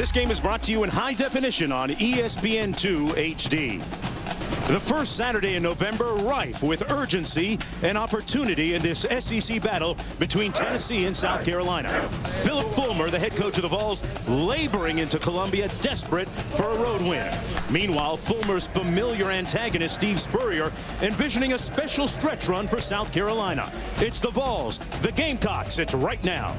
This game is brought to you in high definition on ESPN2 HD. The first Saturday in November, rife with urgency and opportunity in this SEC battle between Tennessee and South Carolina. Phillip Fulmer, the head coach of the Vols, laboring into Columbia, desperate for a road win. Meanwhile, Fulmer's familiar antagonist, Steve Spurrier, envisioning a special stretch run for South Carolina. It's the Vols, the Gamecocks. It's right now.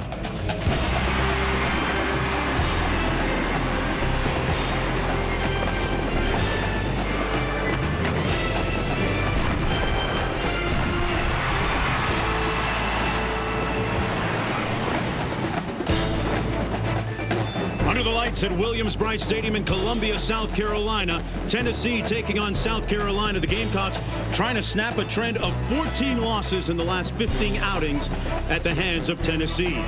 Under the lights at Williams-Brice Stadium in Columbia, South Carolina. Tennessee taking on South Carolina. The Gamecocks trying to snap a trend of 14 losses in the last 15 outings at the hands of Tennessee.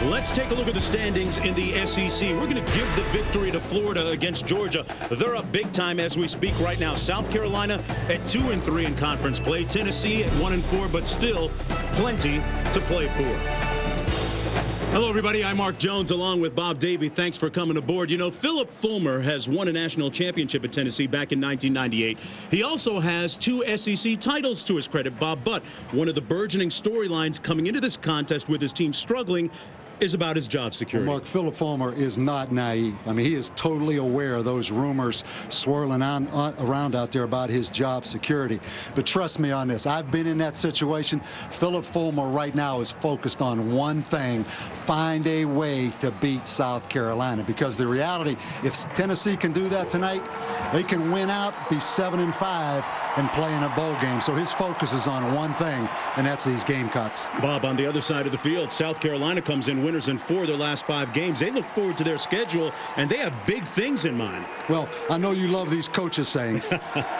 Let's take a look at the standings in the SEC. We're going to give the victory to Florida against Georgia. They're up big time as we speak right now. South Carolina at 2-3 in conference play. Tennessee at 1-4, but still plenty to play for. Hello, everybody. I'm Mark Jones along with Bob Davie. Thanks for coming aboard. You know, Phillip Fulmer has won a national championship at Tennessee back in 1998. He also has 2 SEC titles to his credit, Bob. But one of the burgeoning storylines coming into this contest with his team struggling is about his job security. Well, Mark, Phillip Fulmer is not naive. I mean, he is totally aware of those rumors swirling around out there about his job security. But trust me on this. I've been in that situation. Phillip Fulmer right now is focused on one thing: find a way to beat South Carolina. Because the reality, if Tennessee can do that tonight, they can win out, be 7-5, and play in a bowl game. So his focus is on one thing, and that's these Gamecocks. Bob, on the other side of the field, South Carolina comes in winners in 4 of their last 5 games. They look forward to their schedule, and they have big things in mind. Well, I know you love these coaches' sayings.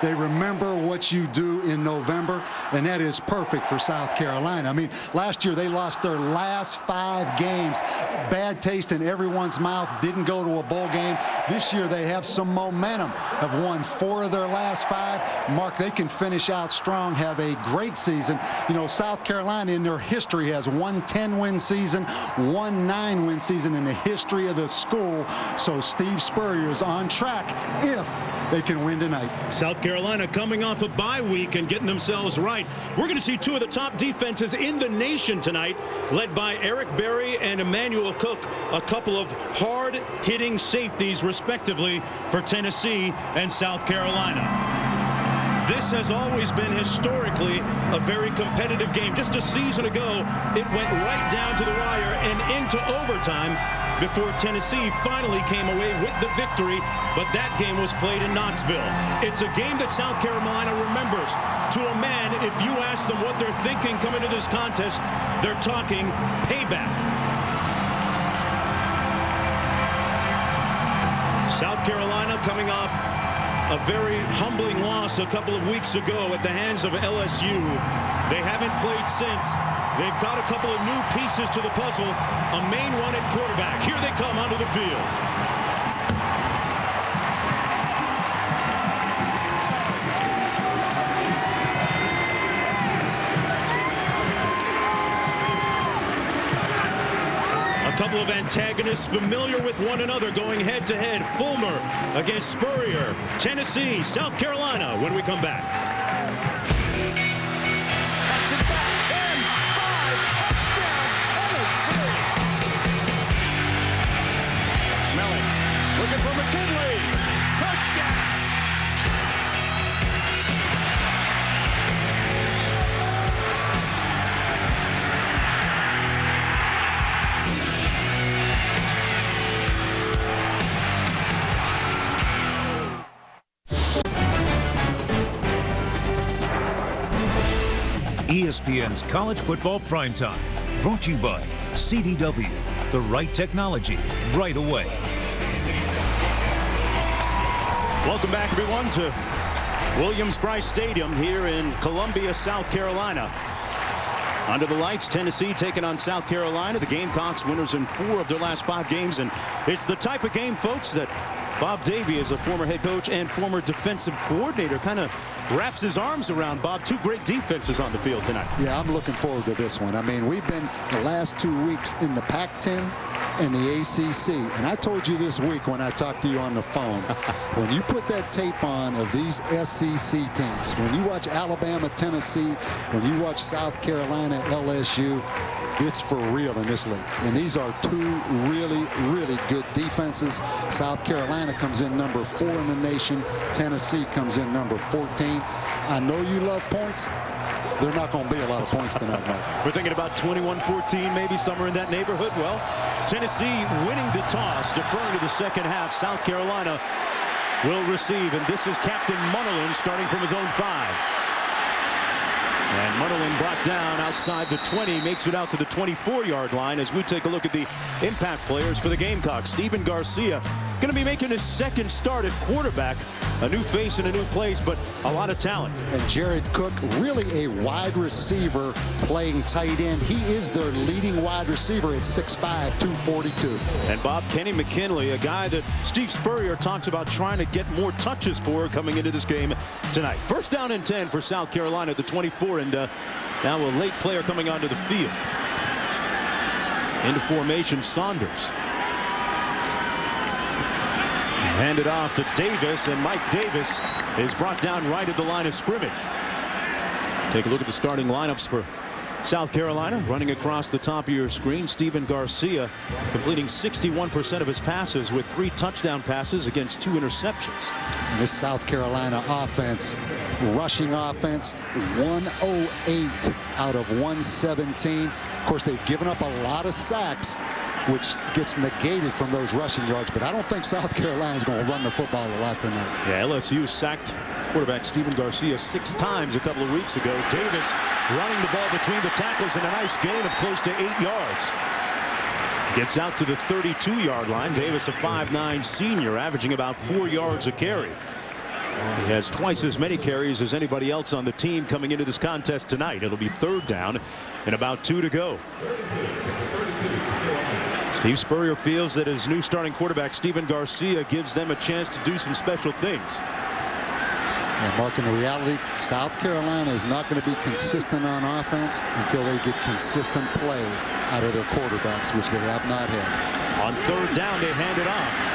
They remember what you do in November, and that is perfect for South Carolina. I mean, last year they lost their last 5 games. Bad taste in everyone's mouth, didn't go to a bowl game. This year they have some momentum, have won 4 of their last 5. Mark, they can finish out strong, have a great season. You know, South Carolina in their history has 1 10-win season, 1 9-win season in the history of the school. So Steve Spurrier is on track if they can win tonight. South Carolina coming off a bye week and getting themselves right. We're going to see 2 of the top defenses in the nation tonight, led by Eric Berry and Emmanuel Cook, a couple of hard-hitting safeties, respectively, for Tennessee and South Carolina. This has always been historically a very competitive game. Just a season ago, it went right down to the wire and into overtime before Tennessee finally came away with the victory, but that game was played in Knoxville. It's a game that South Carolina remembers. To a man, if you ask them what they're thinking coming to this contest, they're talking payback. South Carolina coming off a very humbling loss a couple of weeks ago at the hands of LSU. They haven't played since. They've got a couple of new pieces to the puzzle. A main one at quarterback. Here they come onto the field. A couple of antagonists familiar with one another going head-to-head. Fulmer against Spurrier. Tennessee, South Carolina when we come back. Cuts it back, 10-5, touchdown, Tennessee. Smelling, looking for McKinley. Touchdown. ESPN's College Football Primetime, brought to you by CDW, the right technology, right away. Welcome back, everyone, to Williams-Brice Stadium here in Columbia, South Carolina. Under the lights, Tennessee taking on South Carolina. The Gamecocks winners in 4 of their last 5 games, and it's the type of game, folks, that Bob Davie, as a former head coach and former defensive coordinator, kind of wraps his arms around, Bob. Two great defenses on the field tonight. Yeah, I'm looking forward to this one. I mean, we've been the last 2 weeks in the Pac-10 and the ACC. And I told you this week when I talked to you on the phone, when you put that tape on of these SEC teams, when you watch Alabama, Tennessee, when you watch South Carolina, LSU, it's for real in this league. And these are two really, really good defenses. South Carolina comes in number 4 in the nation. Tennessee comes in number 14. I know you love points. They're not going to be a lot of points tonight, Mike. We're thinking about 21-14, maybe somewhere in that neighborhood. Well, Tennessee winning the toss, deferring to the second half. South Carolina will receive, and this is Captain Munnerlyn starting from his own 5. And Munnerlyn brought down outside the 20, makes it out to the 24-yard line as we take a look at the impact players for the Gamecocks. Stephen Garcia going to be making his second start at quarterback. A new face in a new place, but a lot of talent. And Jared Cook, really a wide receiver playing tight end. He is their leading wide receiver at 6'5", 242. And Bob, Kenny McKinley, a guy that Steve Spurrier talks about trying to get more touches for coming into this game tonight. First down and 10 for South Carolina at the 24, and now a late player coming onto the field. Into formation, Saunders. Handed off to Davis, and Mike Davis is brought down right at the line of scrimmage. Take a look at the starting lineups for South Carolina. Running across the top of your screen, Stephen Garcia completing 61% of his passes with 3 touchdown passes against 2 interceptions. And this South Carolina offense, rushing offense, 108 out of 117. Of course, they've given up a lot of sacks, which gets negated from those rushing yards. But I don't think South Carolina is going to run the football a lot tonight. Yeah, LSU sacked quarterback Stephen Garcia 6 times a couple of weeks ago. Davis running the ball between the tackles in a nice gain of close to 8 yards. Gets out to the 32-yard line. Davis, a 5'9" senior, averaging about 4 yards a carry. He has twice as many carries as anybody else on the team coming into this contest tonight. It'll be 3rd down and about 2 to go. Steve Spurrier feels that his new starting quarterback, Stephen Garcia, gives them a chance to do some special things. And Mark, in the reality, South Carolina is not going to be consistent on offense until they get consistent play out of their quarterbacks, which they have not had. On 3rd down, they hand it off.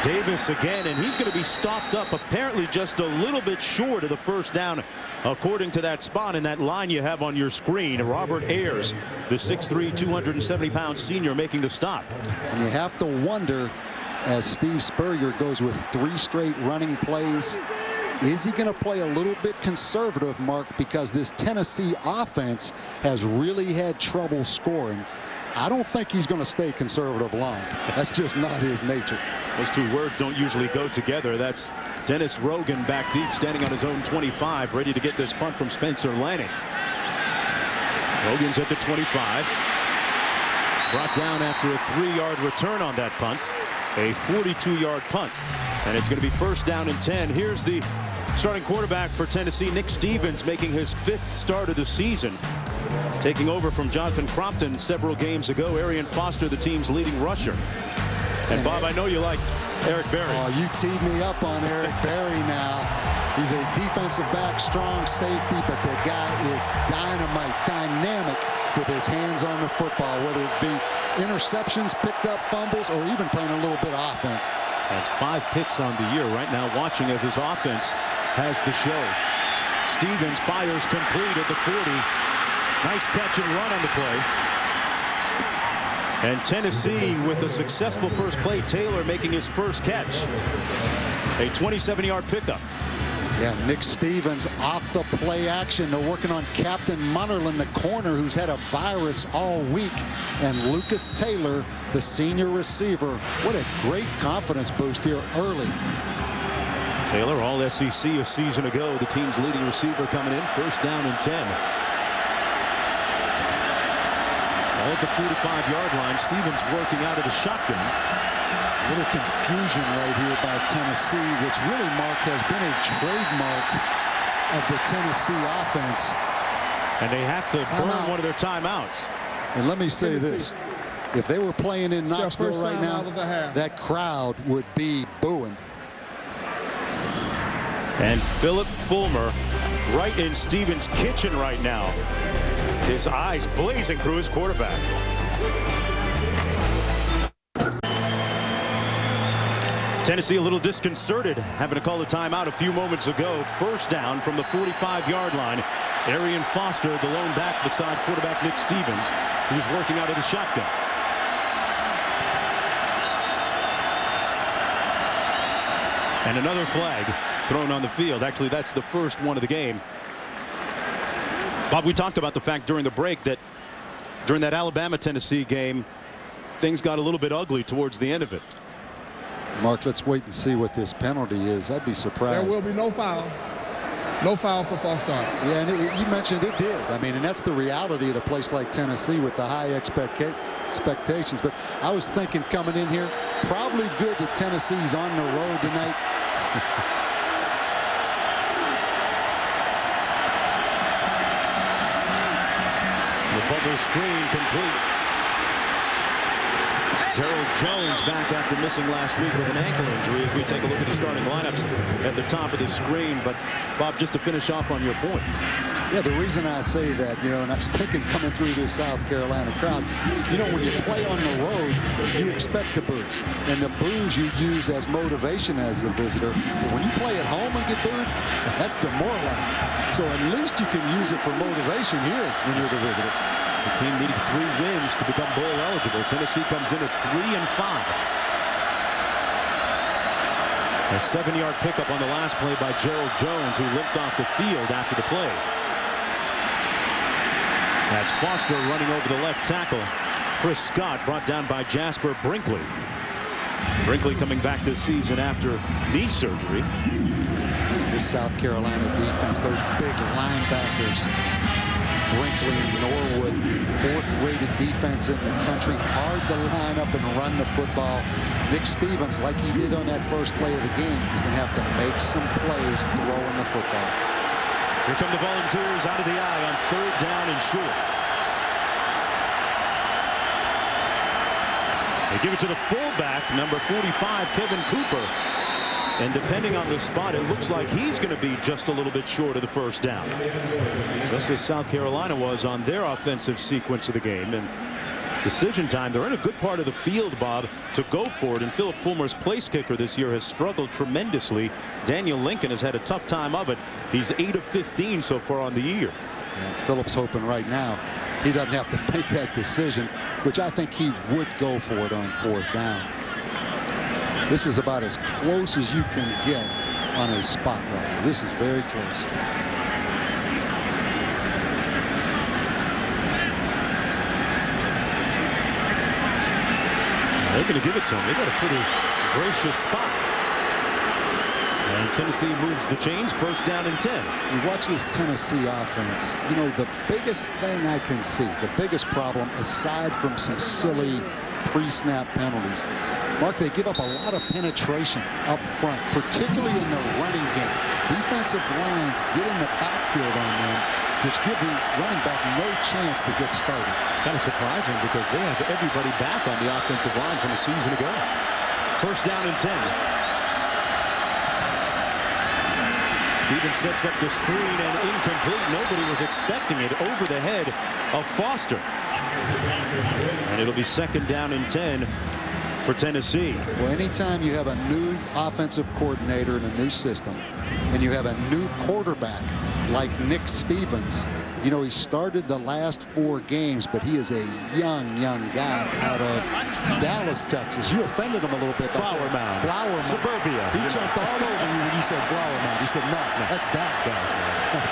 Davis again, and he's going to be stopped up apparently just a little bit short of the 1st down, according to that spot in that line you have on your screen. Robert Ayers, the 6'3", 270-pound senior, making the stop. And you have to wonder, as Steve Spurrier goes with 3 straight running plays, is he going to play a little bit conservative, Mark, because this Tennessee offense has really had trouble scoring. I don't think he's going to stay conservative long. That's just not his nature. Those 2 words don't usually go together. That's Dennis Rogan back deep, standing on his own 25, ready to get this punt from Spencer Lanning. Rogan's at the 25. Brought down after a 3-yard return on that punt. A 42-yard punt. And it's going to be 1st down and 10. Here's the starting quarterback for Tennessee, Nick Stevens, making his 5th start of the season. Taking over from Jonathan Crompton several games ago. Arian Foster, the team's leading rusher. And Bob, I know you like Eric Berry. Oh, you teed me up on Eric Berry now. He's a defensive back, strong safety, but the guy is dynamite, dynamic with his hands on the football, whether it be interceptions, picked up fumbles, or even playing a little bit of offense. Has 5 picks on the year right now, watching as his offense has the show. Stevens fires complete at the 40. Nice catch and run on the play. And Tennessee with a successful first play. Taylor making his first catch. A 27-yard pickup. Yeah, Nick Stevens off the play action. They're working on Captain Munnerlyn, the corner, who's had a virus all week. And Lucas Taylor, the senior receiver. What a great confidence boost here early. Taylor, all SEC a season ago. The team's leading receiver coming in. 1st down and 10. All at the 45-yard line. Stevens working out of the shotgun. A little confusion right here by Tennessee, which really, Mark, has been a trademark of the Tennessee offense. And they have to burn one of their timeouts. And let me say this. If they were playing in Knoxville right now, that crowd would be booing. And Philip Fulmer right in Stevens' kitchen right now. His eyes blazing through his quarterback. Tennessee a little disconcerted, having to call a timeout a few moments ago. First down from the 45-yard line. Arian Foster, the lone back beside quarterback Nick Stevens, who's working out of the shotgun. And another flag thrown on the field. Actually, that's the first one of the game. Bob, we talked about the fact during the break that during that Alabama-Tennessee game, things got a little bit ugly towards the end of it. Mark, let's wait and see what this penalty is. I'd be surprised. There will be no foul. No foul for false start. Yeah, and you mentioned it did. I mean, and that's the reality at a place like Tennessee with the high expectations. But I was thinking coming in here, probably good that Tennessee's on the road tonight. The bubble screen complete. Gerald Jones back after missing last week with an ankle injury as we take a look at the starting lineups at the top of the screen. But, Bob, just to finish off on your point. Yeah, the reason I say that, you know, and I was thinking coming through this South Carolina crowd, you know, when you play on the road, you expect the boos. And the boos you use as motivation as the visitor. But when you play at home and get booed, that's demoralizing. So at least you can use it for motivation here when you're the visitor. The team needing 3 wins to become bowl eligible. Tennessee comes in at 3-5. A 7-yard pickup on the last play by Gerald Jones, who limped off the field after the play. That's Foster running over the left tackle. Chris Scott brought down by Jasper Brinkley. Brinkley coming back this season after knee surgery. This South Carolina defense, those big linebackers. Brinkley and Norwood, 4th-rated defense in the country. Hard to line up and run the football. Nick Stevens, like he did on that first play of the game, is going to have to make some plays throwing the football. Here come the Volunteers out of the eye on 3rd down and short. They give it to the fullback, number 45, Kevin Cooper. And depending on the spot, it looks like he's going to be just a little bit short of the first down. Just as South Carolina was on their offensive sequence of the game. And decision time, they're in a good part of the field, Bob, to go for it. And Philip Fulmer's place kicker this year has struggled tremendously. Daniel Lincoln has had a tough time of it. He's 8 of 15 so far on the year. And Philip's hoping right now he doesn't have to make that decision, which I think he would go for it on 4th down. This is about as close as you can get on a spot right. This is very close. They're going to give it to him. They got a pretty gracious spot. And Tennessee moves the chains. 1st down and 10. You watch this Tennessee offense. You know, the biggest thing I can see, the biggest problem, aside from some silly pre-snap penalties, Mark, they give up a lot of penetration up front, particularly in the running game. Defensive lines get in the backfield on them, which give the running back no chance to get started. It's kind of surprising because they have everybody back on the offensive line from a season ago. 1st down and 10. Stevens sets up the screen and incomplete. Nobody was expecting it over the head of Foster. And it'll be 2nd down and 10 for Tennessee. Well, anytime you have a new offensive coordinator in a new system and you have a new quarterback like Nick Stevens, you know, he started the last 4 games, but he is a young guy out of Dallas, Texas. You offended him a little bit. Flower Mound. Flower Mound. Suburbia. He jumped all over you when you said Flower Mound. He said, no, that's Dallas.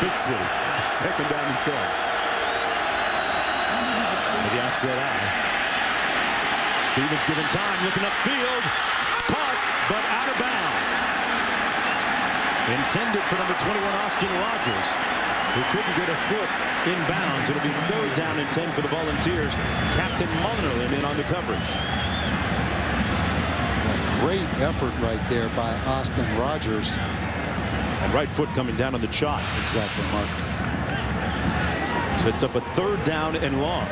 Big city. 2nd down and 10. With the offset eye. Stevens given time, looking upfield. Caught, but out of bounds. Intended for number 21, Austin Rogers, who couldn't get a foot in bounds. It'll be 3rd down and 10 for the Volunteers. Captain Mullen in on the coverage. A great effort right there by Austin Rogers. And right foot coming down on the chalk. Exactly, Mark. Sets up a 3rd down and long.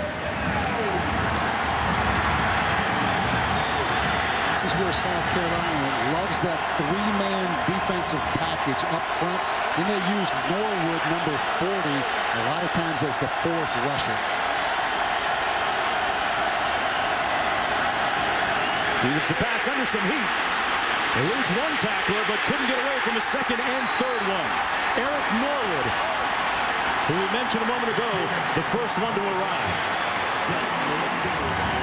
this is where South Carolina loves that three-man defensive package up front. Then they use Norwood, number 40, a lot of times as the fourth rusher. Stevens to pass under some heat. He leads one tackler, but couldn't get away from the second and third one. Eric Norwood, who we mentioned a moment ago, the first one to arrive.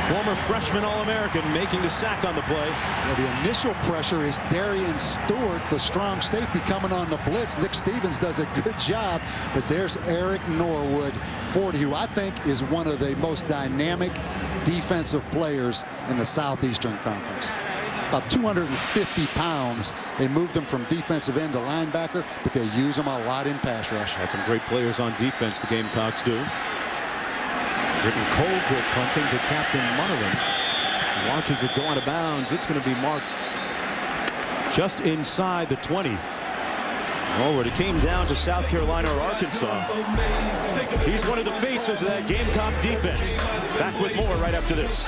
Former freshman All-American making the sack on the play. Well, the initial pressure is Darian Stewart, the strong safety, coming on the blitz. Nick Stevens does a good job, but there's Eric Norwood, 40, who I think is one of the most dynamic defensive players in the Southeastern Conference. About 250 pounds. They moved him from defensive end to linebacker, but they use him a lot in pass rush. Had some great players on defense, the Gamecocks do. Britton Colquitt punting to Captain Munnerlyn. Watches it go out of bounds. It's going to be marked just inside the 20. Norwood, it came down to South Carolina or Arkansas. He's one of the faces of that Gamecock defense. Back with more right after this.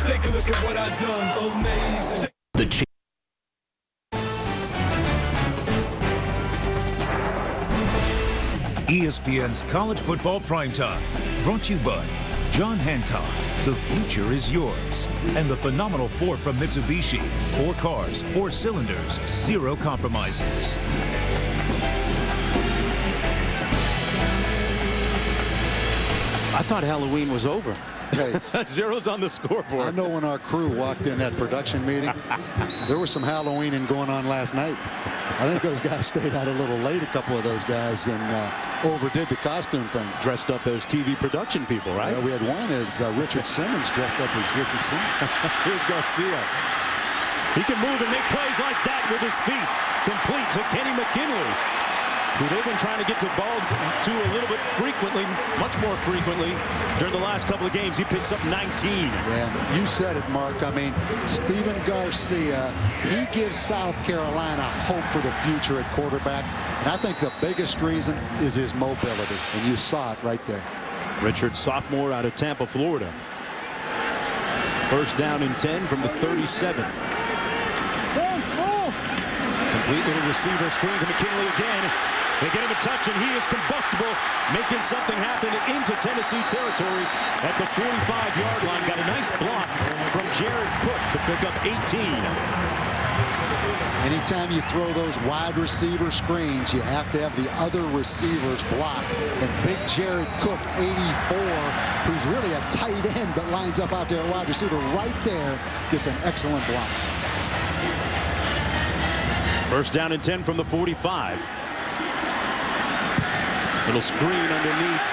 Take a look at what I've done. The ESPN's College Football Primetime, brought to you by John Hancock. The future is yours. And the Phenomenal 4 from Mitsubishi. 4 cars, 4 cylinders, 0 compromises. I thought Halloween was over. Hey, Zeros on the scoreboard. I know when our crew walked in that production meeting, there was some Halloweening going on last night. I think those guys stayed out a little late, a couple of those guys, and overdid the costume thing. Dressed up as TV production people, right? We had one as Richard Simmons, dressed up as Richard Simmons. Here's Garcia. He can move and make plays like that with his feet. Complete to Kenny McKinley, who they've been trying to get the ball to a little bit frequently, much more frequently during the last couple of games. He picks up 19. And you said it, Mark. I mean, Stephen Garcia, he gives South Carolina hope for the future at quarterback. And I think the biggest reason is his mobility. And you saw it right there. Richard, sophomore out of Tampa, Florida. First down and 10 from the 37. Complete little receiver screen to McKinley again. They get him a touch, and he is combustible, making something happen into Tennessee territory at the 45-yard line. Got a nice block from Jared Cook to pick up 18. Anytime you throw those wide receiver screens, you have to have the other receivers block. And big Jared Cook, 84, who's really a tight end but lines up out there, wide receiver right there, gets an excellent block. First down and 10 from the 45. Little screen underneath.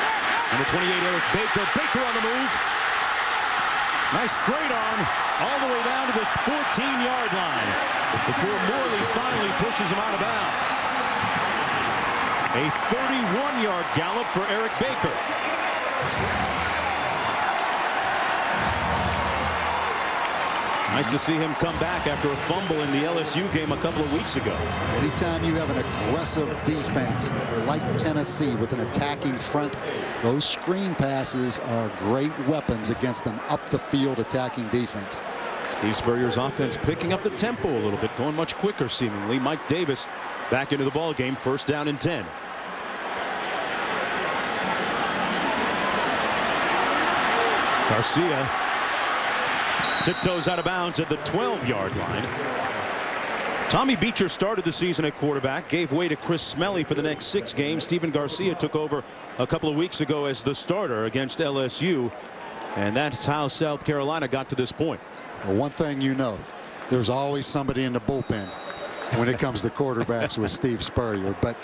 Number 28, Eric Baker. Baker on the move. Nice straight arm all the way down to the 14-yard line before Morley finally pushes him out of bounds. A 31-yard gallop for Eric Baker. Nice to see him come back after a fumble in the LSU game a couple of weeks ago. Anytime you have an aggressive defense like Tennessee with an attacking front, those screen passes are great weapons against an up-the-field attacking defense. Steve Spurrier's offense picking up the tempo a little bit, going much quicker seemingly. Mike Davis back into the ball game, first down and 10. Garcia tiptoes out of bounds at the 12-yard line. Tommy Beecher started the season at quarterback, gave way to Chris Smelly for the next 6 games. Stephen Garcia took over a couple of weeks ago as the starter against LSU, and that's how South Carolina got to this point. Well, one thing you know, there's always somebody in the bullpen when it comes to quarterbacks with Steve Spurrier. But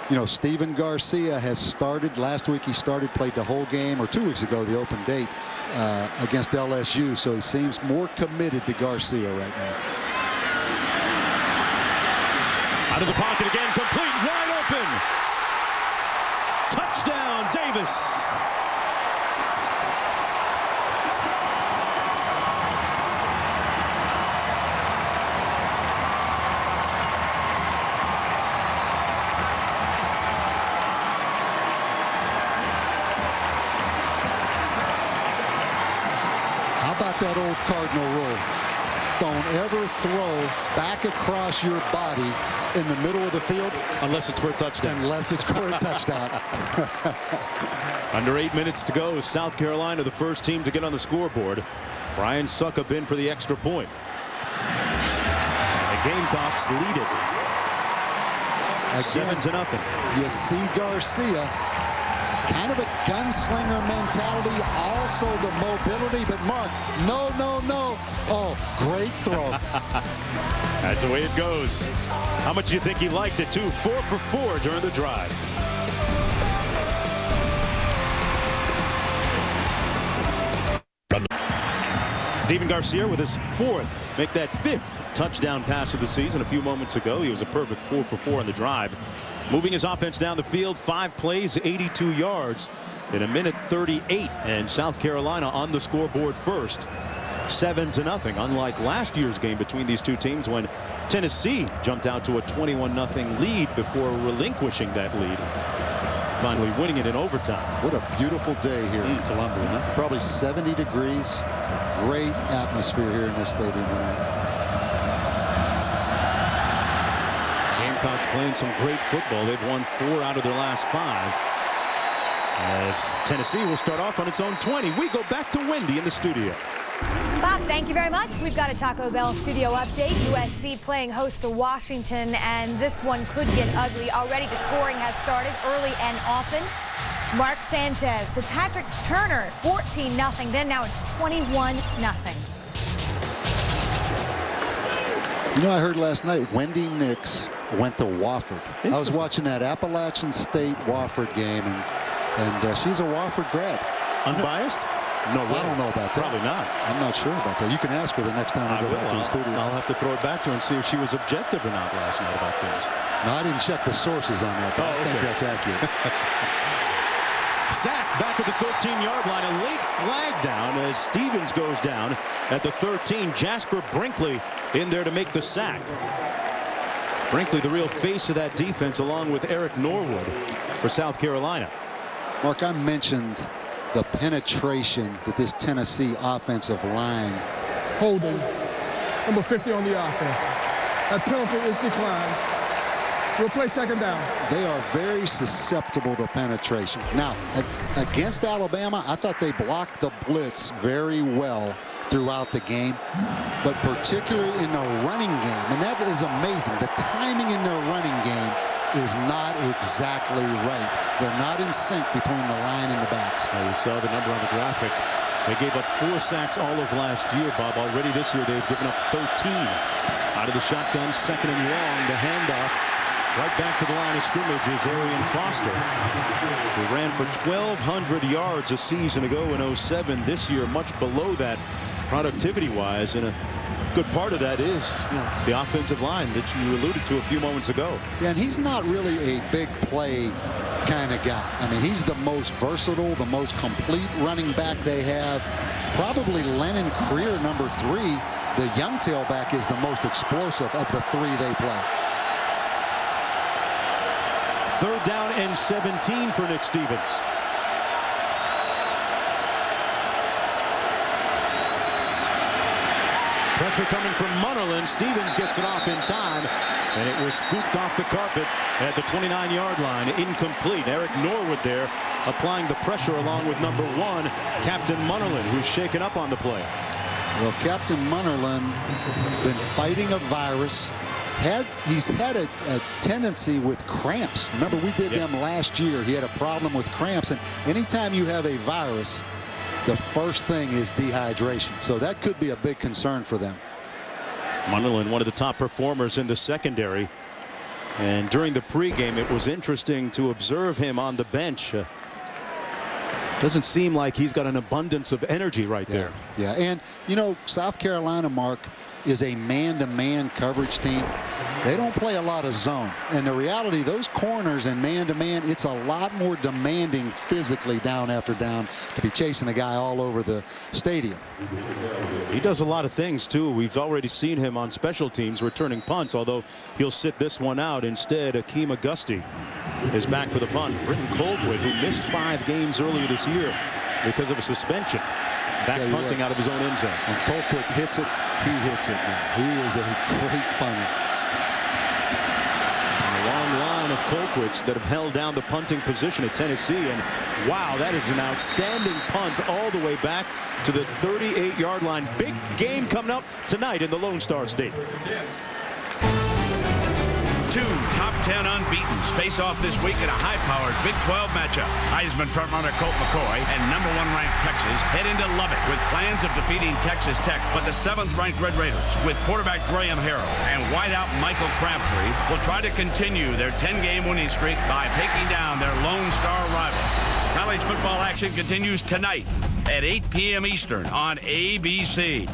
you know, Stephen Garcia has started. Last week he started, played the whole game, or 2 weeks ago, the open date against LSU. So he seems more committed to Garcia right now. Out of the pocket again, complete, wide open. Touchdown, Davis. How How about that old Cardinal rule? Don't ever throw back across your body in the middle of the field. Unless it's for a touchdown. Unless it's for a touchdown. Under 8 minutes to go. South Carolina, the first team to get on the scoreboard. Ryan Succop in for the extra point. And the Gamecocks lead it. 7-0. You see Garcia, kind of a gunslinger mentality, also the mobility, but Mark, no. Oh, great throw. That's the way it goes. How much do you think he liked it, too? 4 for 4 during the drive. Stephen Garcia with his 4th, make that 5th touchdown pass of the season. A few moments ago, he was a perfect 4 for 4 on the drive. Moving his offense down the field, 5 plays, 82 yards in 1:38, and South Carolina on the scoreboard first. 7-0, unlike last year's game between these two teams when Tennessee jumped out to a 21-0 lead before relinquishing that lead, finally winning it in overtime. What a beautiful day here in Columbia. Huh? Probably 70 degrees. Great atmosphere here in this stadium tonight. Gamecocks playing some great football. They've won 4 out of their last 5. As Tennessee will start off on its own 20. We go back to Wendy in the studio. Bob, thank you very much. We've got a Taco Bell studio update. USC playing host to Washington, and this one could get ugly. Already the scoring has started early and often. Mark Sanchez to Patrick Turner, 14-0. Then now it's 21-0. You know, I heard last night Wendy Nix went to Wofford. I was watching that Appalachian State Wofford game, and she's a Wofford grad. Unbiased? No way. I don't know about that. Probably not. I'm not sure about that. You can ask her the next time we go back to the studio. I'll have to throw it back to her and see if she was objective or not last night about things. No, I didn't check the sources on that, but I think that's accurate. Sack back at the 13-yard line. A late flag down as Stevens goes down at the 13. Jasper Brinkley in there to make the sack. Brinkley, the real face of that defense, along with Eric Norwood for South Carolina. Mark, I mentioned the penetration that this Tennessee offensive line. Holding, number 50 on the offense. That penalty is declined. We'll play second down. They are very susceptible to penetration. Now, against Alabama, I thought they blocked the blitz very well throughout the game, but particularly in the running game. And that is amazing. The timing in their running game is not exactly right. They're not in sync between the line and the backs. You saw the number on the graphic. They gave up 4 sacks all of last year, Bob. Already this year, they've given up 13. Out of the shotgun, 2nd and long, the handoff. Right back to the line of scrimmage is Arian Foster, who ran for 1,200 yards a season ago in 07. This year, much below that productivity-wise, and a good part of that is the offensive line that you alluded to a few moments ago. Yeah, and he's not really a big play kind of guy. I mean, he's the most versatile, the most complete running back they have. Probably Lennon Creer, number 3, the young tailback, is the most explosive of the 3 they play. 3rd down and 17 for Nick Stevens. Pressure coming from Munnerlyn. Stevens gets it off in time, and it was scooped off the carpet at the 29-yard line. Incomplete. Eric Norwood there applying the pressure along with number 1, Captain Munnerlyn, who's shaken up on the play. Well, Captain Munnerlyn been fighting a virus. He's had a tendency with cramps. Remember, we did them last year. He had a problem with cramps, and anytime you have a virus, the first thing is dehydration. So that could be a big concern for them. Munnerlyn, one of the top performers in the secondary. And during the pregame, it was interesting to observe him on the bench. Doesn't seem like he's got an abundance of energy right there. Yeah, and, you know, South Carolina, Mark, is a man-to-man coverage team. They don't play a lot of zone. And the reality, those corners and man-to-man, it's a lot more demanding physically down after down to be chasing a guy all over the stadium. He does a lot of things, too. We've already seen him on special teams returning punts, although he'll sit this one out. Instead, Akeem Auguste is back for the punt. Britton Colquitt, who missed 5 games earlier this year because of a suspension. Back punting out of his own end zone. When Colquitt hits it, he hits it now. He is a great punter. A long line of Colquitts that have held down the punting position at Tennessee. And wow, that is an outstanding punt all the way back to the 38-yard line. Big game coming up tonight in the Lone Star State. Two top 10 unbeatens face off this week in a high-powered Big 12 matchup. Heisman frontrunner Colt McCoy and #1 ranked Texas head into Lubbock with plans of defeating Texas Tech, but the 7th-ranked Red Raiders, with quarterback Graham Harrell and wideout Michael Crabtree, will try to continue their 10-game winning streak by taking down their Lone Star rival. College football action continues tonight at 8 p.m. Eastern on ABC.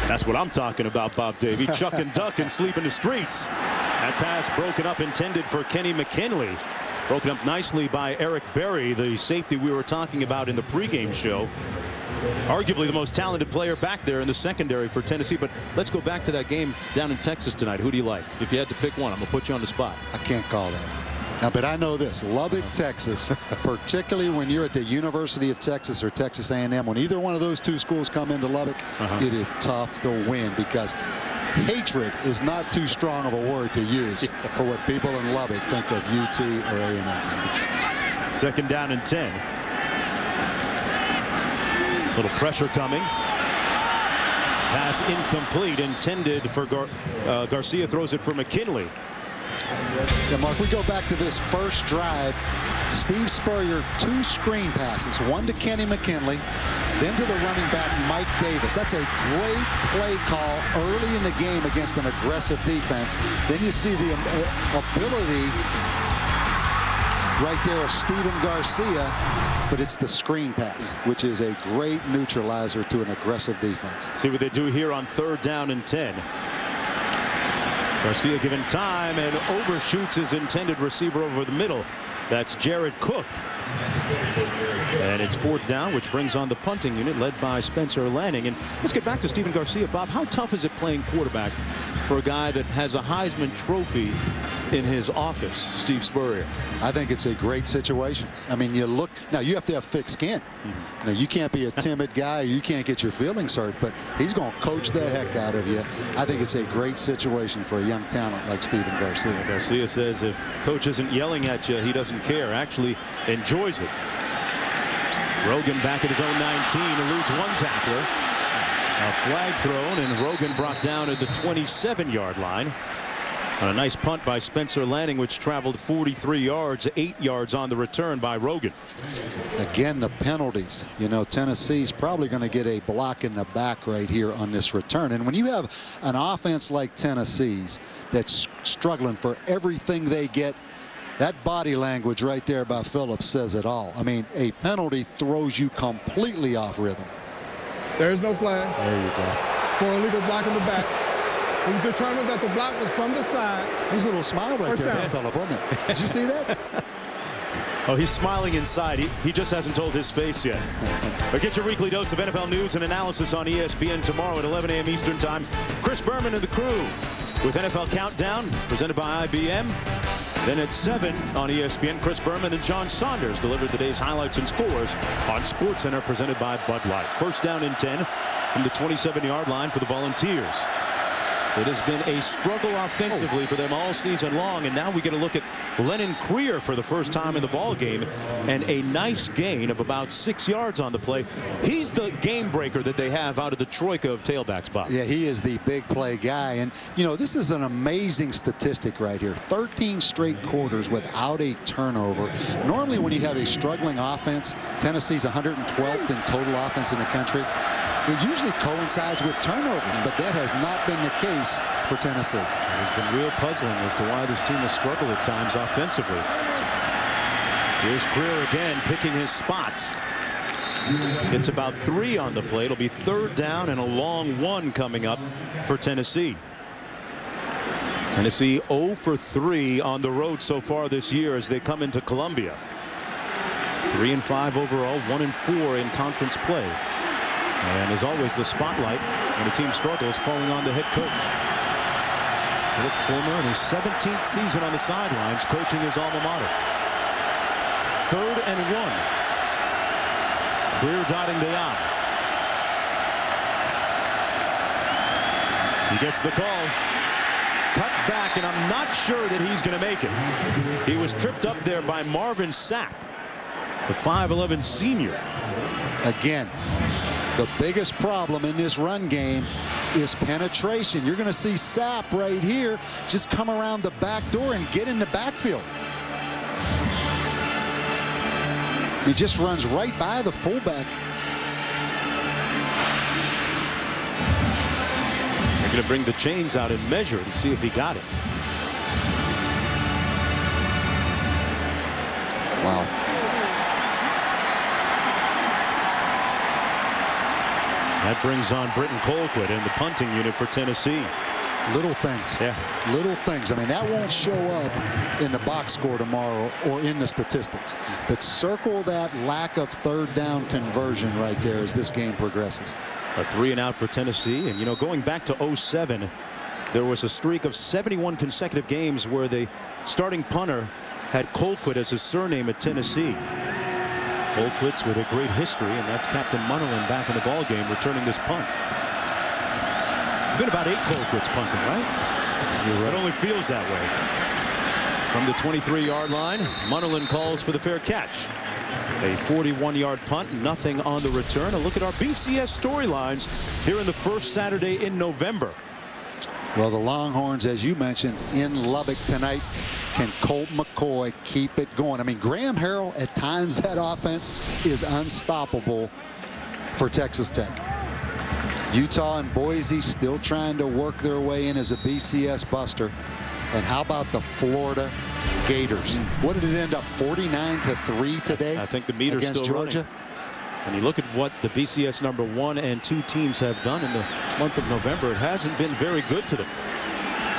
That's what I'm talking about, Bob Davie. Chuck and duck and sleep in the streets. That pass broken up, intended for Kenny McKinley. Broken up nicely by Eric Berry, the safety we were talking about in the pregame show. Arguably the most talented player back there in the secondary for Tennessee. But let's go back to that game down in Texas tonight. Who do you like? If you had to pick one, I'm going to put you on the spot. I can't call that. Now, but I know this, Lubbock, Texas, particularly when you're at the University of Texas or Texas A&M, when either one of those two schools come into Lubbock, it is tough to win because hatred is not too strong of a word to use for what people in Lubbock think of UT or A&M. 2nd down and 10. Little pressure coming. Pass incomplete, intended for Garcia, throws it for McKinley. Yeah, Mark, we go back to this first drive. Steve Spurrier, 2 screen passes, one to Kenny McKinley, then to the running back Mike Davis. That's a great play call early in the game against an aggressive defense. Then you see the ability right there of Steven Garcia, but it's the screen pass, which is a great neutralizer to an aggressive defense. See what they do here on 3rd down and 10. Garcia given time and overshoots his intended receiver over the middle. That's Jared Cook. And it's 4th down, which brings on the punting unit led by Spencer Lanning. And let's get back to Steven Garcia. Bob, how tough is it playing quarterback for a guy that has a Heisman Trophy in his office, Steve Spurrier? I think it's a great situation. I mean, you look now, you have to have thick skin. Now, you can't be a timid guy, or you can't get your feelings hurt, but he's going to coach the heck out of you. I think it's a great situation for a young talent like Steven Garcia. Garcia says if coach isn't yelling at you, he doesn't care, actually enjoys it. Rogan back at his own 19, eludes one tackler. A flag thrown, and Rogan brought down at the 27-yard line on a nice punt by Spencer Lanning, which traveled 43 yards, 8 yards on the return by Rogan. Again, the penalties. You know, Tennessee's probably going to get a block in the back right here on this return. And when you have an offense like Tennessee's that's struggling for everything they get, that body language right there by Phillips says it all. I mean, a penalty throws you completely off rhythm. There is no flag. There you go. For a legal block in the back. We determined that the block was from the side. There's a little smile right there by Phillip, wasn't it? Did you see that? Oh, he's smiling inside. He just hasn't told his face yet. But get your weekly dose of NFL news and analysis on ESPN tomorrow at 11 a.m. Eastern Time. Chris Berman and the crew with NFL Countdown presented by IBM. Then at 7 on ESPN, Chris Berman and John Saunders delivered today's highlights and scores on SportsCenter presented by Bud Light. 1st down and 10 from the 27-yard line for the Volunteers. It has been a struggle offensively for them all season long, and now we get a look at Lennon Creer for the first time in the ball game, and a nice gain of about 6 yards on the play. He's the game breaker that they have out of the troika of tailbacks, Bob. Yeah, he is the big play guy, and you know, this is an amazing statistic right here. 13 straight quarters without a turnover. Normally when you have a struggling offense, Tennessee's 112th in total offense in the country. It usually coincides with turnovers, but that has not been the case for Tennessee. It's been real puzzling as to why this team has struggled at times offensively. Here's Creer again, picking his spots. Gets about 3 on the play. It'll be 3rd down and a long 1 coming up for Tennessee. Tennessee 0 for 3 on the road so far this year as they come into Columbia. 3-5 overall, 1-4 in conference play. And as always, the spotlight when a team struggles falling on the head coach. Philip Fulmer in his 17th season on the sidelines coaching his alma mater. 3rd and 1. Career dotting the I. He gets the call. Cut back, and I'm not sure that he's going to make it. He was tripped up there by Marvin Sapp, the 5'11" senior. Again, the biggest problem in this run game is penetration. You're going to see Sapp right here just come around the back door and get in the backfield. He just runs right by the fullback. They're going to bring the chains out and measure to see if he got it. Wow. That brings on Britton Colquitt in the punting unit for Tennessee. Little things. Yeah. Little things. I mean, that won't show up in the box score tomorrow or in the statistics. But circle that lack of third down conversion right there as this game progresses. A 3-and-out for Tennessee. And, you know, going back to 07, there was a streak of 71 consecutive games where the starting punter had Colquitt as his surname at Tennessee. Colquitt's with a great history, and that's Captain Munnerlyn back in the ballgame returning this punt. Been about 8 Colquitts punting, right? You're right. It only feels that way. From the 23-yard line, Munnerlyn calls for the fair catch. A 41-yard punt, nothing on the return. A look at our BCS storylines here in the first Saturday in November. Well, the Longhorns, as you mentioned, in Lubbock tonight. Can Colt McCoy keep it going? I mean, Graham Harrell, at times that offense is unstoppable for Texas Tech. Utah and Boise still trying to work their way in as a BCS buster. And how about the Florida Gators? What did it end up, 49-3 today? I think the meter's against still Georgia. running. And you look at what the BCS number 1 and 2 teams have done in the month of November. It hasn't been very good to them.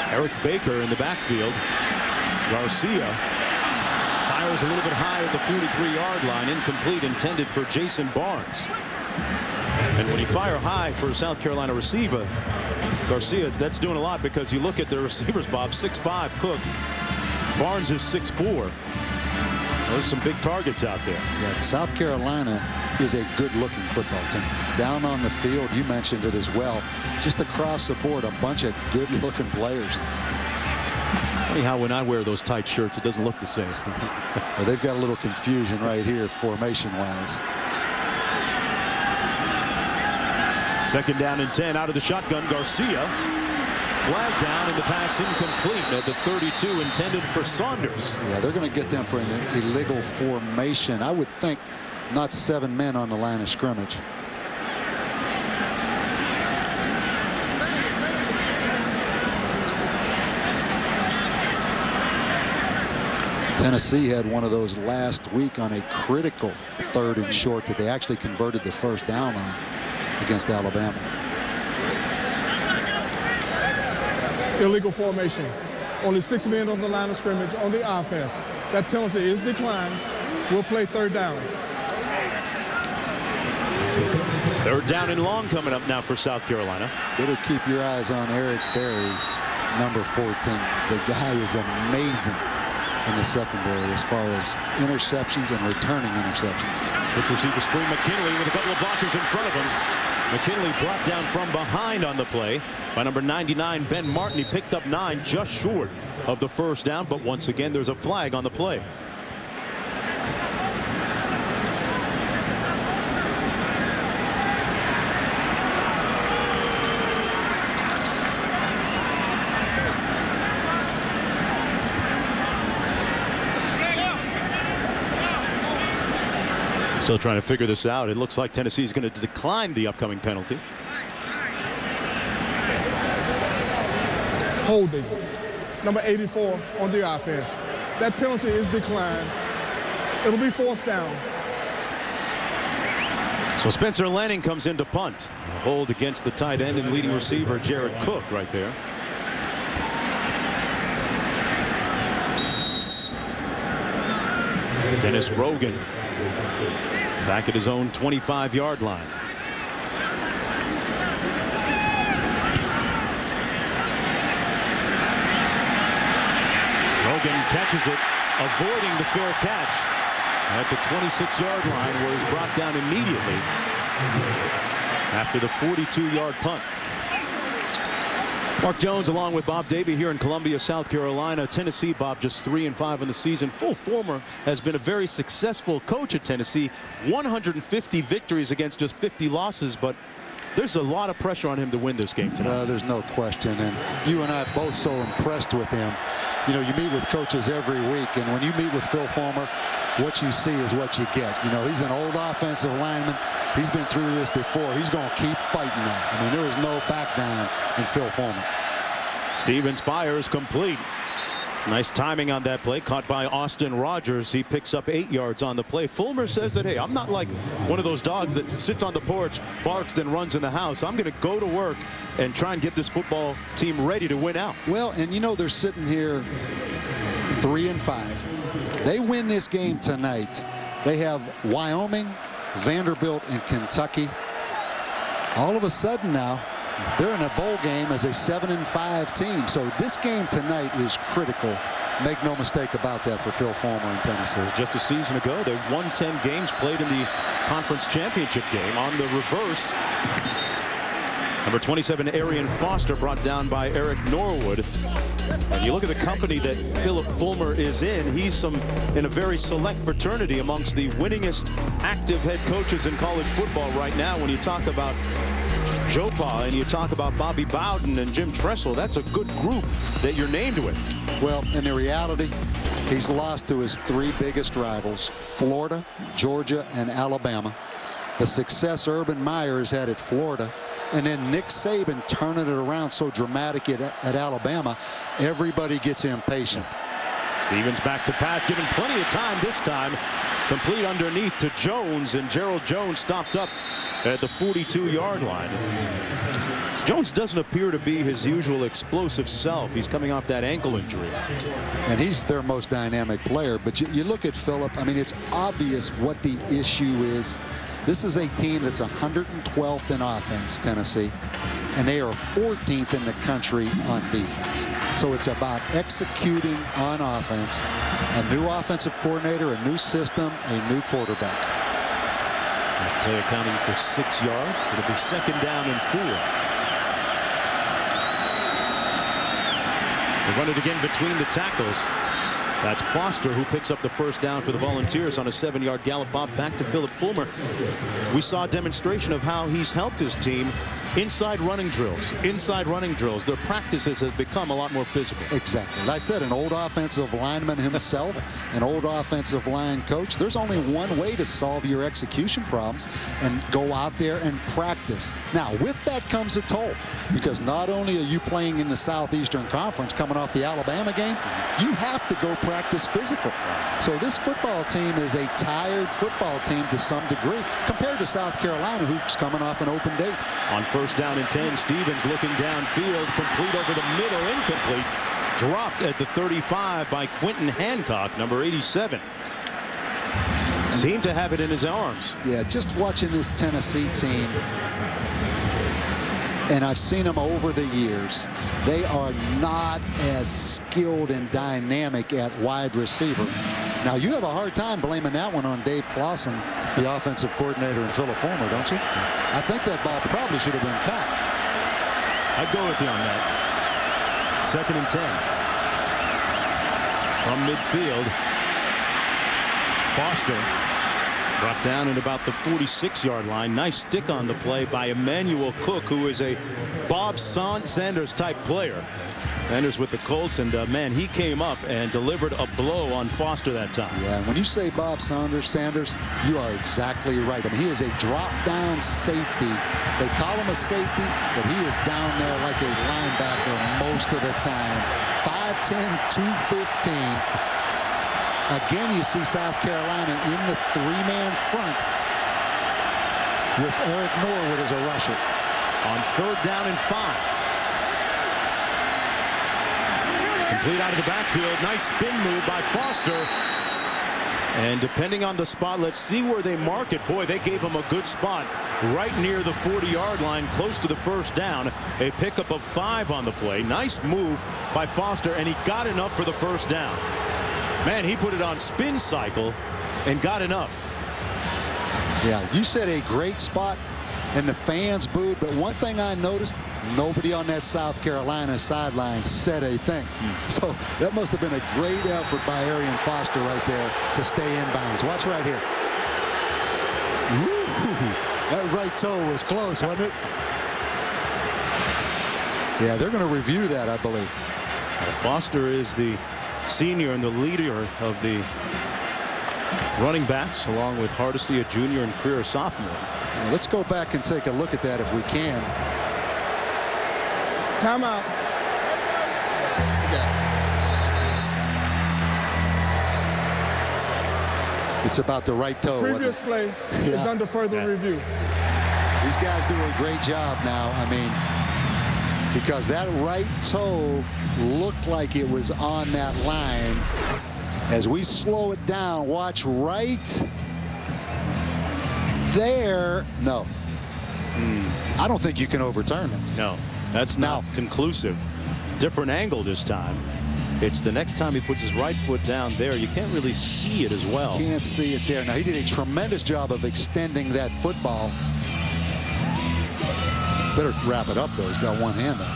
Eric Baker in the backfield. Garcia fires a little bit high at the 43-yard line. Incomplete, intended for Jason Barnes. And when you fire high for a South Carolina receiver, Garcia, that's doing a lot, because you look at the receivers, Bob, 6'5", Cook. Barnes is 6'4". There's some big targets out there. Yeah, South Carolina is a good-looking football team. Down on the field, you mentioned it as well. Just across the board, a bunch of good-looking players. Funny how when I wear those tight shirts, it doesn't look the same. Well, they've got a little confusion right here, formation-wise. 2nd down and 10 out of the shotgun. Garcia. Flag down, and the pass incomplete at the 32, intended for Saunders. Yeah, they're going to get them for an illegal formation. I would think not 7 men on the line of scrimmage. Tennessee had one of those last week on a critical 3rd and short that they actually converted the first down on against Alabama. Illegal formation. Only 6 men on the line of scrimmage on the offense. That penalty is declined. We'll play 3rd down. 3rd down and long coming up now for South Carolina. Better keep your eyes on Eric Berry, number 14. The guy is amazing in the secondary as far as interceptions and returning interceptions. Quick receiver screen. McKinley with a couple of blockers in front of him. McKinley brought down from behind on the play by number 99, Ben Martin. He picked up 9, just short of the first down. But once again, there's a flag on the play. Still trying to figure this out. It looks like Tennessee is going to decline the upcoming penalty. Holding. Number 84 on the offense. That penalty is declined. It'll be 4th down. So Spencer Lanning comes in to punt. A hold against the tight end and leading receiver Jared Cook right there. Dennis Rogan back at his own 25-yard line. Rogan catches it, avoiding the fair catch at the 26-yard line, where he's brought down immediately after the 42-yard punt. Mark Jones along with Bob Davie here in Columbia, South Carolina. Tennessee, Bob, just 3-5 in the season. Phil Fulmer has been a very successful coach at Tennessee. 150 victories against just 50 losses, but there's a lot of pressure on him to win this game tonight. There's no question, and you and I are both so impressed with him. You know, you meet with coaches every week, and when you meet with Phil Fulmer, what you see is what you get. You know, he's an old offensive lineman. He's been through this before. He's going to keep fighting that. I mean, there is no back down in Phil Fulmer. Stevens fires complete. Nice timing on that play, caught by Austin Rogers. He picks up 8 yards on the play. Fulmer says that, hey, I'm not like one of those dogs that sits on the porch, barks, then runs in the house. I'm going to go to work and try and get this football team ready to win out. Well, and you know, they're sitting here 3-5. They win this game tonight. They have Wyoming, Vanderbilt, and Kentucky. All of a sudden now, they're in a bowl game as a 7-5 team. So this game tonight is critical. Make no mistake about that for Phil Fulmer in Tennessee. Just a season ago, they won 10 games, played in the conference championship game. On the reverse, number 27, Arian Foster, brought down by Eric Norwood. And you look at the company that Philip Fulmer is in, he's in a very select fraternity amongst the winningest active head coaches in college football right now. When you talk about Joe Pa and you talk about Bobby Bowden and Jim Tressel, that's a good group that you're named with. Well, in the reality, he's lost to his 3 biggest rivals, Florida, Georgia, and Alabama. The success Urban Meyer has had at Florida, and then Nick Saban turning it around so dramatic at Alabama, everybody gets impatient. Stevens back to pass, given plenty of time this time. Complete underneath to Jones, and Gerald Jones stopped up at the 42-yard line. Jones doesn't appear to be his usual explosive self. He's coming off that ankle injury. And he's their most dynamic player. But you look at Phillip, I mean, it's obvious what the issue is. This is a team that's 112th in offense, Tennessee, and they are 14th in the country on defense. So it's about executing on offense, a new offensive coordinator, a new system, a new quarterback. This play accounting for 6 yards. It'll be 2nd down and 4. They run it again between the tackles. That's Foster who picks up the 1st down for the Volunteers on a 7-yard gallop. Bob, back to Philip Fulmer. We saw a demonstration of how he's helped his team. Inside running drills. Their practices have become a lot more physical. Exactly. Like I said, an old offensive lineman himself, an old offensive line coach. There's only one way to solve your execution problems, and go out there and practice. Now, with that comes a toll, because not only are you playing in the Southeastern Conference coming off the Alabama game, you have to go practice physical. So this football team is a tired football team to some degree compared to South Carolina, who's coming off an open date. On 1st down and 10, Stevens looking downfield, complete over the middle, incomplete. Dropped at the 35 by Quentin Hancock, number 87. Seemed to have it in his arms. Yeah, just watching this Tennessee team, and I've seen them over the years, they are not as skilled and dynamic at wide receiver. Now, you have a hard time blaming that one on Dave Clawson, the offensive coordinator, and Philip Fulmer, don't you? I think that ball probably should have been caught. I'd go with you on that. 2nd and 10. From midfield, Foster brought down at about the 46-yard line. Nice stick on the play by Emmanuel Cook, who is a Bob Sanders type player. Sanders with the Colts, and man, he came up and delivered a blow on Foster that time. Yeah, when you say Bob Sanders, you are exactly right. I mean, he is a drop-down safety. They call him a safety, but he is down there like a linebacker most of the time. 5'10", 215. Again, you see South Carolina in the 3-man front with Eric Norwood as a rusher. On 3rd down and 5. Complete out of the backfield. Nice spin move by Foster. And depending on the spot, let's see where they mark it. Boy, they gave him a good spot right near the 40-yard line, close to the 1st down. A pickup of 5 on the play. Nice move by Foster, and he got enough for the 1st down. Man, he put it on spin cycle and got enough. Yeah, you said a great spot, and the fans booed. But one thing I noticed, nobody on that South Carolina sideline said a thing. So that must have been a great effort by Arian Foster right there to stay in bounds. Watch right here. Ooh, that right toe was close, wasn't it? Yeah, they're going to review that, I believe. Foster is the senior and the leader of the running backs, along with Hardesty, a junior and career sophomore. Now, let's go back and take a look at that if we can. Timeout. It's about the right toe. Previous play is under further review. These guys do a great job now. I mean, because that right toe looked like it was on that line. As we slow it down, watch right there. No. I don't think you can overturn it. No, that's not conclusive. Different angle this time. It's the next time he puts his right foot down there. You can't really see it as well. Can't see it there. Now, he did a tremendous job of extending that football. Better wrap it up, though. He's got one hand on it.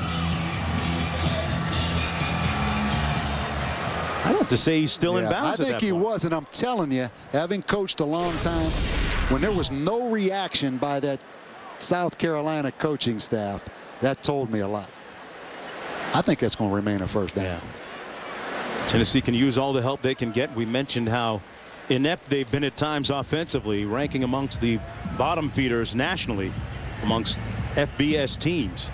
I'd have to say he's still in bounds. I think he was, and I'm telling you, having coached a long time, when there was no reaction by that South Carolina coaching staff, that told me a lot. I think that's going to remain a first down. Yeah. Tennessee can use all the help they can get. We mentioned how inept they've been at times offensively, ranking amongst the bottom feeders nationally amongst FBS teams.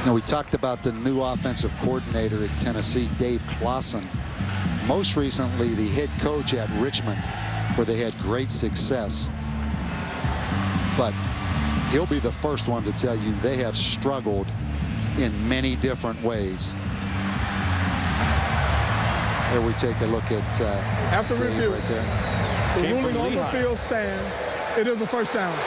Now, we talked about the new offensive coordinator at Tennessee, Dave Clawson. Most recently, the head coach at Richmond, where they had great success. But he'll be the first one to tell you they have struggled in many different ways. Here we take a look at after Dave review. Right there. The ruling on the field stands. It is a first down.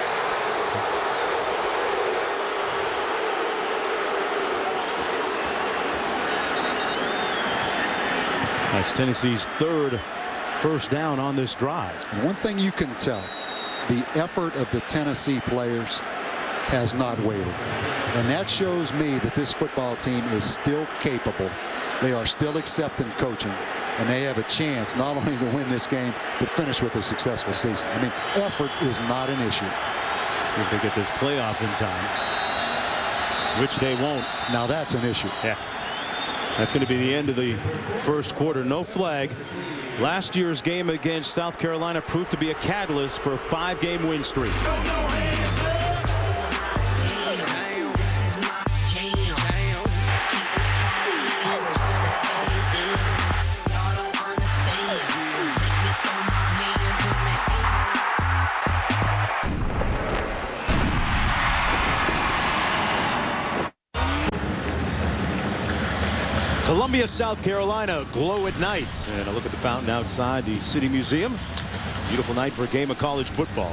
That's Tennessee's third first down on this drive. And one thing you can tell, the effort of the Tennessee players has not wavered. And that shows me that this football team is still capable. They are still accepting coaching. And they have a chance not only to win this game, but finish with a successful season. I mean, effort is not an issue. See if they get this playoff in time, which they won't. Now that's an issue. Yeah. That's going to be the end of the first quarter. No flag. Last year's game against South Carolina proved to be a catalyst for a 5-game win streak. Columbia, South Carolina, glow at night. And a look at the fountain outside the City Museum. Beautiful night for a game of college football.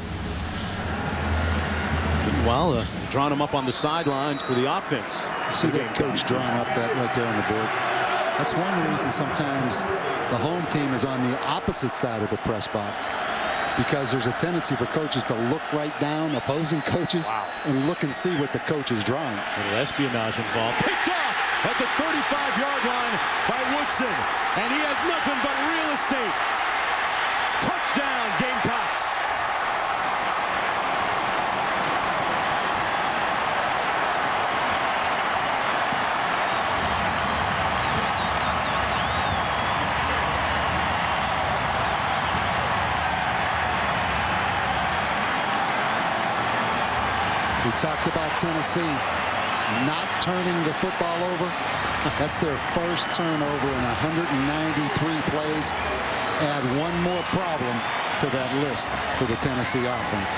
Meanwhile, drawing them up on the sidelines for the offense. See that coach drawing up that right there on the board. That's one reason sometimes the home team is on the opposite side of the press box, because there's a tendency for coaches to look right down opposing coaches and look and see what the coach is drawing. A little espionage involved. Picked off at the 35-yard line by Woodson, and he has nothing but real estate. Touchdown, Gamecocks. We talked about Tennessee not turning the football over. That's their first turnover in 193 plays. Add one more problem to that list for the Tennessee offense.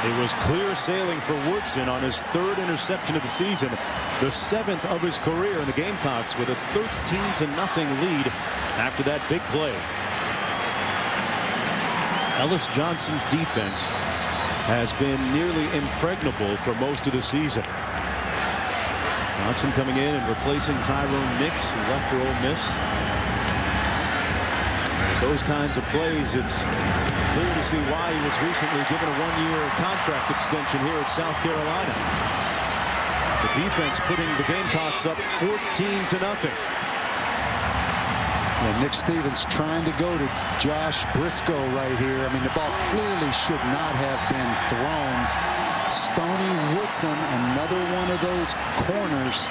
It was clear sailing for Woodson on his third interception of the season, the 7th of his career, in the Gamecocks with a 13-0 lead after that big play. Ellis Johnson's defense has been nearly impregnable for most of the season. Johnson coming in and replacing Tyrone Nix, who left for Ole Miss. Those kinds of plays, it's clear to see why he was recently given a one-year contract extension here at South Carolina. The defense putting the Gamecocks up 14-0. And Nick Stevens trying to go to Josh Briscoe right here. I mean, the ball clearly should not have been thrown. Stoney Woodson, another one of those corners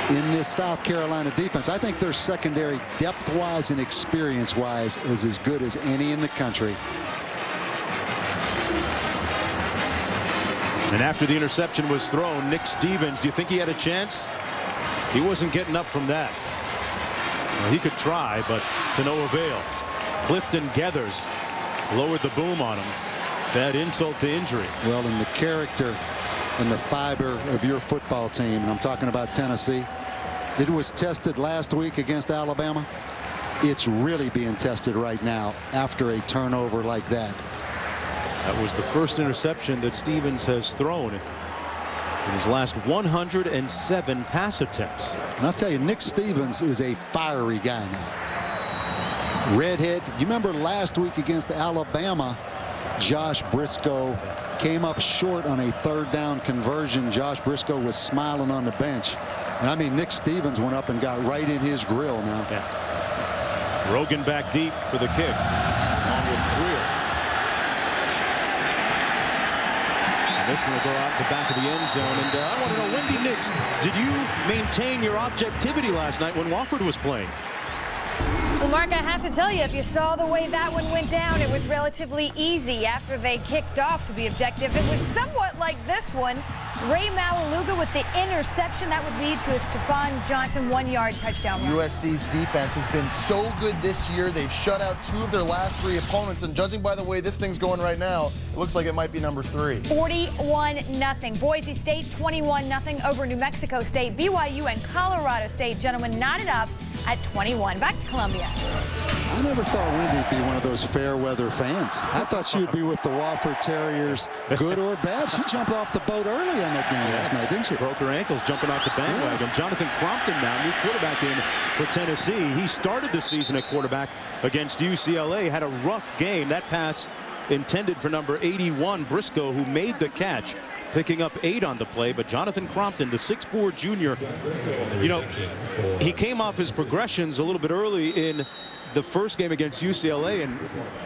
in this South Carolina defense. I think their secondary, depth-wise and experience-wise, is as good as any in the country. And after the interception was thrown, Nick Stevens, do you think he had a chance? He wasn't getting up from that. Well, he could try, but to no avail. Clifton Geathers lowered the boom on him. Bad insult to injury. Well, in the character and the fiber of your football team, and I'm talking about Tennessee, it was tested last week against Alabama. It's really being tested right now after a turnover like that. That was the first interception that Stevens has thrown in his last 107 pass attempts. And I'll tell you, Nick Stevens is a fiery guy now. Redhead. You remember last week against Alabama, Josh Briscoe came up short on a third down conversion. Josh Briscoe was smiling on the bench. And I mean, Nick Stevens went up and got right in his grill now. Yeah. Rogan back deep for the kick, along with Greer. And this one will go out the back of the end zone. And I want to know, Wendy Nix, did you maintain your objectivity last night when Wofford was playing? Well, Mark, I have to tell you, if you saw the way that one went down, it was relatively easy after they kicked off, to be objective. It was somewhat like this one. Ray Malaluga with the interception that would lead to a Stephon Johnson 1-yard touchdown run. USC's defense has been so good this year. They've shut out 2 of their last 3 opponents. And judging by the way this thing's going right now, it looks like it might be number 3. 41-0. Boise State 21-0 over New Mexico State. BYU and Colorado State, gentlemen, knotted up at 21. Back to Columbia. I never thought Wendy'd be one of those fair weather fans. I thought she would be with the Wofford Terriers, good or bad. She jumped off the boat early on that game last night, didn't she? Broke her ankles jumping off the bandwagon. Yeah. Jonathan Crompton now, new quarterback in for Tennessee. He started the season at quarterback against UCLA, had a rough game. That pass intended for number 81, Briscoe, who made the catch, picking up 8 on the play. But Jonathan Crompton, the 6'4" junior, you know, he came off his progressions a little bit early in the first game against UCLA, and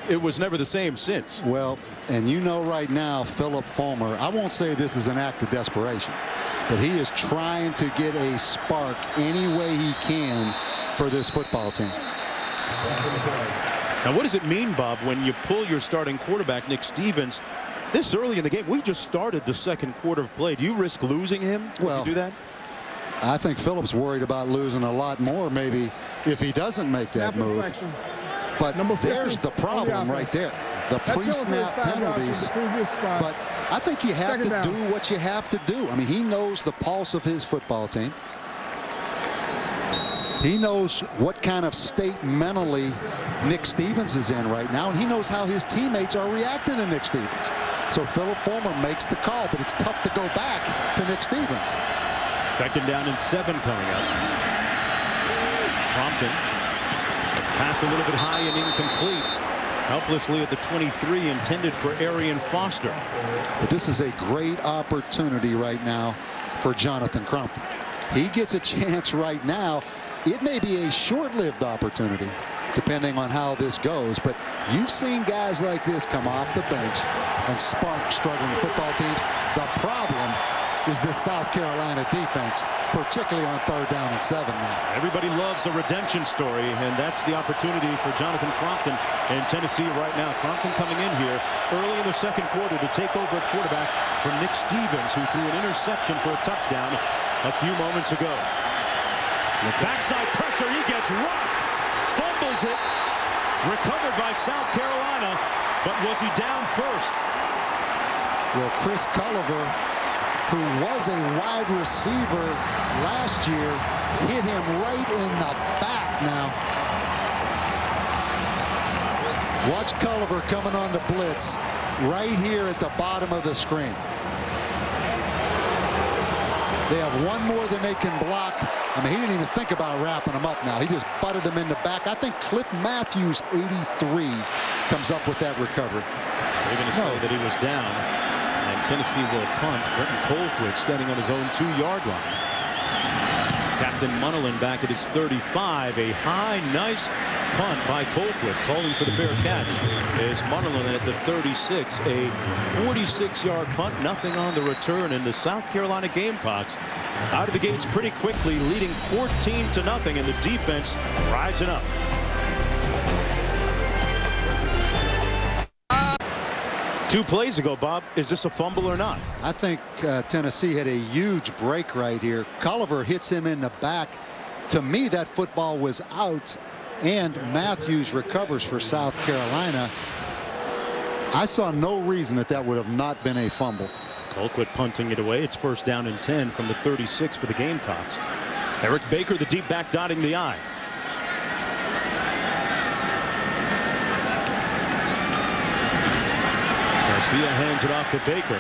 it was never the same since. Well, and you know right now, Philip Fulmer, I won't say this is an act of desperation, but he is trying to get a spark any way he can for this football team. Now, what does it mean, Bob, when you pull your starting quarterback, Nick Stevens, this early in the game? We just started the second quarter of play. Do you risk losing him if you do that? I think Phillips worried about losing a lot more maybe if he doesn't make that move. But there's the problem right there. The pre-snap penalties. But I think you have to do what you have to do. I mean, he knows the pulse of his football team. He knows what kind of state mentally Nick Stevens is in right now, and he knows how his teammates are reacting to Nick Stevens. So Philip Fulmer makes the call, but it's tough to go back to Nick Stevens. 2nd down and 7 coming up. Crompton. Pass a little bit high and incomplete. Helplessly at the 23, intended for Arian Foster. But this is a great opportunity right now for Jonathan Crompton. He gets a chance right now. It may be a short-lived opportunity, depending on how this goes. But you've seen guys like this come off the bench and spark struggling football teams. The problem is this South Carolina defense, particularly on 3rd down and 7 now. Everybody loves a redemption story, and that's the opportunity for Jonathan Crompton in Tennessee right now. Crompton coming in here early in the second quarter to take over at quarterback from Nick Stevens, who threw an interception for a touchdown a few moments ago. Backside pressure, he gets rocked, fumbles it, recovered by South Carolina, but was he down first? Well, Chris Culliver, who was a wide receiver last year, hit him right in the back now. Watch Culliver coming on the blitz right here at the bottom of the screen. They have one more than they can block. I mean, he didn't even think about wrapping him up now. He just butted him in the back. I think Cliff Matthews, 83, comes up with that recovery. They're going to say that he was down, and Tennessee will punt. Brenton Colquitt standing on his own 2-yard line. Captain Munnerlyn back at his 35. A high, nice punt by Colquitt. Calling for the fair catch is Munnerlyn at the 36. A 46-yard punt. Nothing on the return. And the South Carolina Gamecocks out of the gates pretty quickly, leading 14-0, and the defense rising up. Two plays ago, Bob, is this a fumble or not? I think Tennessee had a huge break right here. Culliver hits him in the back. To me, that football was out, and Matthews recovers for South Carolina. I saw no reason that would have not been a fumble. Colquitt punting it away. It's 1st down and 10 from the 36 for the Gamecocks. Eric Baker, the deep back, dotting the I. Garcia hands it off to Baker.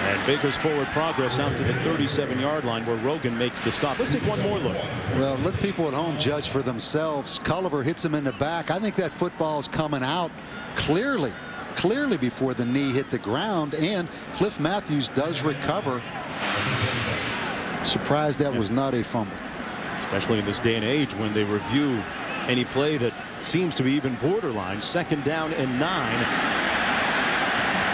And Baker's forward progress out to the 37-yard line where Rogan makes the stop. Let's take one more look. Well, let people at home judge for themselves. Culliver hits him in the back. I think that football is coming out clearly before the knee hit the ground, and Cliff Matthews does recover. Surprised that was not a fumble. Especially in this day and age when they review any play that seems to be even borderline. 2nd down and 9.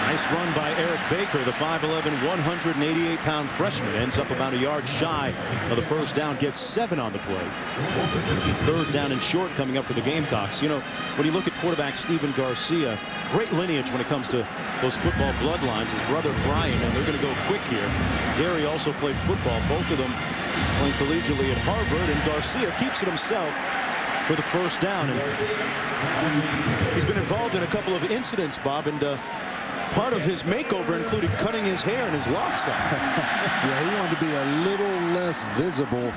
Nice run by Eric Baker, the 5'11", 188-pound freshman. Ends up about a yard shy of the 1st down, gets 7 on the play. 3rd down and short coming up for the Gamecocks. You know, when you look at quarterback Stephen Garcia, great lineage when it comes to those football bloodlines. His brother Brian, and they're going to go quick here. Gary also played football, both of them playing collegiately at Harvard, and Garcia keeps it himself for the 1st down. And he's been involved in a couple of incidents, Bob, and part of his makeover included cutting his hair and his locks off. Yeah, he wanted to be a little less visible.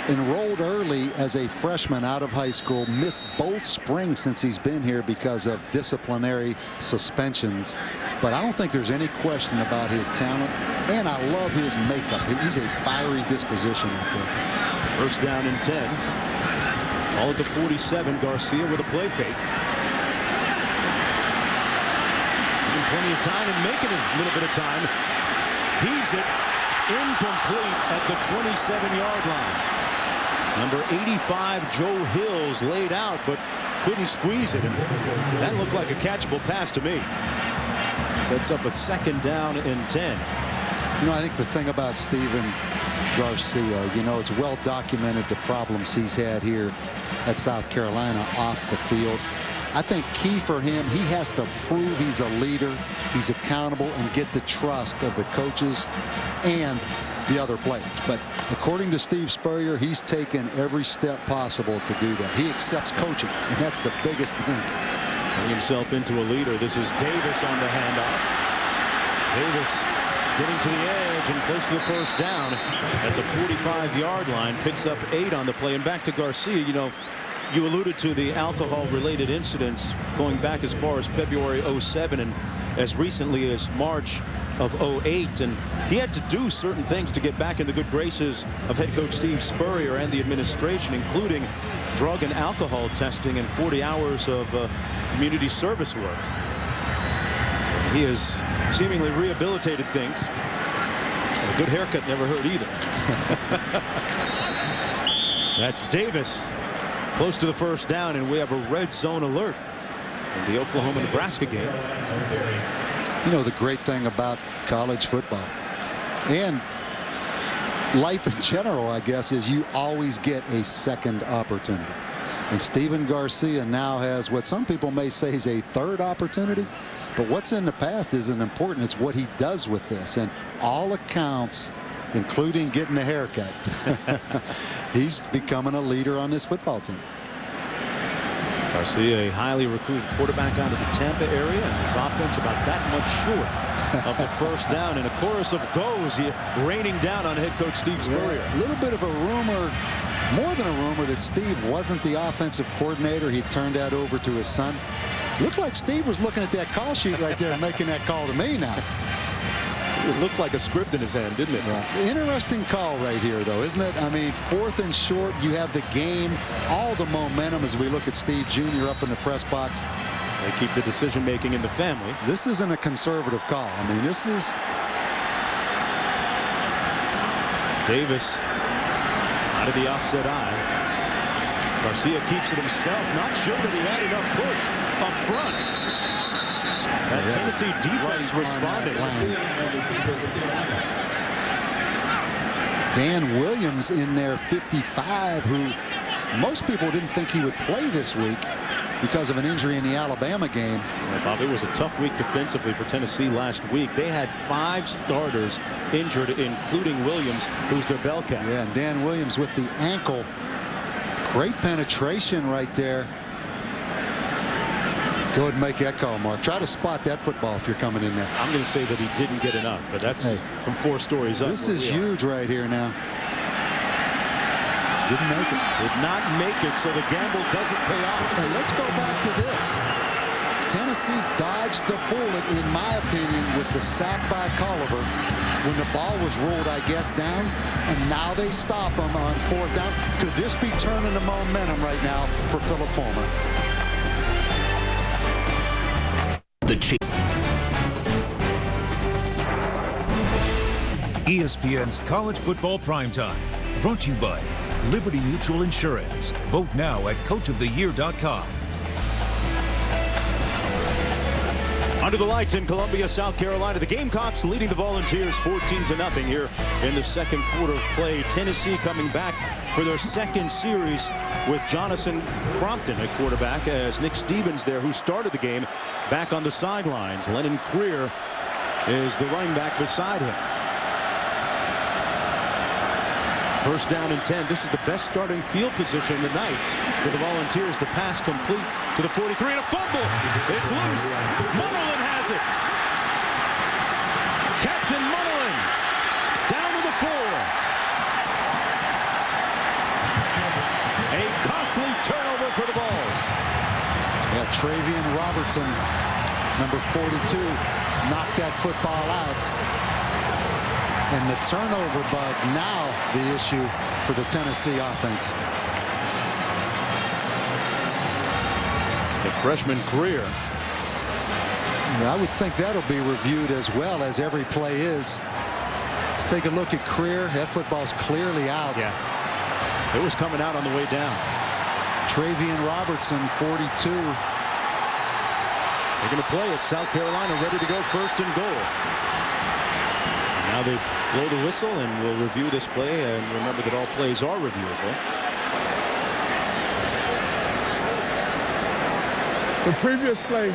Enrolled early as a freshman out of high school. Missed both springs since he's been here because of disciplinary suspensions. But I don't think there's any question about his talent. And I love his makeup. He's a fiery disposition out there. 1st down and 10. All at the 47. Garcia with a play fake. Plenty of time and making a little bit of time. Heaves it incomplete at the 27-yard line. Number 85, Joe Hills, laid out but couldn't squeeze it. And that looked like a catchable pass to me. Sets up a 2nd down and 10. You know, I think the thing about Stephen Garcia, you know, it's well documented the problems he's had here at South Carolina off the field. I think key for him, he has to prove he's a leader, he's accountable, and get the trust of the coaches and the other players. But according to Steve Spurrier, he's taken every step possible to do that. He accepts coaching, and that's the biggest thing. Turning himself into a leader. This is Davis on the handoff. Davis getting to the edge and close to the 1st down at the 45-yard line. Picks up 8 on the play. And back to Garcia, you know, you alluded to the alcohol-related incidents going back as far as February '07 and as recently as March of '08. And he had to do certain things to get back in the good graces of head coach Steve Spurrier and the administration, including drug and alcohol testing and 40 hours of community service work. He has seemingly rehabilitated things. And a good haircut never hurt either. That's Davis. Close to the 1st down, and we have a red zone alert in the Oklahoma-Nebraska game. You know, the great thing about college football and life in general, I guess, is you always get a second opportunity. And Stephen Garcia now has what some people may say is a 3rd opportunity. But what's in the past isn't important. It's what he does with this. And all accounts, including getting a haircut, he's becoming a leader on this football team. Garcia, a highly recruited quarterback out of the Tampa area, and his offense about that much short of the 1st down. And a chorus of goes, raining down on head coach Steve Spurrier. A little bit of a rumor, more than a rumor, that Steve wasn't the offensive coordinator. He turned that over to his son. Looks like Steve was looking at that call sheet right there and making that call to me now. It looked like a script in his hand, didn't it? Right. Interesting call right here, though, isn't it? I mean, 4th and short, you have the game, all the momentum as we look at Steve Jr. up in the press box. They keep the decision-making in the family. This isn't a conservative call. I mean, this is... Davis out of the offset eye. Garcia keeps it himself. Not sure that he had enough push up front. That Tennessee defense responded. Dan Williams in there, 55, who most people didn't think he would play this week because of an injury in the Alabama game. Well, Bob, it was a tough week defensively for Tennessee last week. They had 5 starters injured, including Williams, who's their bell cap. Yeah, and Dan Williams with the ankle. Great penetration right there. Go ahead and make that call, Mark. Try to spot that football if you're coming in there. I'm going to say that he didn't get enough, but that's from 4 stories up. This is huge right here now. Didn't make it. Did not make it, so the gamble doesn't pay off. Hey, let's go back to this. Tennessee dodged the bullet, in my opinion, with the sack by Culliver when the ball was ruled, I guess, down, and now they stop him on 4th down. Could this be turning the momentum right now for Phillip Fulmer? ESPN's College Football Primetime, brought to you by Liberty Mutual Insurance. Vote now at coachoftheyear.com. Under the lights in Columbia, South Carolina, the Gamecocks leading the Volunteers 14-0 here in the second quarter of play. Tennessee coming back for their second series with Jonathan Crompton at quarterback, as Nick Stevens there, who started the game, back on the sidelines. Lennon Creer is the running back beside him. First down and 10. This is the best starting field position of the night for the Volunteers. The pass complete to the 43 and a fumble. It's loose. Munnerlyn has it. Captain Munnerlyn down to the 4. A costly turnover for the Vols. Yeah, Travian Robertson, number 42, knocked that football out. And the turnover bug now the issue for the Tennessee offense. The freshman Creer. I would think that'll be reviewed as well as every play is. Let's take a look at Creer. That football's clearly out. Yeah. It was coming out on the way down. Travian Robertson, 42. They're going to play it. South Carolina ready to go, 1st and goal. Now they blow the whistle, and we'll review this play, and remember that all plays are reviewable. The previous play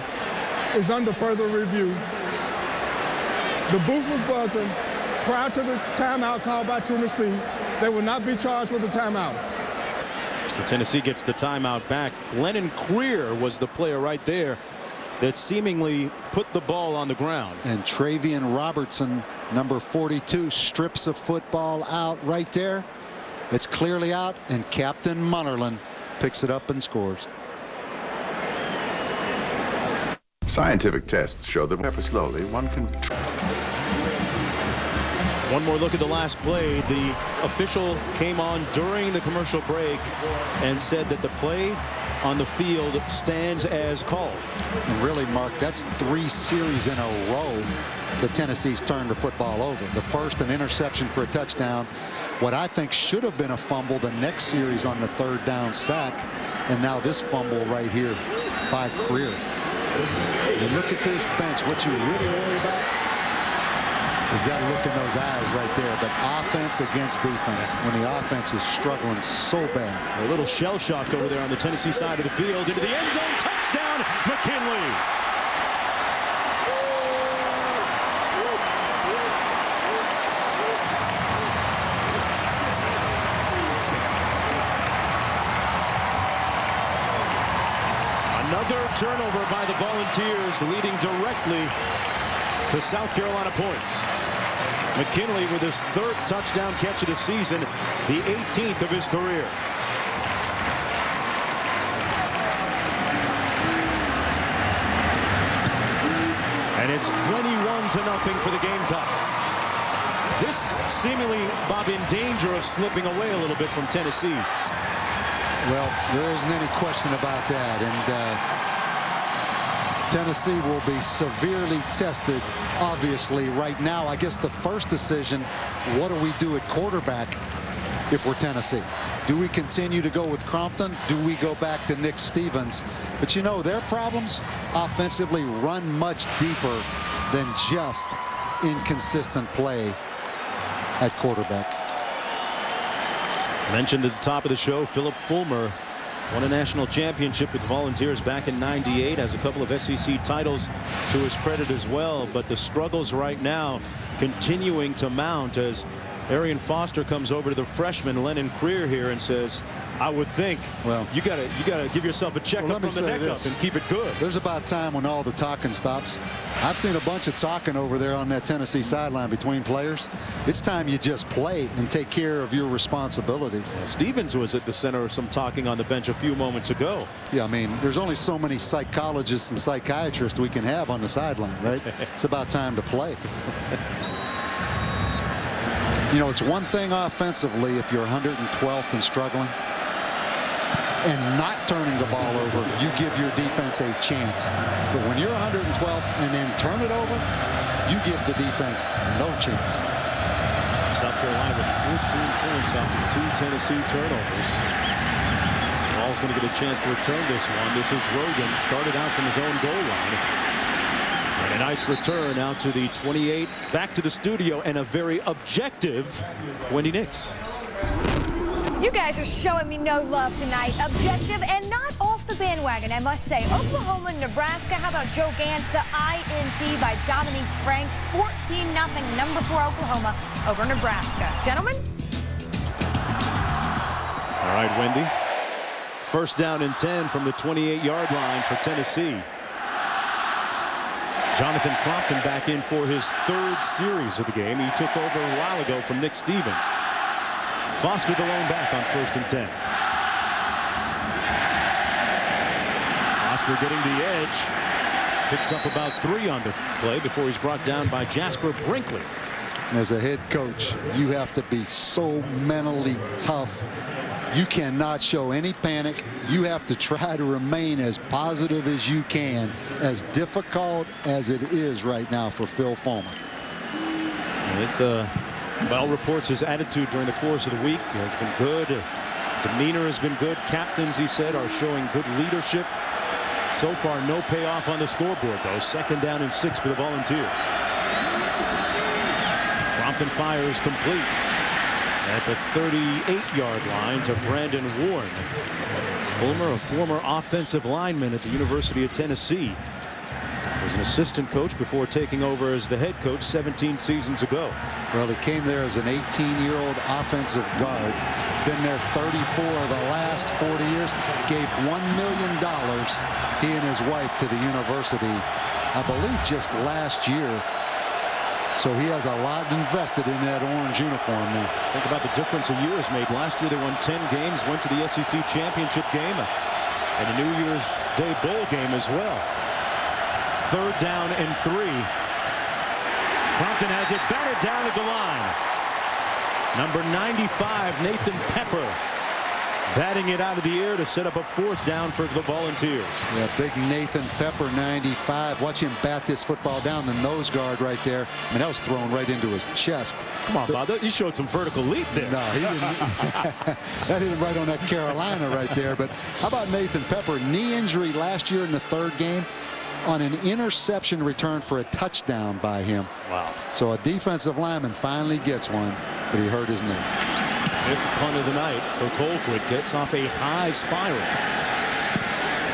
is under further review. The booth was buzzing prior to the timeout called by Tennessee. They will not be charged with a timeout. So Tennessee gets the timeout back. Lennon Creer was the player right there that seemingly put the ball on the ground. And Travian Robertson, number 42, strips a football out right there. It's clearly out, and Captain Munnerlyn picks it up and scores. Scientific tests show that ever slowly one can. One more look at the last play. The official came on during the commercial break and said that the play on the field stands as called. And really, Mark, that's 3 series in a row that Tennessee's turned the football over. The first, an interception for a touchdown. What I think should have been a fumble the next series on the 3rd down sack. And now this fumble right here by Creer. You look at this bench, what you really worry about is that look in those eyes right there. But offense against defense, when the offense is struggling so bad. A little shell shock over there on the Tennessee side of the field. Into the end zone. Touchdown, McKinley. Another turnover by the Volunteers, leading directly to South Carolina points. McKinley with his 3rd touchdown catch of the season, the 18th of his career. And it's 21-0 for the Gamecocks. This seemingly, Bob, in danger of slipping away a little bit from Tennessee. Well, there isn't any question about that. And Tennessee will be severely tested, obviously, right now. I guess the first decision, what do we do at quarterback if we're Tennessee? Do we continue to go with Crompton? Do we go back to Nick Stevens? But, you know, their problems offensively run much deeper than just inconsistent play at quarterback. Mentioned at the top of the show, Philip Fulmer won a national championship with the Volunteers back in '98, has a couple of SEC titles to his credit as well. But the struggles right now continuing to mount as Arian Foster comes over to the freshman Lennon Creer here and says, I would think, well, you gotta give yourself a checkup from the neck up and keep it good. There's about time when all the talking stops. I've seen a bunch of talking over there on that Tennessee sideline between players. It's time you just play and take care of your responsibility. Yeah, Stevens was at the center of some talking on the bench a few moments ago. Yeah, I mean, there's only so many psychologists and psychiatrists we can have on the sideline, right? It's about time to play. You know, it's one thing offensively if you're 112th and struggling and not turning the ball over, you give your defense a chance. But when you're 112th and then turn it over, you give the defense no chance. South Carolina with 14 points off of 2 Tennessee turnovers. Ball's going to get a chance to return this one. This is Rogan, started out from his own goal line. And a nice return out to the 28, back to the studio, and a very objective Wendy Nix. You guys are showing me no love tonight. Objective and not off the bandwagon, I must say. Oklahoma, Nebraska. How about Joe Gantz, the INT by Dominique Franks. 14-0, number 4 Oklahoma over Nebraska. Gentlemen? All right, Wendy. First down and 10 from the 28-yard line for Tennessee. Jonathan Crompton back in for his 3rd series of the game. He took over a while ago from Nick Stevens. Foster the lone back on 1st and 10. Foster getting the edge. Picks up about 3 on the play before he's brought down by Jasper Brinkley. And as a head coach, you have to be so mentally tough. You cannot show any panic. You have to try to remain as positive as you can, as difficult as it is right now for Phil Fulmer. This Bell reports his attitude during the course of the week has been good. Demeanor has been good. Captains, he said, are showing good leadership. So far, no payoff on the scoreboard, though. 2nd down and 6 for the Volunteers. Crompton fires complete at the 38-yard line to Brandon Warren. Fulmer, a former offensive lineman at the University of Tennessee, was an assistant coach before taking over as the head coach 17 seasons ago. Well, he came there as an 18-year-old offensive guard. Been there 34 of the last 40 years. Gave $1 million, he and his wife, to the university, I believe just last year. So he has a lot invested in that orange uniform now. Think about the difference a year has made. Last year they won 10 games, went to the SEC championship game, and a New Year's Day bowl game as well. 3rd down and 3. Crompton has it batted down at the line. Number 95, Nathan Pepper, batting it out of the air to set up a 4th down for the Volunteers. Yeah, big Nathan Pepper, 95. Watch him bat this football down the nose guard right there. I mean, that was thrown right into his chest. Come on, Bob. You showed some vertical leap there. No, he didn't. That hit him right on that Carolina right there. But how about Nathan Pepper? Knee injury last year in the 3rd game on an interception return for a touchdown by him. Wow. So a defensive lineman finally gets one, but he hurt his knee. 5th punt of the night for Colquitt. Gets off a high spiral.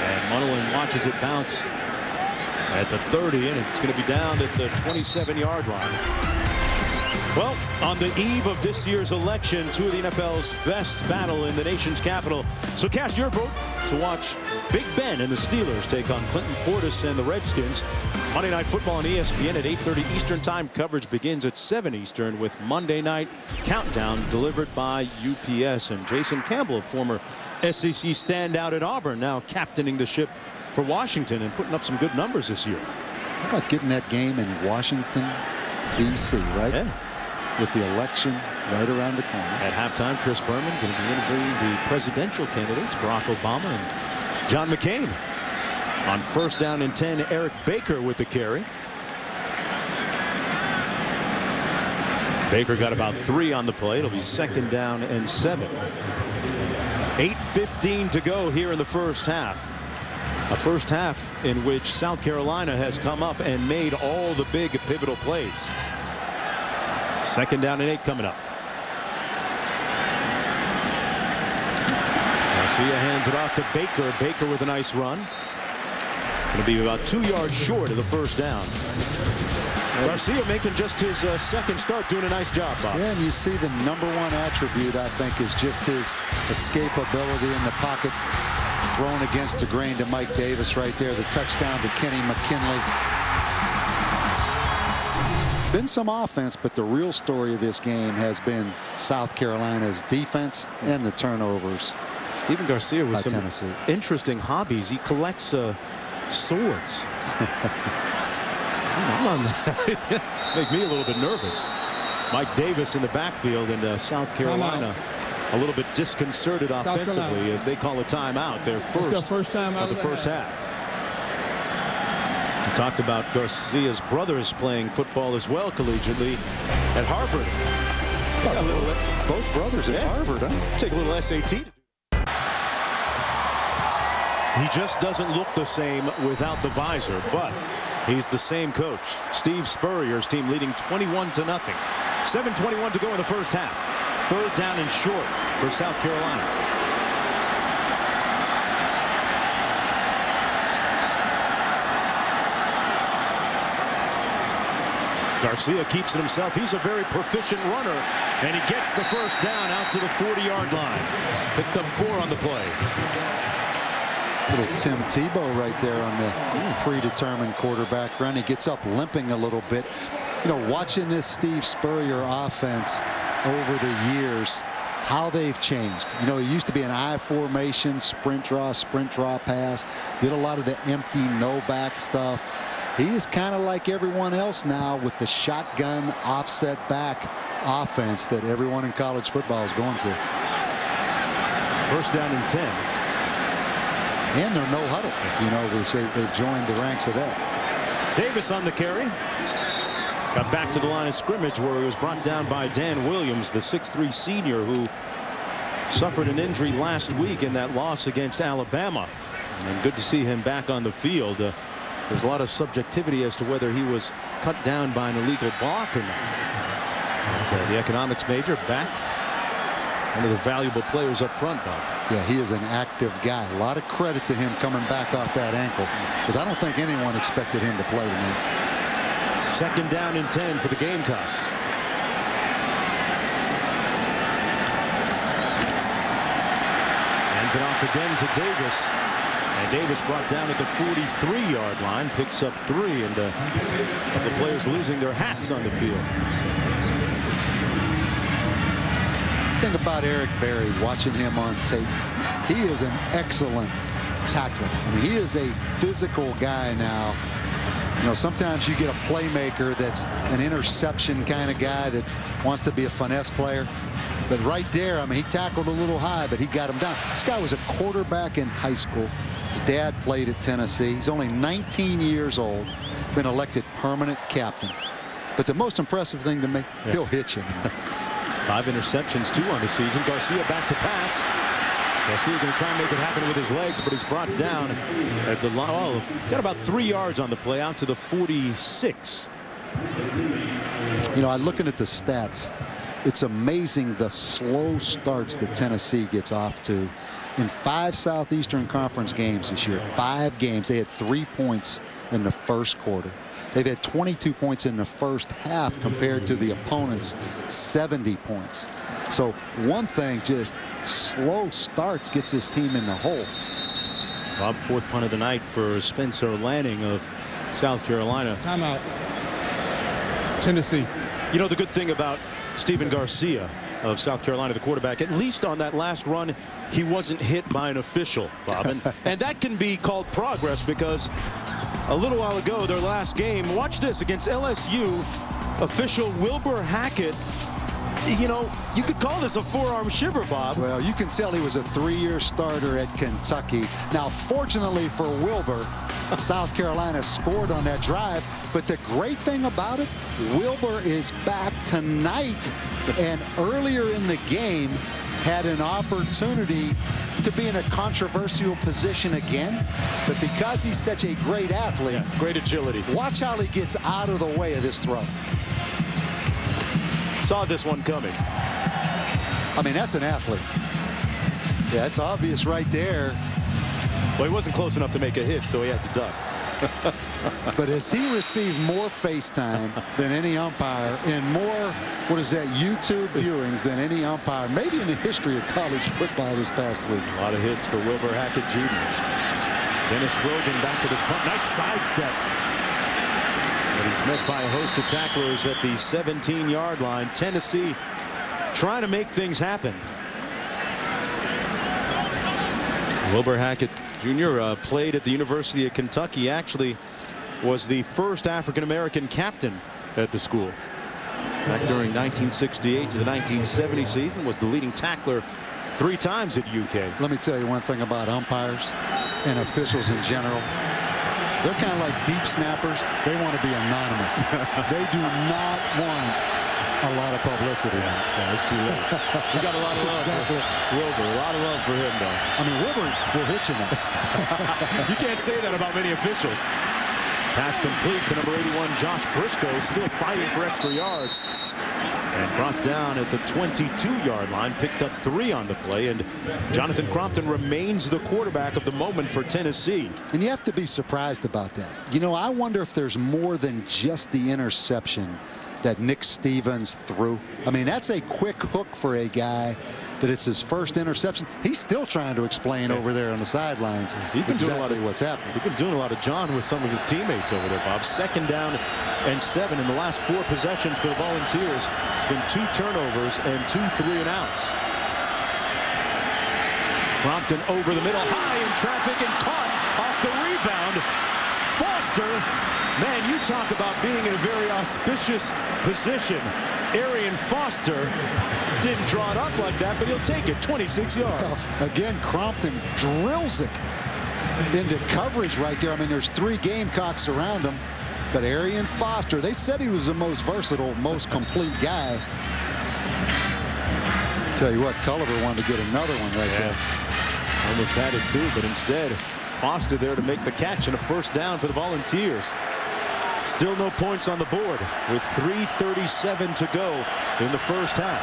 And Munnerlyn watches it bounce at the 30, and it's going to be down at the 27-yard line. Well, on the eve of this year's election, 2 of the NFL's best battle in the nation's capital. So cast your vote to watch Big Ben and the Steelers take on Clinton Portis and the Redskins. Monday Night Football on ESPN at 8:30 Eastern Time. Coverage begins at 7 Eastern with Monday Night Countdown delivered by UPS. And Jason Campbell, former SEC standout at Auburn, now captaining the ship for Washington and putting up some good numbers this year. How about getting that game in Washington, D.C., right? Yeah. with the election right around the corner. At halftime, Chris Berman going to be interviewing the presidential candidates, Barack Obama and John McCain. On first down and 10, Eric Baker with the carry. Baker got about 3 on the play. It'll be second down and 7. 8:15 to go here in the first half. A first half in which South Carolina has come up and made all the big pivotal plays. Second down and 8 coming up. Garcia hands it off to Baker. Baker with a nice run. Going to be about 2 yards short of the first down. Garcia making just his second start, doing a nice job, Bob. Yeah, and you see the #1 attribute, I think, is just his escapability in the pocket. Thrown against the grain to Mike Davis right there. The touchdown to Kenny McKinley. Been some offense, but the real story of this game has been South Carolina's defense and the turnovers. Stephen Garcia with some Tennessee. interesting hobbies. He collects swords. Make me a little bit nervous. Mike Davis in the backfield, and South Carolina a little bit disconcerted offensively as they call a timeout. Their first time out of the first half. We talked about Garcia's brothers playing football as well collegiately at Harvard. Both brothers at Harvard, huh? Take a little SAT. He just doesn't look the same without the visor, but he's the same coach. Steve Spurrier's team leading 21-0. 7:21 to go in the first half. Third down and short for South Carolina. Garcia keeps it himself. He's a very proficient runner, and he gets the first down out to the 40-yard line. Picked up 4 on the play. Little Tim Tebow right there on the predetermined quarterback run. He gets up limping a little bit. You know, watching this Steve Spurrier offense over the years, how they've changed. You know, it used to be an I formation, sprint draw, pass. Did a lot of the empty no-back stuff. He is kind of like everyone else now with the shotgun offset back offense that everyone in college football is going to. First down and 10. And they're no huddle. You know, they've joined the ranks of that. Davis on the carry. Got back to the line of scrimmage where he was brought down by Dan Williams, the 6'3 senior who suffered an injury last week in that loss against Alabama. And good to see him back on the field. There's a lot of subjectivity as to whether he was cut down by an illegal block or not. But, the economics major back. One of the valuable players up front, Bob. Yeah, he is an active guy. A lot of credit to him coming back off that ankle, because I don't think anyone expected him to play tonight. Second down and 10 for the Gamecocks. Hands it off again to Davis. And Davis brought down at the 43-yard line, picks up 3, and a couple of players losing their hats on the field. Thing about Eric Berry, watching him on tape, he is an excellent tackler. I mean, he is a physical guy now. You know, sometimes you get a playmaker that's an interception kind of guy that wants to be a finesse player. But right there, I mean, he tackled a little high, but he got him down. This guy was a quarterback in high school. His dad played at Tennessee. He's only 19 years old, been elected permanent captain. But the most impressive thing to me, he'll hit you. 5 interceptions, 2 on the season. Garcia back to pass. Garcia going to try and make it happen with his legs, but he's brought down at the line. Oh, got about 3 yards on the play out to the 46. You know, I'm looking at the stats. It's amazing the slow starts that Tennessee gets off to. In 5 Southeastern Conference games this year, 5 games, they had 3 points in the first quarter. They've had 22 points in the first half compared to the opponent's 70 points. So one thing, just slow starts gets this team in the hole. Bob, 4th punt of the night for Spencer Lanning of South Carolina. Timeout. Tennessee. You know, the good thing about Stephen Garcia of South Carolina, the quarterback, at least on that last run, he wasn't hit by an official, Bob. And that can be called progress, because a little while ago, their last game, watch this, against LSU, official Wilbur Hackett You know, you could call this a forearm shiver, Bob. Well, you can tell he was a 3-year starter at Kentucky. Now, fortunately for Wilbur, South Carolina scored on that drive. But the great thing about it, Wilbur is back tonight. And earlier in the game, had an opportunity to be in a controversial position again. But because he's such a great athlete, great agility. Watch how he gets out of the way of this throw. Saw this one coming. I mean, that's an athlete. Yeah, it's obvious right there. Well, he wasn't close enough to make a hit, so he had to duck. But has he received more FaceTime than any umpire and more, what is that, YouTube viewings than any umpire, maybe in the history of college football this past week? A lot of hits for Wilbur Hackett Jr. Dennis Rogan back to this punt. Nice sidestep. But he's met by a host of tacklers at the 17-yard line. Tennessee trying to make things happen. Wilbur Hackett Jr. Played at the University of Kentucky. Actually was the first African-American captain at the school. Back during 1968 to the 1970 season, was the leading tackler 3 times at UK. Let me tell you one thing about umpires and officials in general. They're kind of like deep snappers. They want to be anonymous. They do not want a lot of publicity. Yeah, it's too late. We got a lot of love for Wilbur. A lot of love for him, though. I mean, Wilbur will hit you now. You can't say that about many officials. Pass complete to number 81, Josh Briscoe, still fighting for extra yards. And brought down at the 22-yard line, picked up 3 on the play, and Jonathan Crompton remains the quarterback of the moment for Tennessee. And you have to be surprised about that. You know, I wonder if there's more than just the interception that Nick Stevens threw. I mean, that's a quick hook for a guy that it's his first interception. He's still trying to explain over there on the sidelines exactly what's happening. We've been doing a lot of John with some of his teammates over there, Bob. 2nd down and 7 in the last 4 possessions for the Volunteers. It's been 2 turnovers and 2 3-and-outs. Crompton over the middle, high in traffic and caught off the rebound. Foster, man, you talk about being in a very auspicious position. Arian Foster didn't draw it up like that, but he'll take it. 26 yards. Well, again, Crompton drills it into coverage right there. I mean, there's 3 Gamecocks around him, but Arian Foster, they said he was the most versatile, most complete guy. Tell you what, Culliver wanted to get another one right there. Almost had it too, but instead Foster there to make the catch and a 1st down for the Volunteers. Still no points on the board with 3:37 to go in the first half.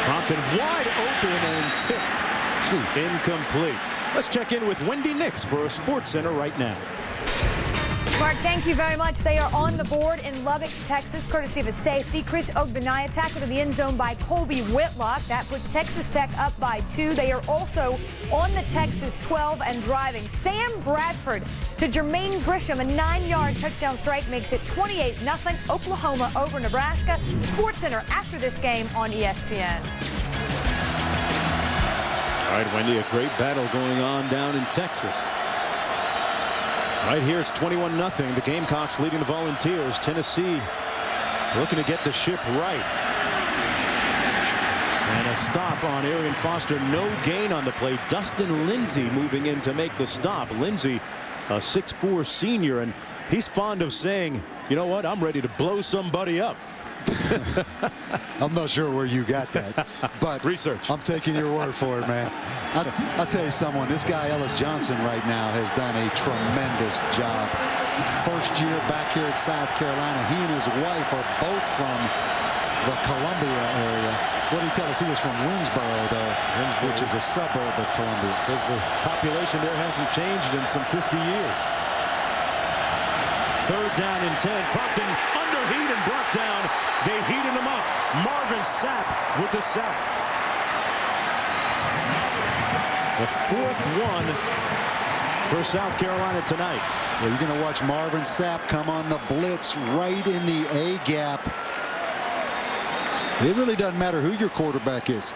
Crompton wide open and tipped. Jeez. Incomplete. Let's check in with Wendy Nix for a Sports Center right now. Mark, thank you very much. They are on the board in Lubbock, Texas, courtesy of a safety. Chris Ogbenaya tackled in the end zone by Colby Whitlock. That puts Texas Tech up by 2. They are also on the Texas 12 and driving. Sam Bradford to Jermaine Grisham. A 9-yard touchdown strike makes it 28-0. Oklahoma over Nebraska. Sports Center after this game on ESPN. All right, Wendy, a great battle going on down in Texas. Right here, it's 21-0. The Gamecocks leading the Volunteers. Tennessee looking to get the ship right. And a stop on Arian Foster. No gain on the play. Dustin Lindsey moving in to make the stop. Lindsey, a 6'4" senior, and he's fond of saying, you know what, I'm ready to blow somebody up. I'm not sure where you got that, but research. I'm taking your word for it, man. I'll tell you someone, this guy Ellis Johnson right now has done a tremendous job. First year back here at South Carolina. He and his wife are both from the Columbia area. What did he tell us? He was from Winsboro, though, which is a suburb of Columbia. Says the population there hasn't changed in some 50 years. 3rd down and 10. Crompton under heat and brought down. They heated him up. Marvin Sapp with the sack. The 4th one for South Carolina tonight. Well, you're going to watch Marvin Sapp come on the blitz right in the A gap. It really doesn't matter who your quarterback is.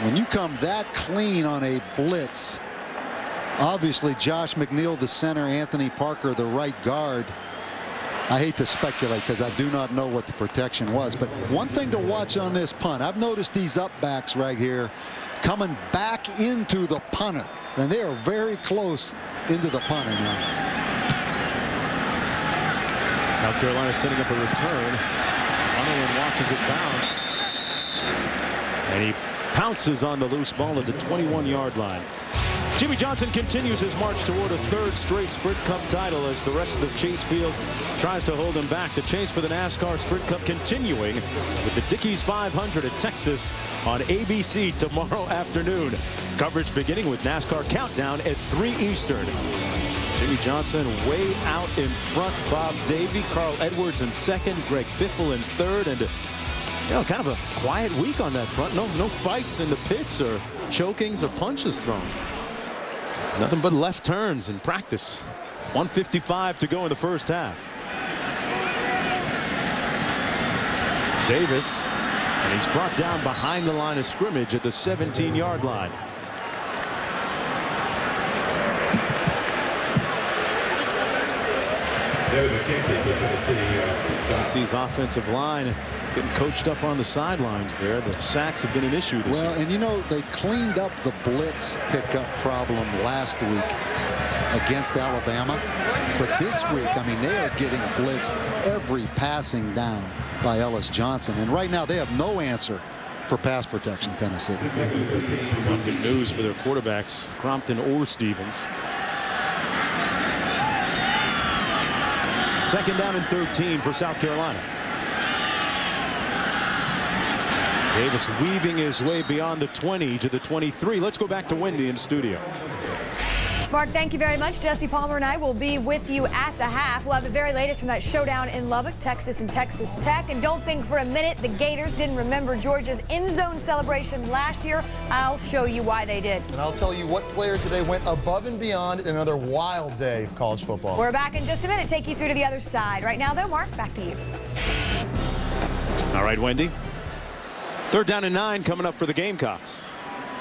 When you come that clean on a blitz, obviously Josh McNeil, the center, Anthony Parker, the right guard. I hate to speculate because I do not know what the protection was. But one thing to watch on this punt, I've noticed these up backs right here coming back into the punter. And they are very close into the punter now. South Carolina setting up a return. Underwood watches it bounce. And he pounces on the loose ball at the 21-yard line. Jimmy Johnson continues his march toward a third straight Sprint Cup title as the rest of the Chase field tries to hold him back. The chase for the NASCAR Sprint Cup continuing with the Dickies 500 at Texas on ABC tomorrow afternoon. Coverage beginning with NASCAR Countdown at 3 Eastern. Jimmy Johnson way out in front. Bob Davey, Carl Edwards in second, Greg Biffle in third, and kind of a quiet week on that front. No fights in the pits or chokings or punches thrown. Nothing but left turns in practice. 1:55 to go in the first half. Davis, and he's brought down behind the line of scrimmage at the 17-yard line. Tennessee's offensive line getting coached up on the sidelines there. The sacks have been an issue this year. And they cleaned up the blitz pickup problem last week against Alabama. But this week, they are getting blitzed every passing down by Ellis Johnson. And right now they have no answer for pass protection, Tennessee. Well, good news for their quarterbacks, Crompton or Stevens. Second down and 13 for South Carolina. Davis weaving his way beyond the 20 to the 23. Let's go back to Wendy in studio. Mark, thank you very much. Jesse Palmer and I will be with you at the half. We'll have the very latest from that showdown in Lubbock, Texas and Texas Tech. And don't think for a minute the Gators didn't remember Georgia's end zone celebration last year. I'll show you why they did. And I'll tell you what player today went above and beyond in another wild day of college football. We're back in just a minute. Take you through to the other side. Right now, though, Mark, back to you. All right, Wendy. Third down and 9 coming up for the Gamecocks.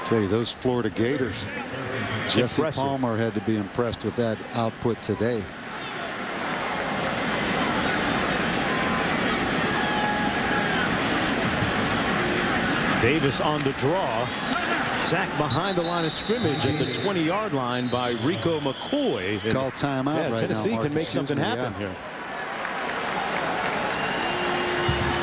Tell you, those Florida Gators. Jesse Palmer had to be impressed with that output today. Davis on the draw. Sacked behind the line of scrimmage at the 20-yard line by Rico McCoy. Call timeout right now. Tennessee can make something happen here.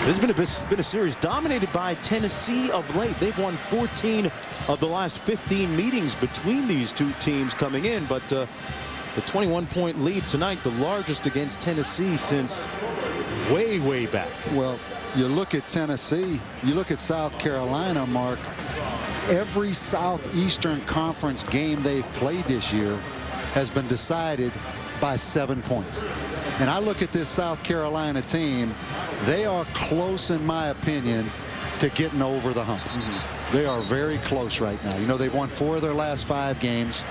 This has been a series dominated by Tennessee of late. They've won 14 of the last 15 meetings between these two teams coming in. But the 21-point lead tonight, the largest against Tennessee since way back. Well, you look at Tennessee, you look at South Carolina, Mark. Every Southeastern Conference game they've played this year has been decided by 7 points. And I look at this South Carolina team, they are close, in my opinion, to getting over the hump. They are very close right now. They've won 4 of their last 5 games.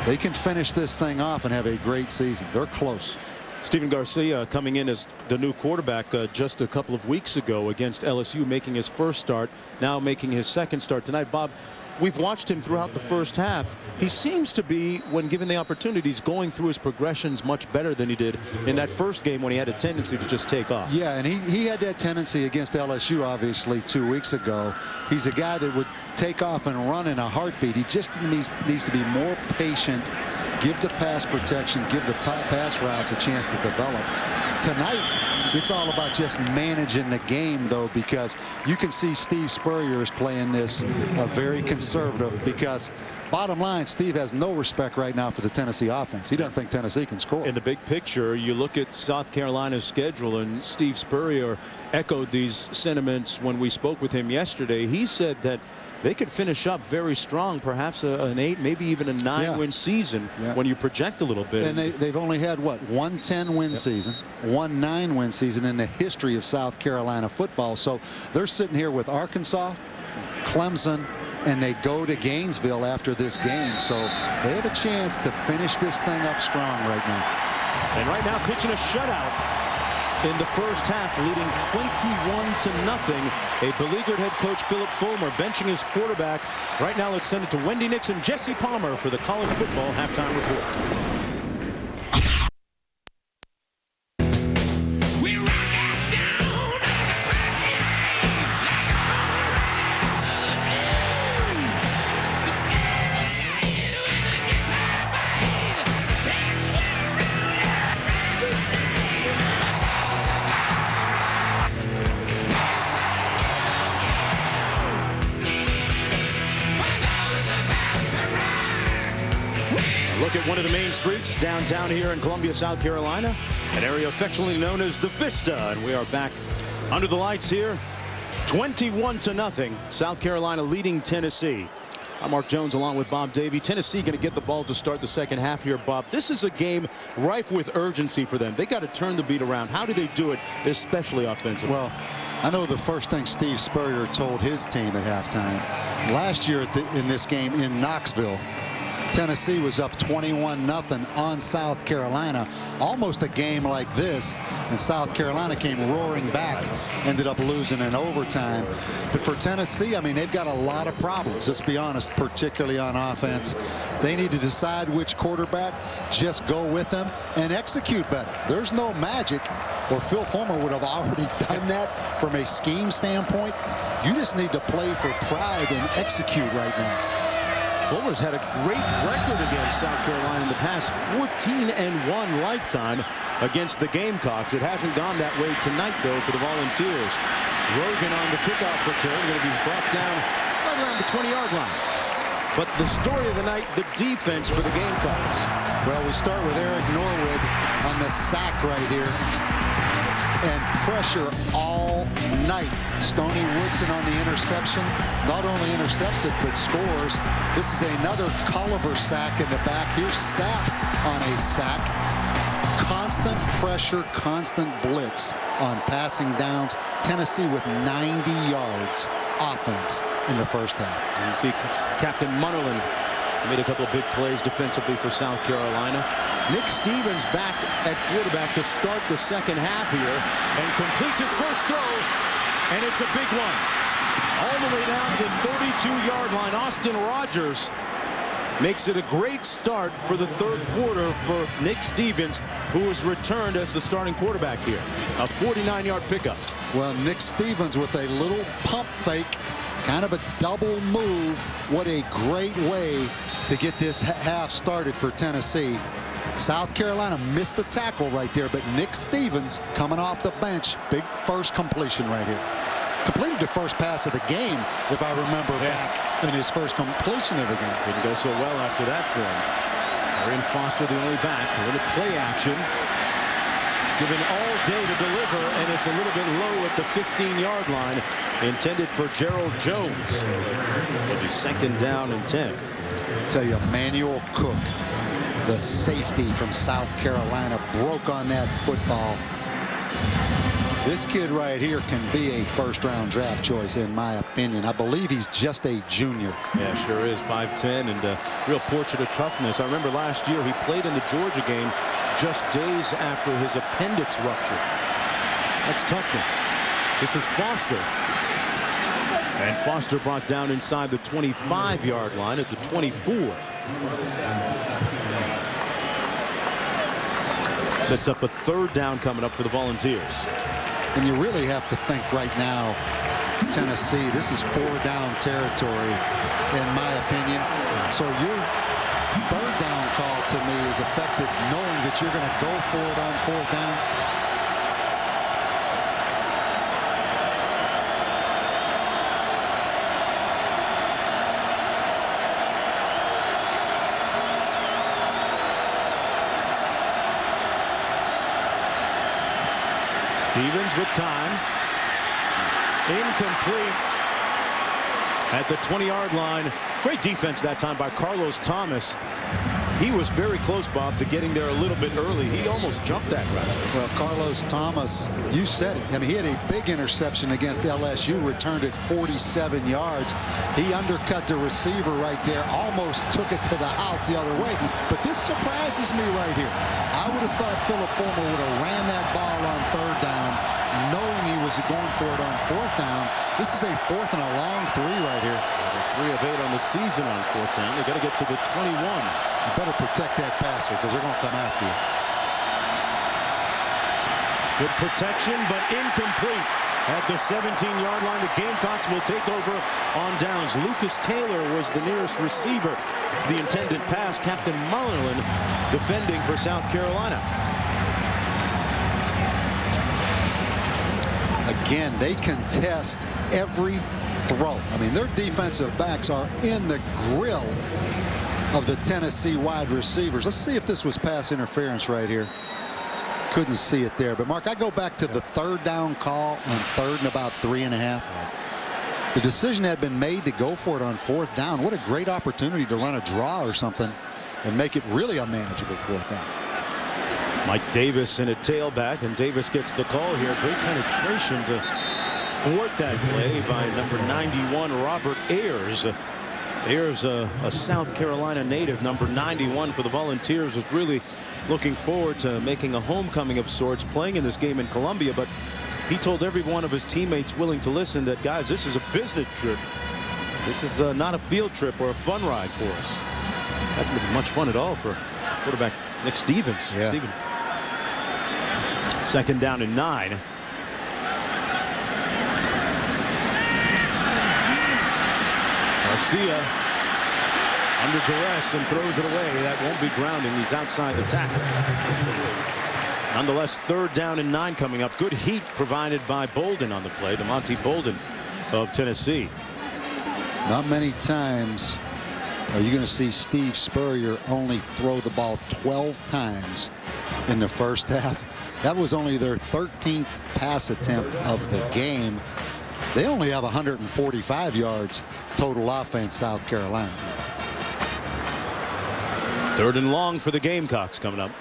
They can finish this thing off and have a great season. They're close. Stephen Garcia coming in as the new quarterback just a couple of weeks ago against LSU, making his first start, now making his second start tonight. Bob, we've watched him throughout the first half. He seems to be, when given the opportunities, going through his progressions much better than he did in that first game when he had a tendency to just take off. Yeah, and he had that tendency against LSU, obviously, 2 weeks ago. He's a guy that would take off and run in a heartbeat. He just needs to be more patient, give the pass protection, give the pass routes a chance to develop. Tonight, it's all about just managing the game, though, because you can see Steve Spurrier is playing this very conservative because, bottom line, Steve has no respect right now for the Tennessee offense. He doesn't think Tennessee can score. In the big picture, you look at South Carolina's schedule, and Steve Spurrier echoed these sentiments when we spoke with him yesterday. He said that they could finish up very strong, perhaps an 8, maybe even a 9-win season when you project a little bit. And they've only had, what, 1 10-win season, 1 9-win season in the history of South Carolina football. So they're sitting here with Arkansas, Clemson, and they go to Gainesville after this game. So they have a chance to finish this thing up strong right now. And right now pitching a shutout in the first half, leading 21-0. A beleaguered head coach, Philip Fulmer, benching his quarterback. Right now, let's send it to Wendy Nixon, Jesse Palmer for the college football halftime report. of the main streets downtown here in Columbia, South Carolina, an area affectionately known as the Vista, and we are back under the lights here. 21-0, South Carolina leading Tennessee. I'm Mark Jones along with Bob Davie. Tennessee going to get the ball to start the second half here, Bob. This is a game rife with urgency for them. They got to turn the beat around. How do they do it, especially offensively? Well, I know the first thing Steve Spurrier told his team at halftime. Last year in this game in Knoxville, Tennessee was up 21-0 on South Carolina. Almost a game like this, and South Carolina came roaring back, ended up losing in overtime. But for Tennessee, I mean, they've got a lot of problems, let's be honest, particularly on offense. They need to decide which quarterback, just go with them and execute better. There's no magic, or Phil Fulmer would have already done that from a scheme standpoint. You just need to play for pride and execute right now. Fulmer's had a great record against South Carolina in the past, 14-1 lifetime against the Gamecocks. It hasn't gone that way tonight, though, for the Volunteers. Rogan on the kickoff return, going to be brought down right around the 20-yard line. But the story of the night, the defense for the Gamecocks. Well, we start with Eric Norwood on the sack right here. And pressure all night. Stoney Woodson on the interception. Not only intercepts it, but scores. This is another Culliver sack in the back. Here's Sapp on a sack. Constant pressure, constant blitz on passing downs. Tennessee with 90 yards offense in the first half. You see Captain Munnerlyn made a couple of big plays defensively for South Carolina. Nick Stevens back at quarterback to start the second half here and completes his first throw, and it's a big one. All the way down to the 32-yard line. Austin Rogers makes it a great start for the third quarter for Nick Stevens, who was returned as the starting quarterback here. A 49-yard pickup. Well, Nick Stevens with a little pump fake, kind of a double move. What a great way to get this half started for Tennessee. South Carolina missed the tackle right there, but Nick Stevens coming off the bench, big first completion right here. Completed the first pass of the game, if I remember back in his first completion of the game. Didn't go so well after that for him. Arian Foster, the only back. A little play action. Given all day to deliver, and it's a little bit low at the 15-yard line. Intended for Gerald Jones. It'll be second down and 10. I tell you, Emmanuel Cook, the safety from South Carolina, broke on that football. This kid right here can be a first-round draft choice, in my opinion. I believe he's just a junior. Yeah, sure is. 5'10", and a real portrait of toughness. I remember last year he played in the Georgia game just days after his appendix rupture. That's toughness. This is Foster. And Foster brought down inside the 25-yard line at the 24. Sets up a third down coming up for the Volunteers. And you really have to think right now, Tennessee, this is four-down territory, in my opinion. So your third down call to me is affected knowing that you're going to go for it on fourth down. Stevens with time. Incomplete at the 20-yard line. Great defense that time by Carlos Thomas. He was very close, Bob, to getting there a little bit early. He almost jumped that route. Well, Carlos Thomas, you said it. I mean, he had a big interception against LSU, returned it 47 yards. He undercut the receiver right there, almost took it to the house the other way. But this surprises me right here. I would have thought Philip Fulmer would have ran that ball on third down, knowing he was going for it on fourth down. This is a fourth and a long three right here. 3 of 8 on the season on fourth down. They got to get to the 21. You better protect that passer because they're going to come after you. Good protection, but incomplete at the 17-yard line. The Gamecocks will take over on downs. Lucas Taylor was the nearest receiver to the intended pass. Captain Munnerlyn defending for South Carolina. Again, they contest every throw. I mean, their defensive backs are in the grill of the Tennessee wide receivers. Let's see if this was pass interference right here. Couldn't see it there. But, Mark, I go back to the third down call on 3rd and about 3.5. The decision had been made to go for it on 4th down. What a great opportunity to run a draw or something and make it really unmanageable 4th down. Mike Davis in a tailback, and Davis gets the call here. Great penetration to thwart that play by number 91, Robert Ayers. Ayers, a South Carolina native, number 91 for the Volunteers, was really looking forward to making a homecoming of sorts, playing in this game in Columbia. But he told every one of his teammates willing to listen that, guys, this is a business trip. This is not a field trip or a fun ride for us. Hasn't been much fun at all for quarterback Nick Stevens. Yeah. 2nd down and 9. Garcia under duress and throws it away. That won't be grounding. He's outside the tackles. Nonetheless, 3rd down and 9 coming up. Good heat provided by Bolden on the play. DeMonte Bolden of Tennessee. Not many times are you going to see Steve Spurrier only throw the ball 12 times in the first half. That was only their 13th pass attempt of the game. They only have 145 yards total offense, South Carolina. 3rd and long for the Gamecocks coming up.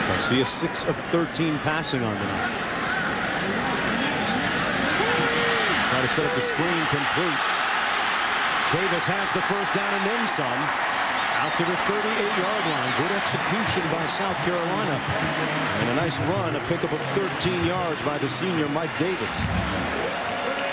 Garcia 6 of 13 passing on the night. Try to set up the screen, complete. Davis has the 1st down and then some. Out to the 38-yard line. Good execution by South Carolina. And a nice run, a pickup of 13 yards by the senior Mike Davis.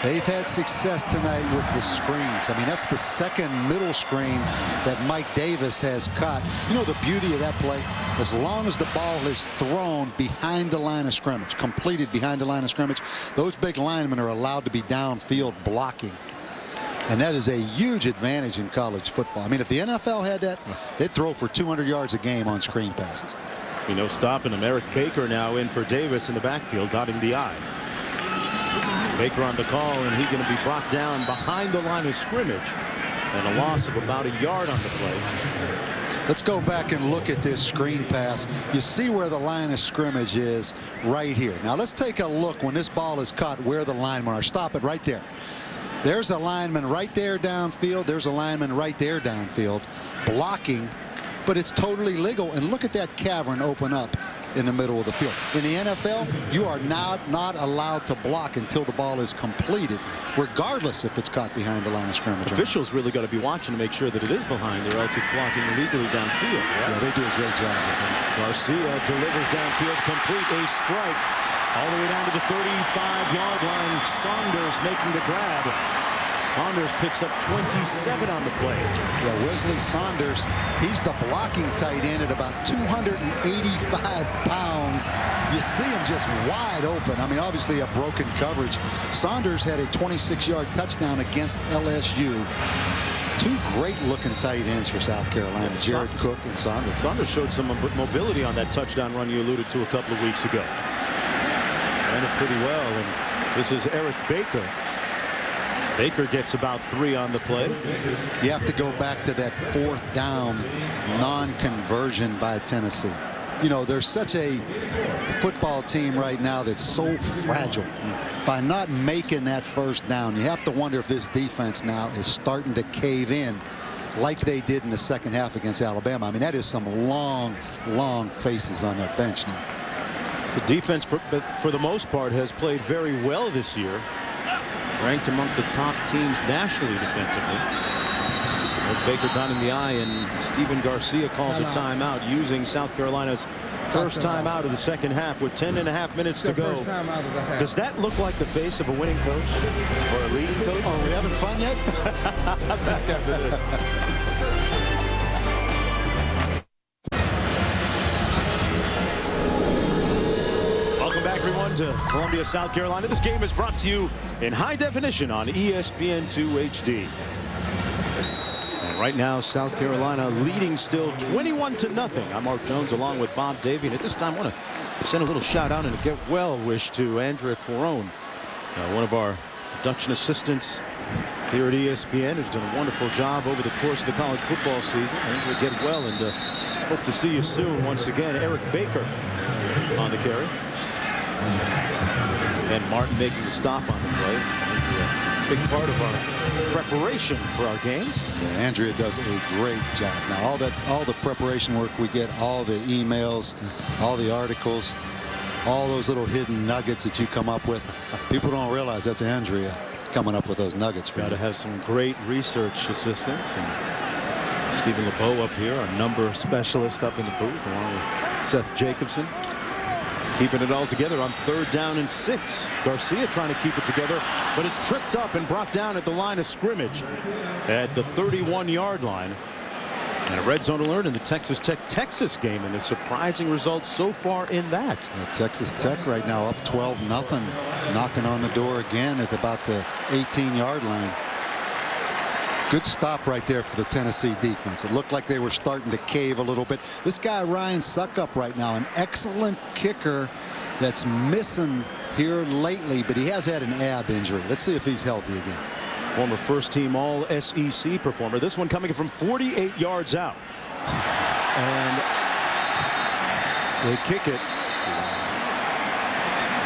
They've had success tonight with the screens. I mean, that's the 2nd middle screen that Mike Davis has caught. You know the beauty of that play? As long as the ball is thrown behind the line of scrimmage, completed behind the line of scrimmage, those big linemen are allowed to be downfield blocking. And that is a huge advantage in college football. I mean, if the NFL had that, they'd throw for 200 yards a game on screen passes. You know, stopping him. Eric Baker now in for Davis in the backfield, dotting the I. Baker on the call, and he's going to be brought down behind the line of scrimmage. And a loss of about a yard on the play. Let's go back and look at this screen pass. You see where the line of scrimmage is right here. Now let's take a look when this ball is caught where the linemen are. Stop it right there. There's a lineman right there downfield. There's a lineman right there downfield blocking, but it's totally legal. And look at that cavern open up in the middle of the field. In the NFL, you are not allowed to block until the ball is completed, regardless if it's caught behind the line of scrimmage. Officials really got to be watching to make sure that it is behind, or else it's blocking illegally downfield. Right? Yeah, they do a great job with that. Garcia delivers downfield, complete, a strike. All the way down to the 35-yard line. Saunders making the grab. Saunders picks up 27 on the play. Yeah, Wesley Saunders, he's the blocking tight end at about 285 pounds. You see him just wide open. I mean, obviously a broken coverage. Saunders had a 26-yard touchdown against LSU. 2 great-looking tight ends for South Carolina, Jared Cook and Saunders. Saunders showed some mobility on that touchdown run you alluded to a couple of weeks ago. Ran it pretty well, and this is Eric Baker. Baker gets about 3 on the play. You have to go back to that 4th down non-conversion by Tennessee. You know, there's such a football team right now that's so fragile. By not making that 1st down, you have to wonder if this defense now is starting to cave in like they did in the 2nd half against Alabama. I mean, that is some long faces on that bench now. So defense, for the most part, has played very well this year. Ranked among the top teams nationally defensively. Baker dotting the I, and Stephen Garcia calls a timeout using South Carolina's first timeout of the 2nd half with 10.5 minutes to go. Does that look like the face of a winning coach or a leading coach? Oh, are we having fun yet? Back after this. Everyone to Columbia, South Carolina. This game is brought to you in high definition on ESPN2 HD. And right now, South Carolina leading still 21-0. I'm Mark Jones along with Bob Davie. And at this time, I want to send a little shout out and a get well wish to Andrea Corone, one of our production assistants here at ESPN, who's done a wonderful job over the course of the college football season. I think we'll get well, and hope to see you soon once again. Eric Baker on the carry. And Martin making the stop on the play. Big part of our preparation for our games. Yeah, Andrea does a great job. Now all the preparation work we get, all the emails, all the articles, all those little hidden nuggets that you come up with. People don't realize that's Andrea coming up with those nuggets for you. Got to have some great research assistants. And Stephen LeBeau up here, our number specialist up in the booth, along with Seth Jacobson. Keeping it all together on 3rd down and 6. Garcia trying to keep it together, but is tripped up and brought down at the line of scrimmage at the 31-yard line. And a red zone alert in the Texas Tech-Texas game, and a surprising result so far in that. Texas Tech right now up 12-0, knocking on the door again at about the 18-yard line. Good stop right there for the Tennessee defense. It looked like they were starting to cave a little bit. This guy Ryan Succop right now, an excellent kicker that's missing here lately, but he has had an ab injury. Let's see if he's healthy again. Former first-team All-SEC performer. This one coming from 48 yards out. And they kick it.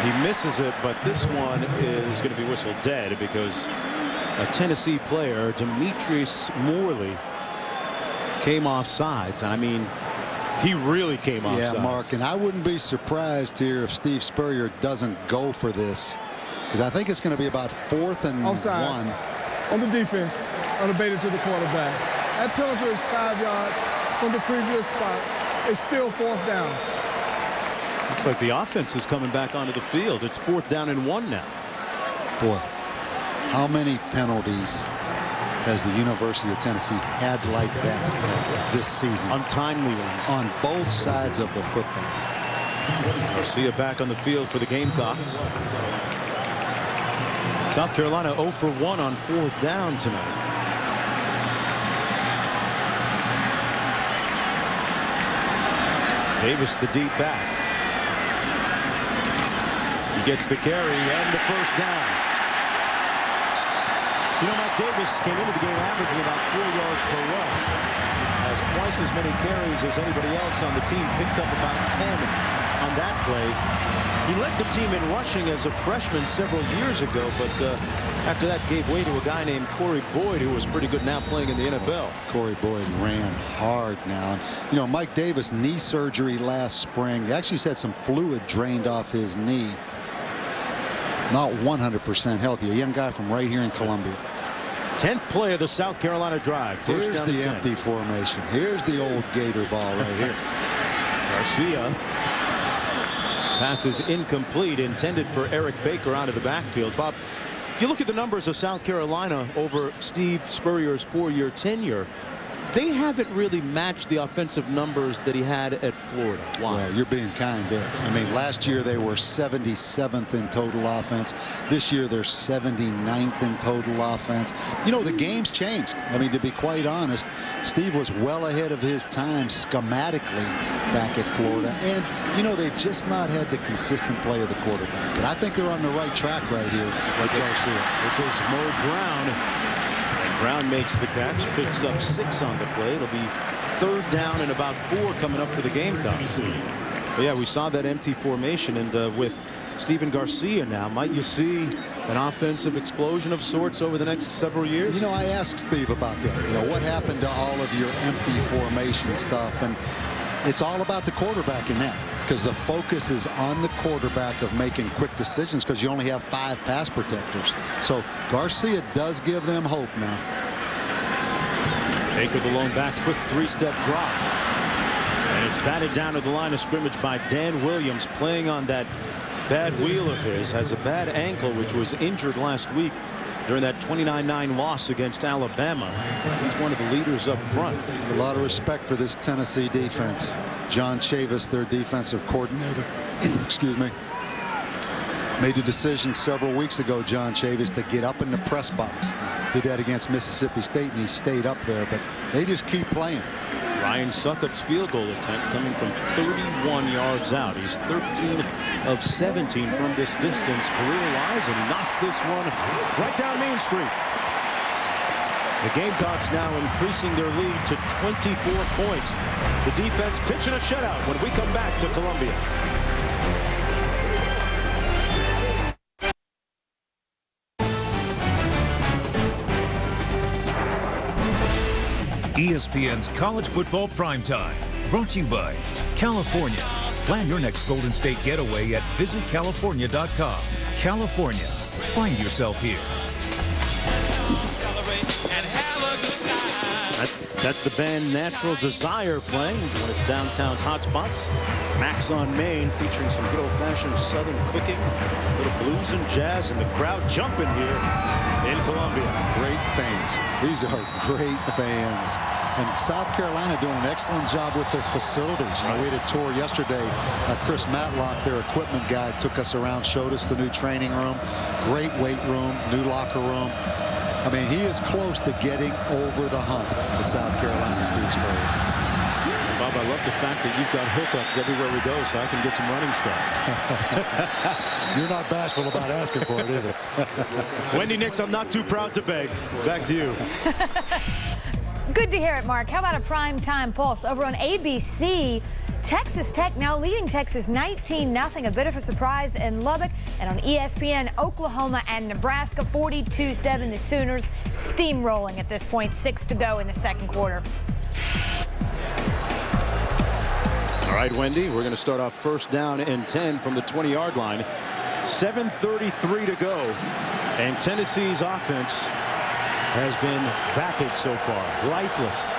He misses it, but this one is going to be whistled dead because a Tennessee player, Demetrius Morley, came off sides. I mean, he really came off sides. Yeah, Mark, and I wouldn't be surprised here if Steve Spurrier doesn't go for this, because I think it's going to be about 4th and 1. On the defense, unabated to the quarterback. That penalty is 5 yards from the previous spot. It's still 4th down. Looks like the offense is coming back onto the field. It's 4th down and 1 now. Boy, how many penalties has the University of Tennessee had like that this season? Untimely ones. On both sides of the football. Garcia back on the field for the Gamecocks. South Carolina 0 for 1 on 4th down tonight. Davis, the deep back. He gets the carry and the 1st down. You know, Mike Davis came into the game averaging about 4 yards per rush. Has twice as many carries as anybody else on the team. Picked up about 10 on that play. He led the team in rushing as a freshman several years ago, but after that gave way to a guy named Corey Boyd, who was pretty good now playing in the NFL. Corey Boyd ran hard now. You know, Mike Davis, knee surgery last spring. He actually had some fluid drained off his knee. Not 100% healthy. A young guy from right here in Columbia. 10th play of the South Carolina drive. Here's the empty formation. Here's the old Gator ball right here. Garcia. Pass is incomplete, intended for Eric Baker out of the backfield. Bob, you look at the numbers of South Carolina over Steve Spurrier's 4-year tenure. They haven't really matched the offensive numbers that he had at Florida. Why? Well, you're being kind there. I mean, last year they were 77th in total offense. This year they're 79th in total offense. You know, the game's changed. I mean, to be quite honest, Steve was well ahead of his time schematically back at Florida. And, you know, they've just not had the consistent play of the quarterback. But I think they're on the right track right here with Garcia. This is Mo Brown. Brown makes the catch, picks up 6 on the play. It'll be 3rd down and about 4 coming up for the Gamecocks. But yeah, we saw that empty formation, and with Stephen Garcia now, might you see an offensive explosion of sorts over the next several years? You know, I asked Steve about that. You know, what happened to all of your empty formation stuff? And it's all about the quarterback in that, because the focus is on the quarterback of making quick decisions, because you only have 5 pass protectors. So Garcia does give them hope now. Baker, the lone back, quick 3-step drop. And it's batted down to the line of scrimmage by Dan Williams, playing on that bad wheel of his. Has a bad ankle, which was injured last week during that 29-9 loss against Alabama. He's one of the leaders up front. A lot of respect for this Tennessee defense. John Chavis, their defensive coordinator, excuse me, made the decision several weeks ago, John Chavis, to get up in the press box. Did that against Mississippi State, and he stayed up there. But they just keep playing. Ryan Succop's field goal attempt coming from 31 yards out. He's 13 of 17 from this distance career-wise, and knocks this one right down Main Street. The Gamecocks now increasing their lead to 24 points. The defense pitching a shutout when we come back to Columbia. ESPN's College Football Primetime, brought to you by California. Plan your next Golden State getaway at visitcalifornia.com. California, find yourself here. That's the band Natural Desire playing one of downtown's hot spots. Max on Main, featuring some good old-fashioned southern cooking, a little blues and jazz, and the crowd jumping here in Columbia. Great fans. These are great fans. And South Carolina doing an excellent job with their facilities. You know, we had a tour yesterday. Chris Matlock, their equipment guy, took us around, showed us the new training room, great weight room, new locker room. I mean, he is close to getting over the hump at South Carolina, Steve Spurrier. Bob, I love the fact that you've got hookups everywhere we go, so I can get some running stuff. You're not bashful about asking for it either. Wendy Nix, I'm not too proud to beg. Back to you. Good to hear it, Mark. How about a primetime pulse over on ABC? Texas Tech now leading Texas 19-0, a bit of a surprise in Lubbock. And on ESPN, Oklahoma and Nebraska 42-7. The Sooners steamrolling at this point, 6 to go in the second quarter. All right, Wendy, we're going to start off first down and 10 from the 20-yard line. 7:33 to go, and Tennessee's offense has been vapid so far, lifeless.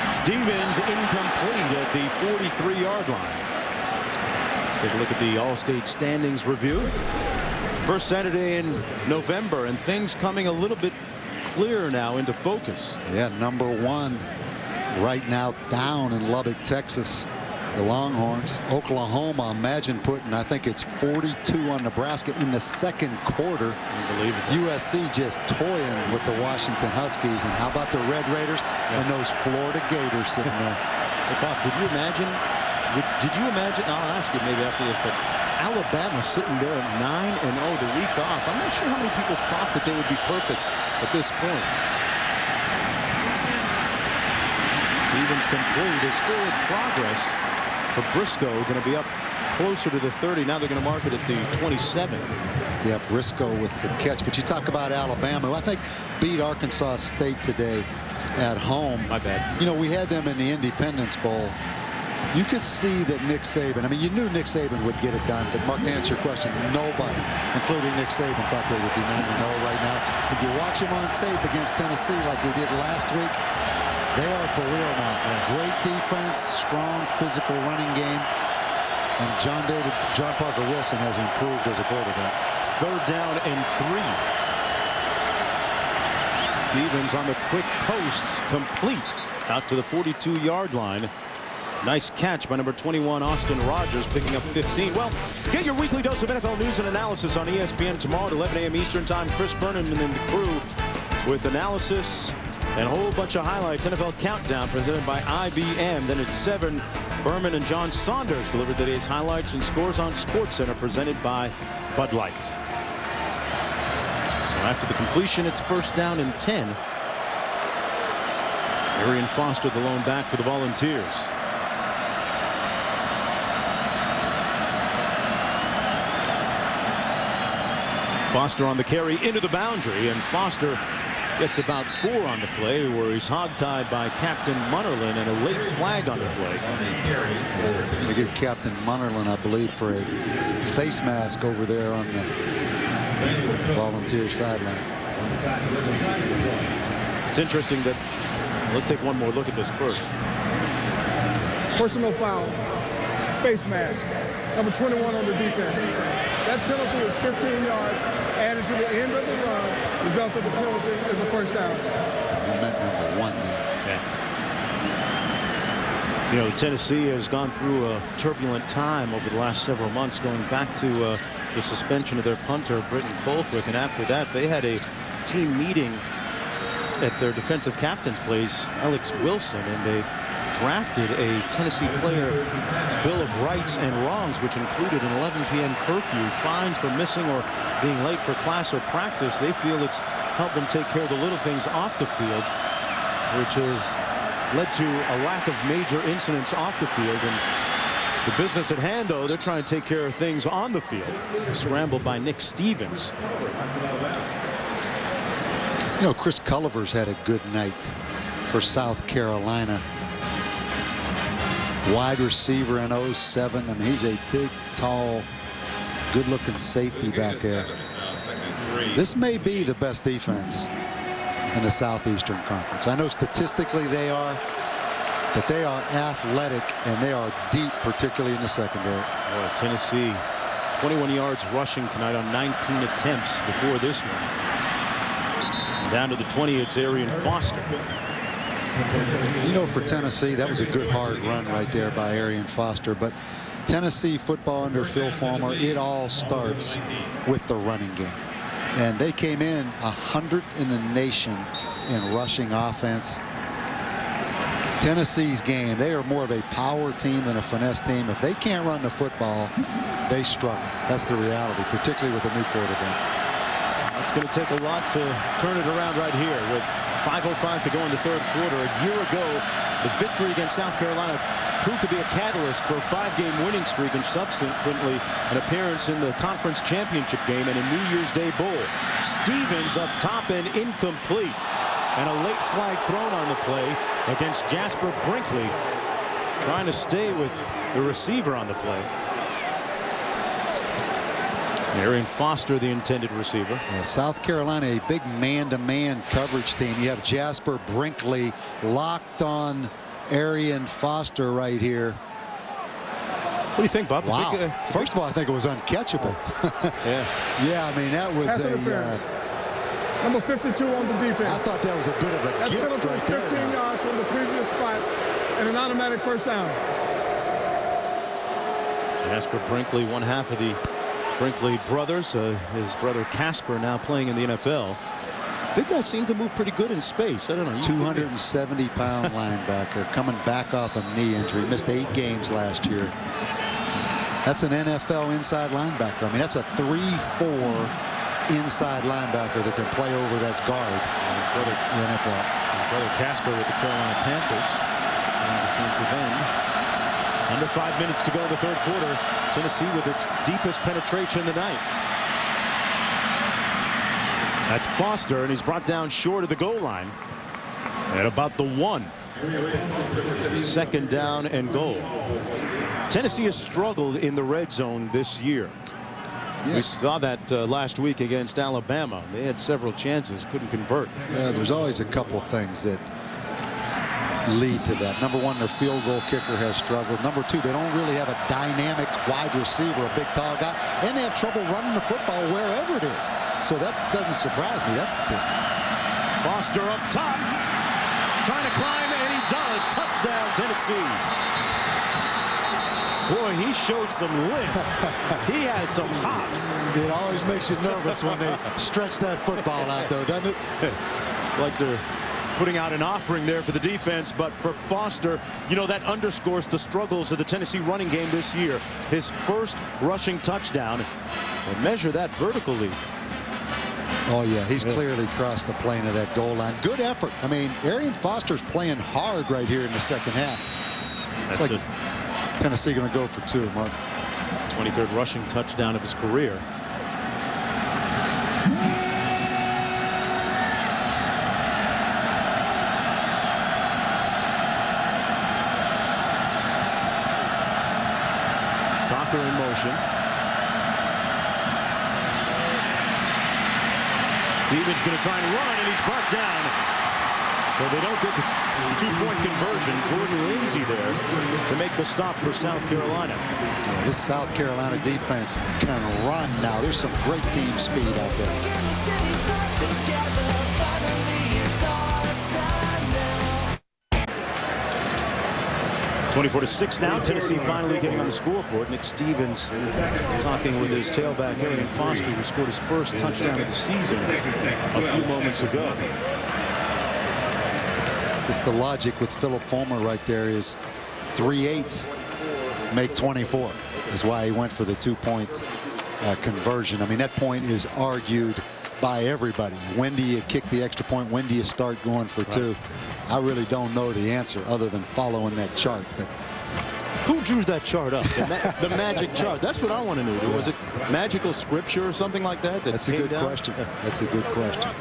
Stevens incomplete at the 43-yard line. Let's take a look at the All-State standings review. First Saturday in November, and things coming a little bit clearer now into focus. Yeah, number one right now down in Lubbock, Texas. The Longhorns. Oklahoma, imagine putting, I think it's 42 on Nebraska in the second quarter. Unbelievable. USC just toying with the Washington Huskies. And how about the Red Raiders and those Florida Gators sitting there? Hey, Bob, did you imagine, I'll ask you maybe after this, but Alabama sitting there at 9-0 the week off. I'm not sure how many people thought that they would be perfect at this point. Stevens complete is forward progress for Briscoe, going to be up closer to the 30. Now they're going to mark it at the 27. Yeah, Briscoe with the catch. But you talk about Alabama, who I think beat Arkansas State today at home. My bad. You know, we had them in the Independence Bowl. You could see that Nick Saban, I mean, you knew Nick Saban would get it done, but Mark, to answer your question, nobody, including Nick Saban, thought they would be 9-0 right now. If you watch him on tape against Tennessee like we did last week, they are for real now. Great defense, strong physical running game, and John Parker Wilson has improved as a quarterback. Third down and 3. Stevens on the quick post, complete out to the 42-yard line. Nice catch by number 21, Austin Rogers, picking up 15. Well, get your weekly dose of NFL news and analysis on ESPN tomorrow at 11 a.m. Eastern Time. Chris Berman and then the crew with analysis and a whole bunch of highlights. NFL Countdown presented by IBM. Then at 7, Berman and John Saunders delivered today's highlights and scores on SportsCenter presented by Bud Light. So after the completion, it's first down and 10. Arian Foster, the lone back for the Volunteers. Foster on the carry into the boundary, and Foster gets about 4 on the play, where he's hogtied by Captain Munnerlyn and a late flag on the play. Yeah, they get Captain Munnerlyn, I believe, for a face mask over there on the Volunteer sideline. It's interesting that, let's take one more look at this first. Personal foul, face mask, number 21 on the defense. That penalty is 15 yards, added to the end of the run. Result of the penalty is a first down. I meant number 1 there. Okay. You know, Tennessee has gone through a turbulent time over the last several months, going back to the suspension of their punter, Britton Colquitt, and after that they had a team meeting at their defensive captain's place, Alex Wilson, and they drafted a Tennessee player Bill of Rights and Wrongs, which included an 11 p.m. curfew, fines for missing or being late for class or practice. They feel it's helped them take care of the little things off the field, which has led to a lack of major incidents off the field. And the business at hand, though, they're trying to take care of things on the field. Scrambled by Nick Stevens. You know, Chris Culliver's had a good night for South Carolina. Wide receiver in 07. I mean, he's a big, tall, good-looking safety back there. This may be the best defense in the Southeastern Conference. I know statistically they are, but they are athletic and they are deep, particularly in the secondary. Well, Tennessee, 21 yards rushing tonight on 19 attempts before this one. And down to the 20, it's Arian Foster. You know, for Tennessee, that was a good hard run right there by Arian Foster. But Tennessee football under Phil Fulmer, it all starts with the running game. And they came in 100th in the nation in rushing offense. Tennessee's game, they are more of a power team than a finesse team. If they can't run the football, they struggle. That's the reality, particularly with a new quarterback. It's going to take a lot to turn it around right here with 5:05 to go in the third quarter. A year ago, the victory against South Carolina proved to be a catalyst for a 5-game winning streak and subsequently an appearance in the conference championship game and a New Year's Day bowl. Stevens up top and incomplete. And a late flag thrown on the play against Jasper Brinkley, trying to stay with the receiver on the play. Arian Foster, the intended receiver. Yeah, South Carolina, a big man-to-man coverage team. You have Jasper Brinkley locked on Arian Foster right here. What do you think, Bob? Wow. First of all, I think it was uncatchable. Yeah, I mean, that was Number 52 on the defense. I thought that was a bit of a gift penalty right was there. 15 yards from the previous spot and an automatic first down. Jasper Brinkley, one half of the Brinkley brothers. His brother Casper now playing in the NFL. Big guys seem to move pretty good in space. I don't know. 270-pound linebacker coming back off a knee injury. Missed 8 games last year. That's an NFL inside linebacker. I mean, that's a 3-4 inside linebacker that can play over that guard. His brother Casper with the Carolina Panthers on defensive end. Under 5 minutes to go in the third quarter. Tennessee with its deepest penetration of the night. That's Foster, and he's brought down short of the goal line at about the 1. Second down and goal. Tennessee has struggled in the red zone this year. Yes. We saw that last week against Alabama. They had several chances, couldn't convert. Yeah, there's always a couple things that lead to that. Number one, their field goal kicker has struggled. Number two, they don't really have a dynamic wide receiver, a big tall guy, and they have trouble running the football wherever it is. So that doesn't surprise me. That's statistic. Foster up top, trying to climb, and he does. Touchdown, Tennessee. Boy, he showed some lift. He has some hops. It always makes you nervous when they stretch that football out, though, doesn't it? It's like they're putting out an offering there for the defense, but for Foster, you know, that underscores the struggles of the Tennessee running game this year. His first rushing touchdown. And measure that vertical leap. Oh, yeah, he's clearly crossed the plane of that goal line. Good effort. I mean, Arian Foster's playing hard right here in the second half. That's like Tennessee going to go for 2, Mark. 23rd rushing touchdown of his career. Stocker in motion. Stevens going to try and run, and he's brought down. So they don't get the 2-point conversion. Jordan Lindsay there to make the stop for South Carolina. Yeah, this South Carolina defense can run now. There's some great team speed out there. 24-6 now. Tennessee finally getting on the scoreboard. Nick Stevens talking with his tailback Arian Foster, who scored his first touchdown of the season a few moments ago. Just the logic with Philip Fulmer right there is 3/8 make 24 is why he went for the 2-point conversion. I mean, that point is argued by everybody. When do you kick the extra point? When do you start going for 2? I really don't know the answer other than following that chart. But who drew that chart up? The magic chart. That's what I want to know. Was it magical scripture or something like that? That's a good question. That's a good question.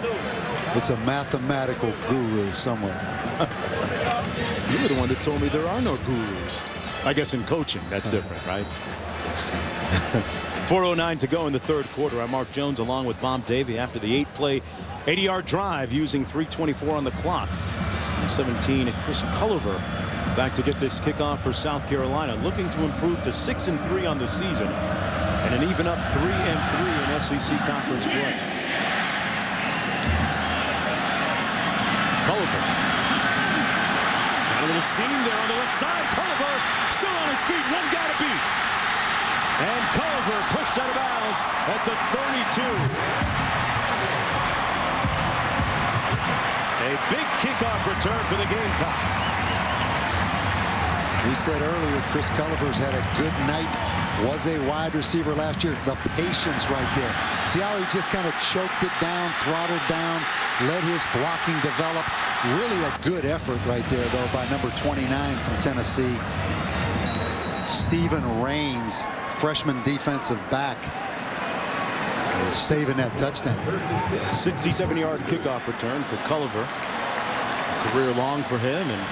It's a mathematical guru somewhere. You were the one that told me there are no gurus. I guess in coaching, that's different, right? 4:09 to go in the third quarter. I'm Mark Jones along with Bob Davie after the 8-play, 80-yard drive using 3:24 on the clock. 17 and Chris Culliver back to get this kickoff for South Carolina, looking to improve to 6-3 on the season and an even up 3-3 in SEC conference play. Culliver. Got a little seam there on the left side. Culliver still on his feet. One guy to beat. And Culliver pushed out of bounds at the 32. A big kickoff return for the Gamecocks. We said earlier Chris Culliver's had a good night. Was a wide receiver last year. The patience right there. See how he just kind of choked it down, throttled down, let his blocking develop. Really a good effort right there, though, by number 29 from Tennessee. Stephen Rains, freshman defensive back, saving that touchdown. 67-yard kickoff return for Culliver. Career long for him, and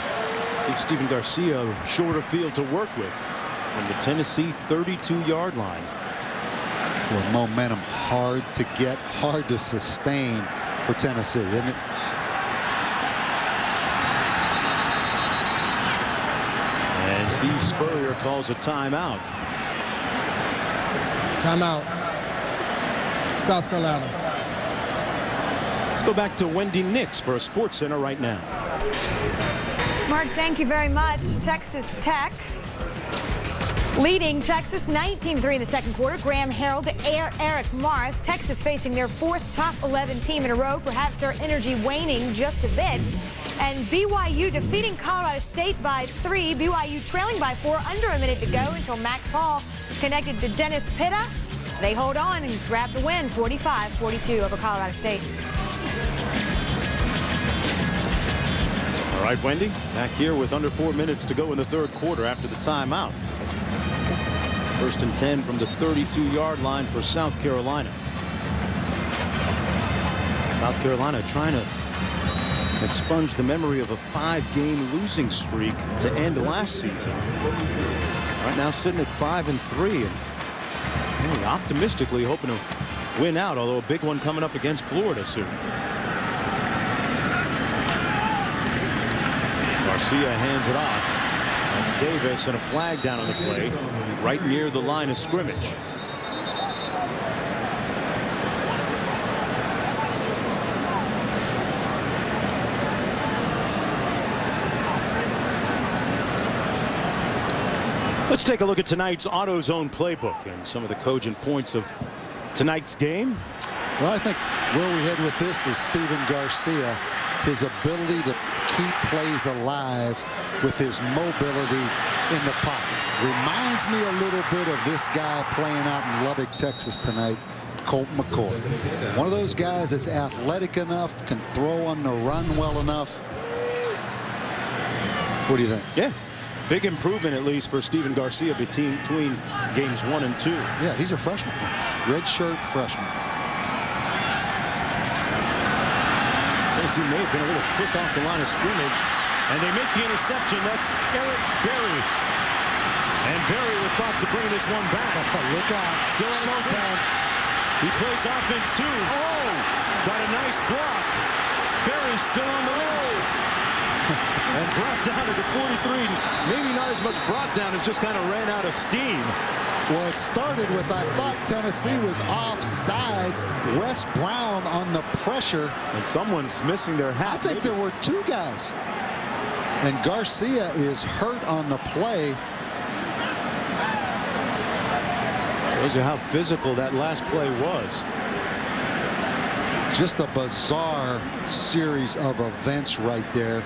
gives Stephen Garcia a shorter field to work with from the Tennessee 32-yard line. Well, momentum hard to get, hard to sustain for Tennessee, isn't it? And Steve Spurrier calls a timeout. Timeout. South Carolina. Let's go back to Wendy Nix for a Sports Center right now. Mark, thank you very much. Texas Tech leading Texas 19-3 in the second quarter. Graham Harrell to Eric Morris. Texas facing their 4th top 11 team in a row. Perhaps their energy waning just a bit. And BYU defeating Colorado State by 3. BYU trailing by 4. Under a minute to go until Max Hall connected to Dennis Pitta. They hold on and grab the win, 45-42 over Colorado State. All right, Wendy, back here with under 4 minutes to go in the third quarter after the timeout. 1st and 10 from the 32-yard line for South Carolina. South Carolina trying to expunge the memory of a 5-game losing streak to end last season. Right now sitting at 5-3 and really optimistically hoping to win out, although a big one coming up against Florida soon. Garcia hands it off. That's Davis, and a flag down on the play right near the line of scrimmage. Let's take a look at tonight's AutoZone playbook and some of the cogent points of tonight's game. Well, I think where we head with this is Stephen Garcia, his ability to keep plays alive with his mobility in the pocket. Reminds me a little bit of this guy playing out in Lubbock, Texas tonight, Colt McCoy. One of those guys that's athletic enough, can throw on the run well enough. What do you think? Yeah. Big improvement, at least, for Stephen Garcia between games 1 and 2. Yeah, he's a freshman. Redshirt freshman. Tennessee may have been a little quick off the line of scrimmage, and they make the interception. That's Eric Berry. And Berry with thoughts of bringing this one back. Oh, look out. Still on showtime. He plays offense, too. Oh! Got a nice block. Berry's still on the loose. And brought down at the 43. Maybe not as much brought down as just kind of ran out of steam. Well, it started with, I thought Tennessee was offsides. Wes Brown on the pressure. And someone's missing their hat. I think there were 2 guys. And Garcia is hurt on the play. Shows you how physical that last play was. Just a bizarre series of events right there.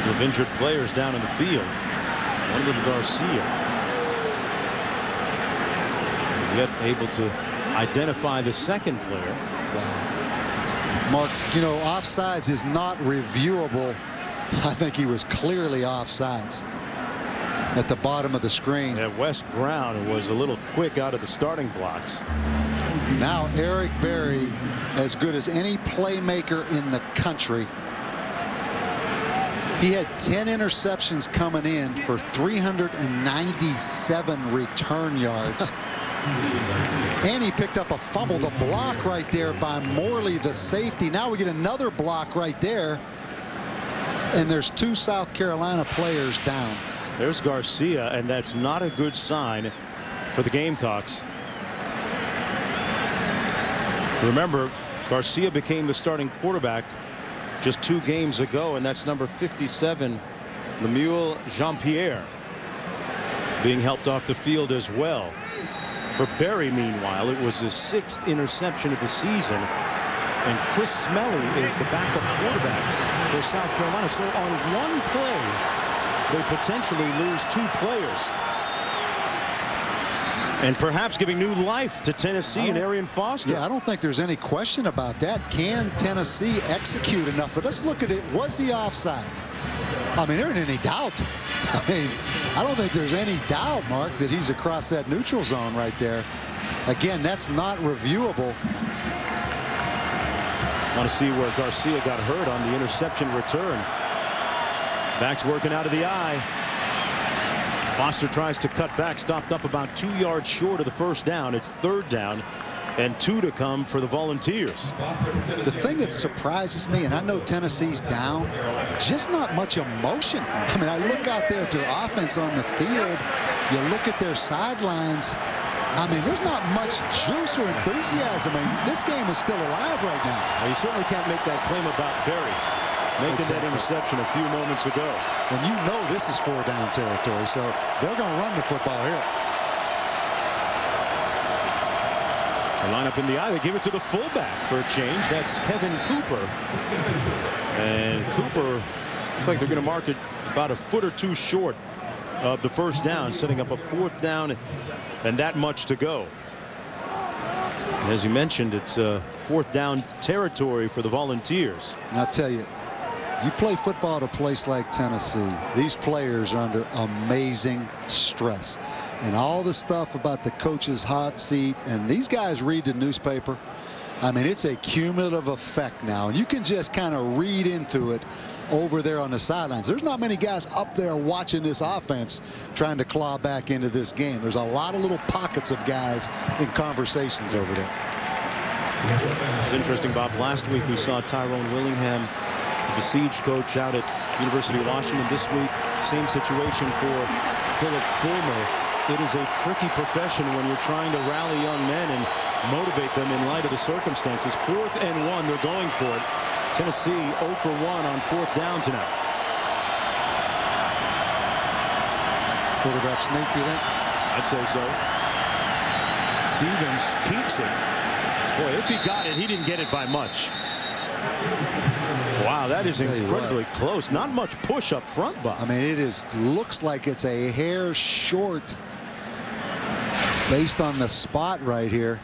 couple of injured players down in the field. One of them Garcia. Yet able to identify the second player. Wow. Mark, you know, offsides is not reviewable. I think he was clearly offsides at the bottom of the screen. And Wes Brown was a little quick out of the starting blocks. Now Eric Berry, as good as any playmaker in the country. He had 10 interceptions coming in for 397 return yards. And he picked up a fumble. The block right there by Morley, the safety. Now we get another block right there. And there's 2 South Carolina players down. There's Garcia, and that's not a good sign for the Gamecocks. Remember, Garcia became the starting quarterback just 2 games ago, and that's number 57, Lemuel Jean-Pierre, being helped off the field as well. For Berry, meanwhile, it was his 6th interception of the season, and Chris Smelly is the backup quarterback for South Carolina. So on one play, they potentially lose 2 players, and perhaps giving new life to Tennessee and Arian Foster. Yeah, I don't think there's any question about that. Can Tennessee execute enough? But let's look at it. Was he offsides? I mean, there isn't any doubt. I mean, I don't think there's any doubt, Mark, that he's across that neutral zone right there. Again, that's not reviewable. Want to see where Garcia got hurt on the interception return. Backs working out of the eye. Foster tries to cut back, stopped up about 2 yards short of the first down. It's 3rd down and 2 to come for the Volunteers. The thing that surprises me, and I know Tennessee's down, just not much emotion. I mean, I look out there at their offense on the field. You look at their sidelines. I mean, there's not much juice or enthusiasm. I mean, this game is still alive right now. Well, you certainly can't make that claim about Berry making that interception a few moments ago. And you know this is 4-down territory, so they're going to run the football here. They line up in the eye. They give it to the fullback for a change. That's Kevin Cooper. And Cooper, looks like they're going to mark it about a foot or 2 short of the first down, setting up a 4th down and that much to go. As you mentioned, it's 4th down territory for the Volunteers. And I'll tell you, you play football at a place like Tennessee, these players are under amazing stress. And all the stuff about the coach's hot seat, and these guys read the newspaper. I mean, it's a cumulative effect now, and you can just kind of read into it over there on the sidelines. There's not many guys up there watching this offense trying to claw back into this game. There's a lot of little pockets of guys in conversations over there. It's interesting, Bob. Last week we saw Tyrone Willingham, the siege coach out at University of Washington. This week, same situation for Philip Fulmer. It is a tricky profession when you're trying to rally young men and motivate them in light of the circumstances. 4th and 1, they're going for it. Tennessee 0 for 1 on 4th down tonight. Quarterback sneak, you think? I'd say so. Stevens keeps it. Boy, if he got it, he didn't get it by much. Wow, that is incredibly close. Not much push up front, Bob. I mean, it looks like it's a hair short based on the spot right here.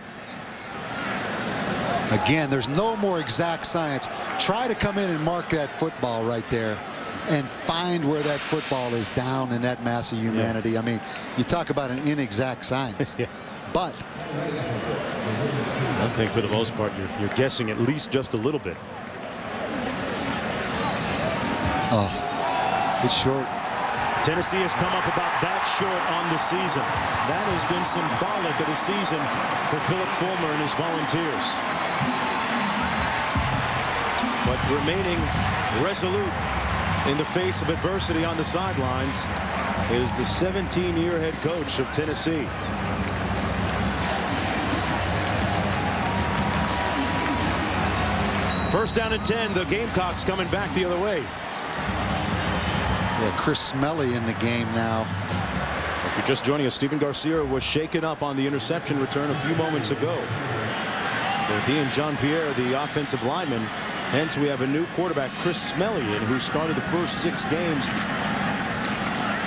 Again, there's no more exact science. Try to come in and mark that football right there and find where that football is down in that mass of humanity. I mean, you talk about an inexact science. But I think for the most part, you're guessing at least just a little bit. Oh, it's short. Tennessee has come up about that short on the season. That has been symbolic of the season for Philip Fulmer and his Volunteers. But remaining resolute in the face of adversity on the sidelines is the 17-year head coach of Tennessee. First down and 10. The Gamecocks coming back the other way. Yeah, Chris Smelly in the game now. If you're just joining us, Stephen Garcia was shaken up on the interception return a few moments ago. Both he and Jean-Pierre, the offensive lineman, Hence, we have a new quarterback, Chris Smelian, who started the first 6 games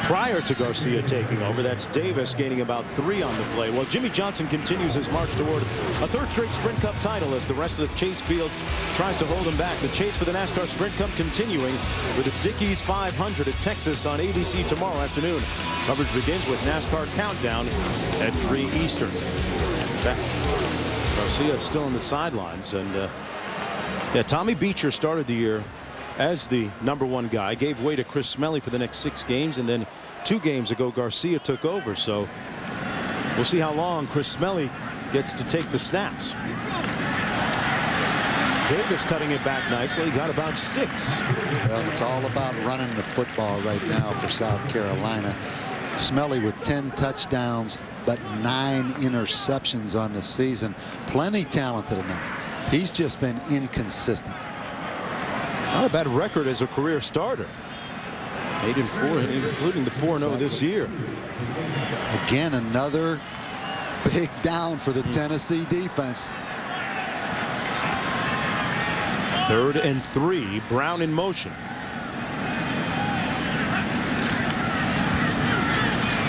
prior to Garcia taking over. That's Davis gaining about 3 on the play. Well, Jimmy Johnson continues his march toward a 3rd straight Sprint Cup title as the rest of the Chase field tries to hold him back. The chase for the NASCAR Sprint Cup continuing with the Dickies 500 at Texas on ABC tomorrow afternoon. Coverage begins with NASCAR Countdown at 3 Eastern. Garcia is still on the sidelines, and yeah, Tommy Beecher started the year as the #1 guy, gave way to Chris Smelley for the next 6 games, and then 2 games ago Garcia took over. So we'll see how long Chris Smelley gets to take the snaps. Davis cutting it back nicely, got about 6. Well, it's all about running the football right now for South Carolina. Smelley with 10 touchdowns but 9 interceptions on the season. Plenty talented enough. He's just been inconsistent. Not a bad record as a career starter. 8-4, including the 4-0 this year. Again, another big down for the Tennessee defense. 3rd and 3, Brown in motion.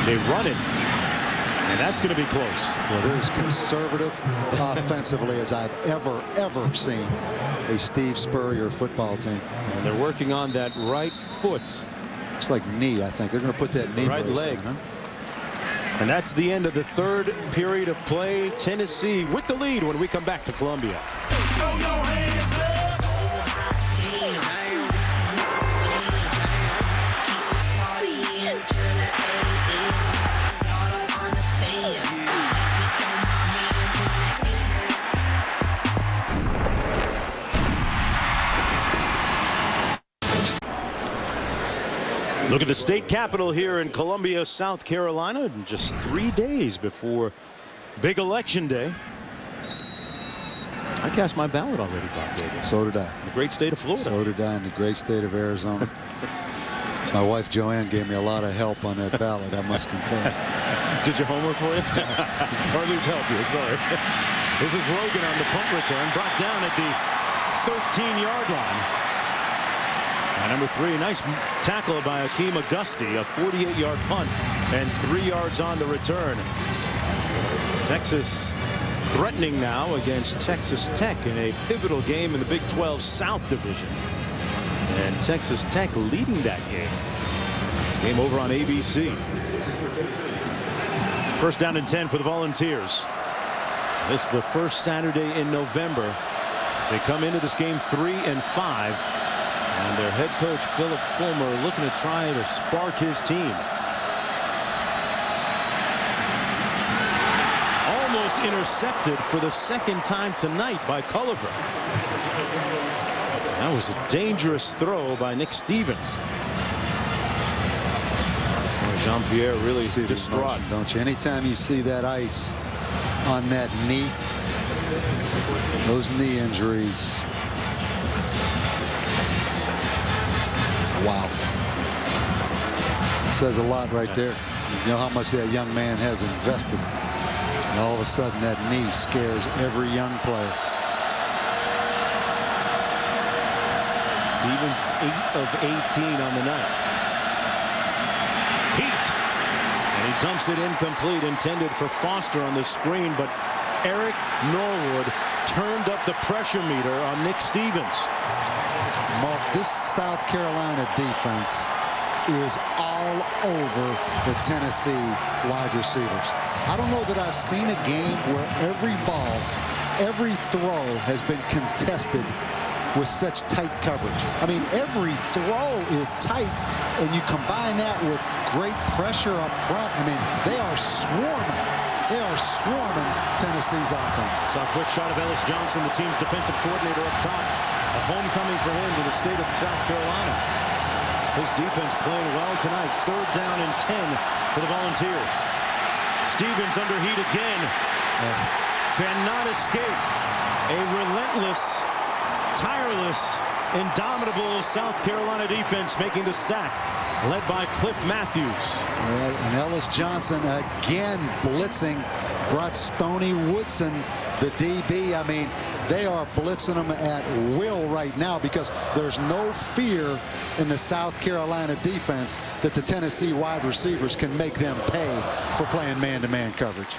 They run it, and that's going to be close. Well, they're as conservative offensively as I've ever seen a Steve Spurrier football team. And they're working on that right foot. It's like knee, I think. They're going to put that knee right brace leg. on, huh? And that's the end of the 3rd period of play. Tennessee with the lead when we come back to Columbia. Look at the state capitol here in Columbia, South Carolina, just 3 days before big election day. I cast my ballot already, Bob Davis. So did I. The great state of Florida. So did I in the great state of Arizona. My wife Joanne gave me a lot of help on that ballot, I must confess. Did your homework for you? Or at least help you, sorry. This is Rogan on the punt return, brought down at the 13-yard line. And number 3, nice tackle by Akeem Auguste, a 48-yard punt and 3 yards on the return. Texas threatening now against Texas Tech in a pivotal game in the Big 12 South Division. And Texas Tech leading that game. Game over on ABC. 1st down and 10 for the Volunteers. This is the first Saturday in November. They come into this game 3-5. And their head coach, Philip Fulmer, looking to try to spark his team. Almost intercepted for the 2nd time tonight by Culliver. That was a dangerous throw by Nick Stevens. Jean-Pierre really distraught. Emotion, don't you? Anytime you see that ice on that knee, those knee injuries. Wow. It says a lot right there. You know how much that young man has invested. And all of a sudden that knee scares every young player. Stevens 8 of 18 on the night. Heat. And he dumps it incomplete, intended for Foster on the screen, but Eric Norwood turned up the pressure meter on Nick Stevens. Mark, this South Carolina defense is all over the Tennessee wide receivers. I don't know that I've seen a game where every ball, every throw has been contested with such tight coverage. I mean, every throw is tight, and you combine that with great pressure up front. I mean, they are swarming. They are swarming Tennessee's offense. Saw a quick shot of Ellis Johnson, the team's defensive coordinator up top. A homecoming for him to the state of South Carolina. His defense playing well tonight. 3rd down and 10 for the Volunteers. Stevens under heat again. Cannot escape. A relentless, tireless, indomitable South Carolina defense making the sack, led by Cliff Matthews. And Ellis Johnson again blitzing, brought Stoney Woodson the DB, I mean, they are blitzing them at will right now because there's no fear in the South Carolina defense that the Tennessee wide receivers can make them pay for playing man-to-man coverage.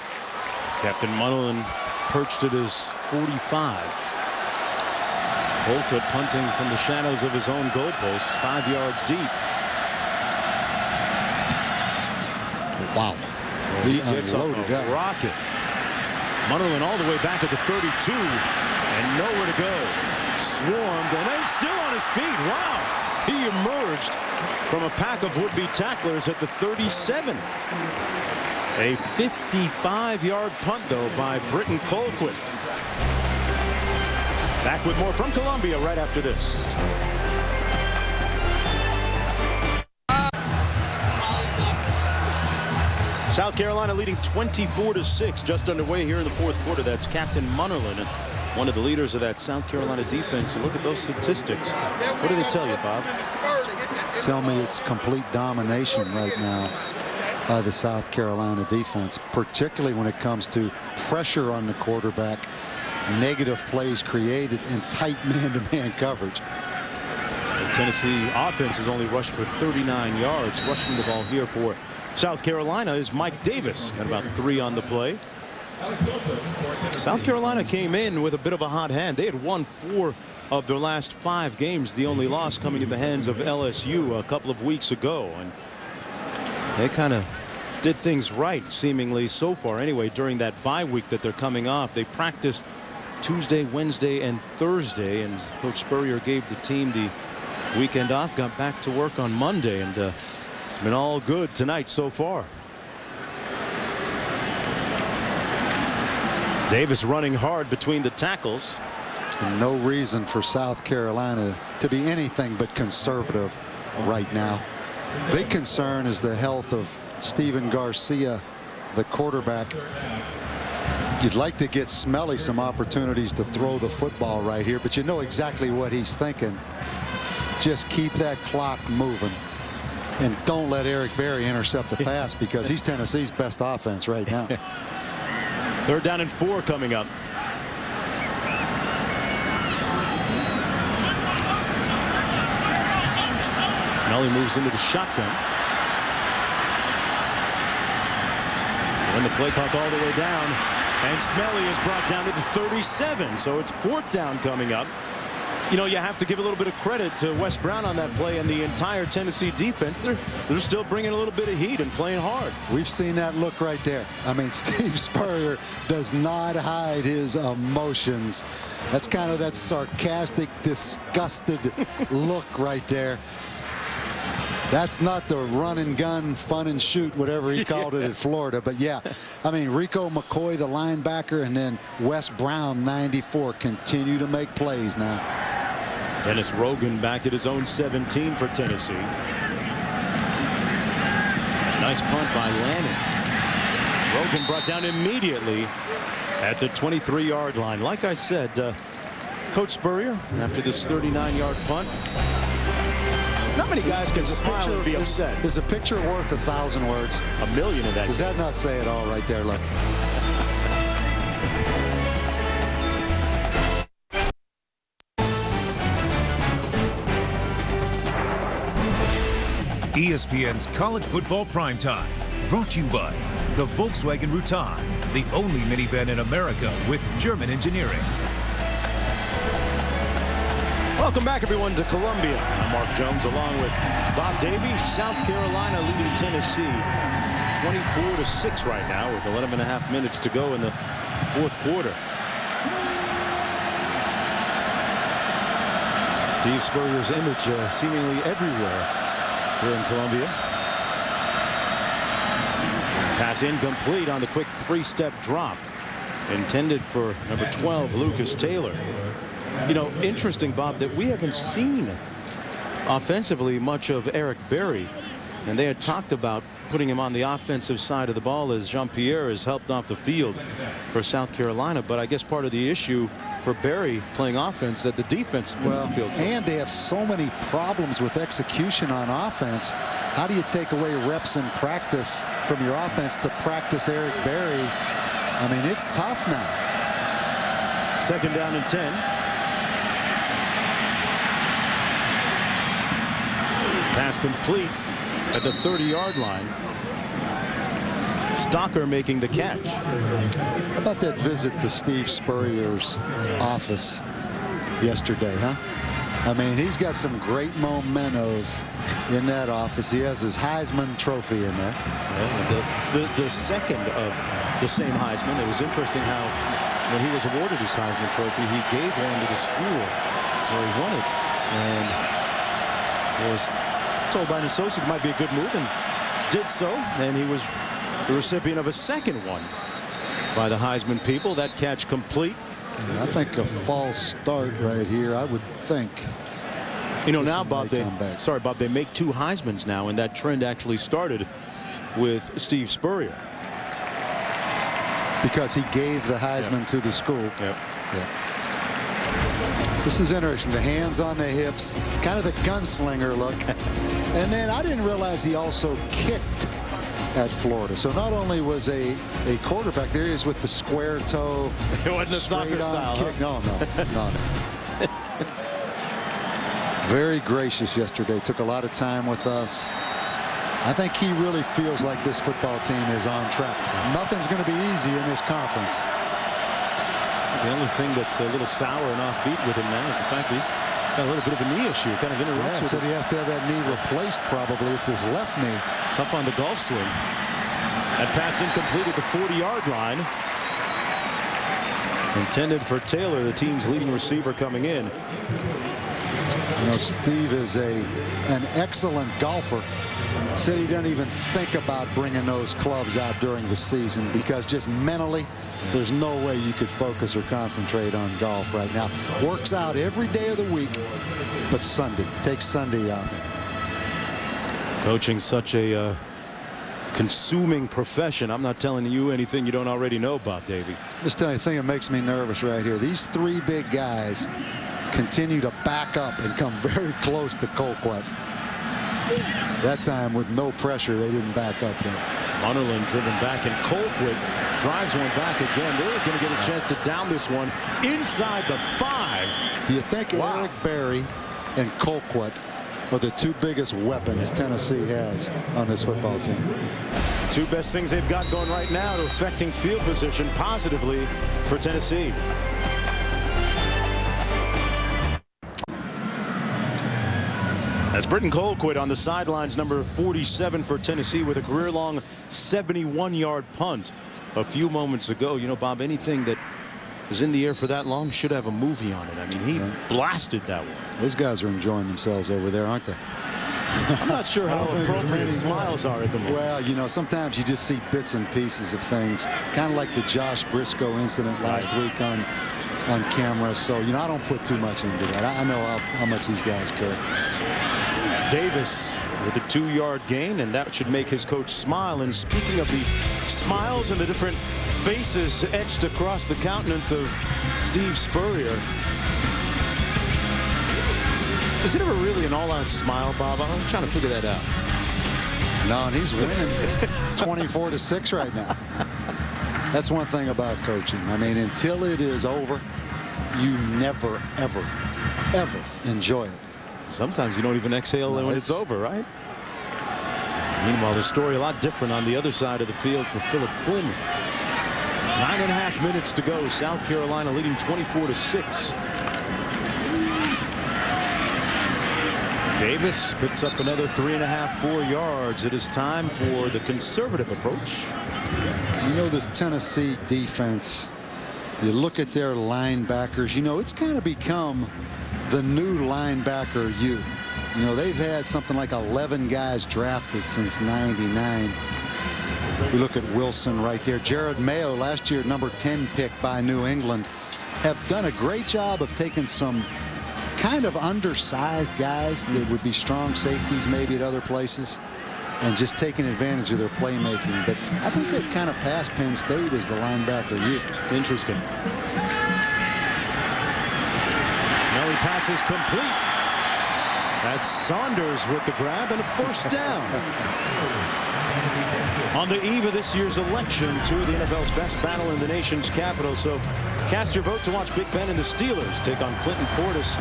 Captain Munnerlyn perched at his 45. Colquitt punting from the shadows of his own goalpost, 5 yards deep. Wow. He unloaded that rocket. Munnerlyn all the way back at the 32 and nowhere to go. Swarmed and then still on his feet. Wow. He emerged from a pack of would-be tacklers at the 37. A 55-yard punt, though, by Britton Colquitt. Back with more from Columbia right after this. South Carolina leading 24-6, just underway here in the fourth quarter. That's Captain Munnerlyn, one of the leaders of that South Carolina defense. And look at those statistics. What do they tell you, Bob? Tell me it's complete domination right now by the South Carolina defense, particularly when it comes to pressure on the quarterback, negative plays created, and tight man-to-man coverage. The Tennessee offense has only rushed for 39 yards. Rushing the ball here for South Carolina is Mike Davis. Got about 3 on the play. South Carolina came in with a bit of a hot hand. They had won 4 of their last 5 games. The only loss coming at the hands of LSU a couple of weeks ago. And they kind of did things right, seemingly so far anyway, during that bye week that they're coming off. They practiced Tuesday, Wednesday, and Thursday, and Coach Spurrier gave the team the weekend off, got back to work on Monday, and it's been all good tonight so far. Davis running hard between the tackles. And no reason for South Carolina to be anything but conservative right now. Big concern is the health of Stephen Garcia, the quarterback. You'd like to get Smelly some opportunities to throw the football right here, but you know exactly what he's thinking. Just keep that clock moving. And don't let Eric Berry intercept the pass because he's Tennessee's best offense right now. 3rd down and 4 coming up. Smelly moves into the shotgun. And the play clock all the way down. And Smelly is brought down to the 37. So it's 4th down coming up. You know, you have to give a little bit of credit to Wes Brown on that play and the entire Tennessee defense. They're still bringing a little bit of heat and playing hard. We've seen that look right there. I mean, Steve Spurrier does not hide his emotions. That's kind of that sarcastic, disgusted look right there. That's not the run and gun, fun and shoot, whatever he called it in Florida. But yeah, I mean, Rico McCoy, the linebacker, and then Wes Brown, 94, continue to make plays now. Dennis Rogan back at his own 17 for Tennessee. Nice punt by Lanning. Rogan brought down immediately at the 23-yard line. Like I said, Coach Spurrier, after this 39-yard punt, not many guys can smile and be upset. Is a picture worth 1,000 words? A million of that. Does that not say it all right there? Look. ESPN's College Football Primetime, brought to you by the Volkswagen Routan, the only minivan in America with German engineering. Welcome back, everyone, to Columbia. I'm Mark Jones, along with Bob Davie. South Carolina leading Tennessee 24-6 right now with 11.5 minutes to go in the fourth quarter. Steve Spurrier's image seemingly everywhere here in Columbia. Pass incomplete on the quick 3-step drop intended for number 12, Lucas Taylor. You know, interesting, Bob, that we haven't seen offensively much of Eric Berry, and they had talked about putting him on the offensive side of the ball as Jean-Pierre has helped off the field for South Carolina. But I guess part of the issue for Berry playing offense that the defense field. And they have so many problems with execution on offense. How do you take away reps in practice from your offense to practice Eric Berry? I mean, it's tough now. Second down and 10. Pass complete at the 30-yard line. Stocker making the catch. How about that visit to Steve Spurrier's office yesterday, huh? I mean, he's got some great mementos in that office. He has his Heisman Trophy in there. Yeah, the second of the same Heisman. It was interesting how when he was awarded his Heisman Trophy, he gave one to the school where he won it. And was told by an associate it might be a good move, and did so. And he was the recipient of a second one by the Heisman people. That catch complete. Yeah, I think a false start right here. I would think. You know, now, Bob, they make 2 Heismans now, and that trend actually started with Steve Spurrier. Because he gave the Heisman to the school. Yep. Yeah. This is interesting. The hands on the hips, kind of the gunslinger look. And then I didn't realize he also kicked at Florida. So not only was a quarterback, there he is with the square toe. It wasn't a soccer style. Kick. Huh? No. Very gracious yesterday. Took a lot of time with us. I think he really feels like this football team is on track. Nothing's going to be easy in this conference. The only thing that's a little sour and offbeat with him now is the fact he's got a little bit of a knee issue. Kind of interrupts with said he has to have that knee replaced probably. It's his left knee. Tough on the golf swing. That pass incomplete at the 40-yard line. Intended for Taylor, the team's leading receiver coming in. You know, Steve is an excellent golfer. Said he doesn't even think about bringing those clubs out during the season because just mentally there's no way you could focus or concentrate on golf right now. Works out every day of the week but Sunday. Takes Sunday off. Coaching such a consuming profession. I'm not telling you anything you don't already know, Bob Davey. Just tell you the thing that makes me nervous right here. These 3 big guys continue to back up and come very close to Colquitt. That time with no pressure, they didn't back up there. Munnerlyn driven back, and Colquitt drives one back again. They're going to get a chance to down this one inside the 5. Do you think Eric Berry and Colquitt are the 2 biggest weapons Tennessee has on this football team? The 2 best things they've got going right now to affecting field position positively for Tennessee. As Britton Colquitt on the sidelines, number 47 for Tennessee, with a career-long 71-yard punt a few moments ago. You know, Bob, anything that is in the air for that long should have a movie on it. I mean, he blasted that one. Those guys are enjoying themselves over there, aren't they? I'm not sure how appropriate smiles are at the moment. Well, you know, sometimes you just see bits and pieces of things, kind of like the Josh Briscoe incident last week on camera. So, you know, I don't put too much into that. I know how much these guys care. Davis with a 2-yard gain, and that should make his coach smile. And speaking of the smiles and the different faces etched across the countenance of Steve Spurrier, is it ever really an all-out smile, Bob? I'm trying to figure that out. No, and he's winning 24-6 right now. That's one thing about coaching. I mean, until it is over, you never, ever, ever enjoy it. Sometimes you don't even exhale when it's over, right? Meanwhile, the story a lot different on the other side of the field for Phillip Fulmer. 9.5 minutes to go. South Carolina leading 24-6. Davis picks up another 3.5, 4 yards. It is time for the conservative approach. You know, this Tennessee defense, you look at their linebackers, you know, it's kind of become the new linebacker you know, they've had something like 11 guys drafted since '99. We look at Wilson right there. Jared Mayo, last year number 10 pick by New England, have done a great job of taking some kind of undersized guys that would be strong safeties maybe at other places and just taking advantage of their playmaking. But I think they've kind of passed Penn State as the linebacker you. Interesting. Snelly passes complete. That's Saunders with the grab and a first down. On the eve of this year's election, two of the NFL's best battle in the nation's capital. So cast your vote to watch Big Ben and the Steelers take on Clinton Portis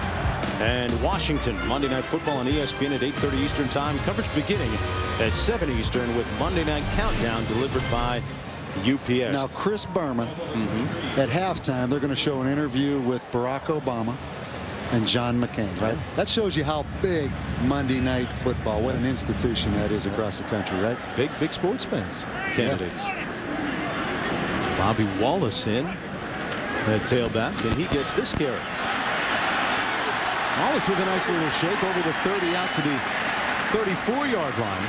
and Washington. Monday Night Football on ESPN at 8:30 Eastern Time. Coverage beginning at 7 Eastern with Monday Night Countdown delivered by UPS. Now, Chris Berman, at halftime, they're going to show an interview with Barack Obama and John McCain, right? That shows you how big Monday Night Football, what an institution that is across the country, right? Big sports fans, candidates. Bobby Wallace in at tailback, and he gets this carry. Wallace with a nice little shake over the 30 out to the 34-yard line.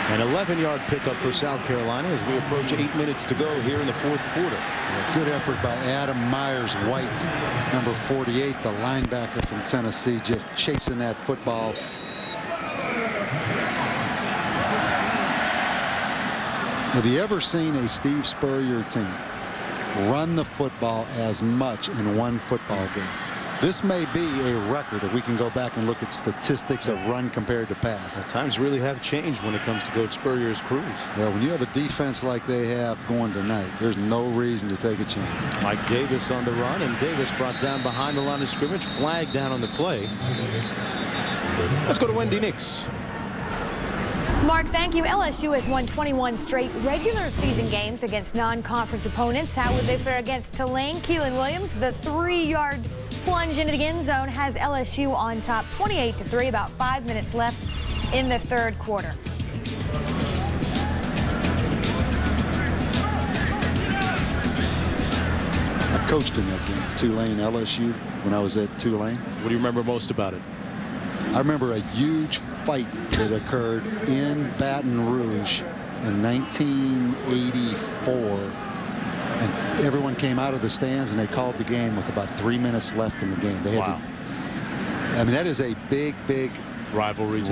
An 11-yard pickup for South Carolina as we approach 8 minutes to go here in the fourth quarter. A good effort by Adam Myers-White, number 48, the linebacker from Tennessee, just chasing that football. Have you ever seen a Steve Spurrier team run the football as much in one football game? This may be a record if we can go back and look at statistics of run compared to pass. Well, times really have changed when it comes to Coach Spurrier's crews. Well, when you have a defense like they have going tonight, there's no reason to take a chance. Mike Davis on the run, and Davis brought down behind the line of scrimmage, flag down on the play. Let's go to Wendy Nix. Mark, thank you. LSU has won 21 straight regular season games against non-conference opponents. How would they fare against Tulane? Keelan Williams, the 3-yard plunge into the end zone, has LSU on top 28-3, about 5 minutes left in the third quarter. I coached in that game, Tulane, LSU, when I was at Tulane. What do you remember most about it? I remember a huge fight that occurred in Baton Rouge in 1984. And everyone came out of the stands and they called the game with about 3 minutes left in the game. They had to, I mean, that is a big rivalry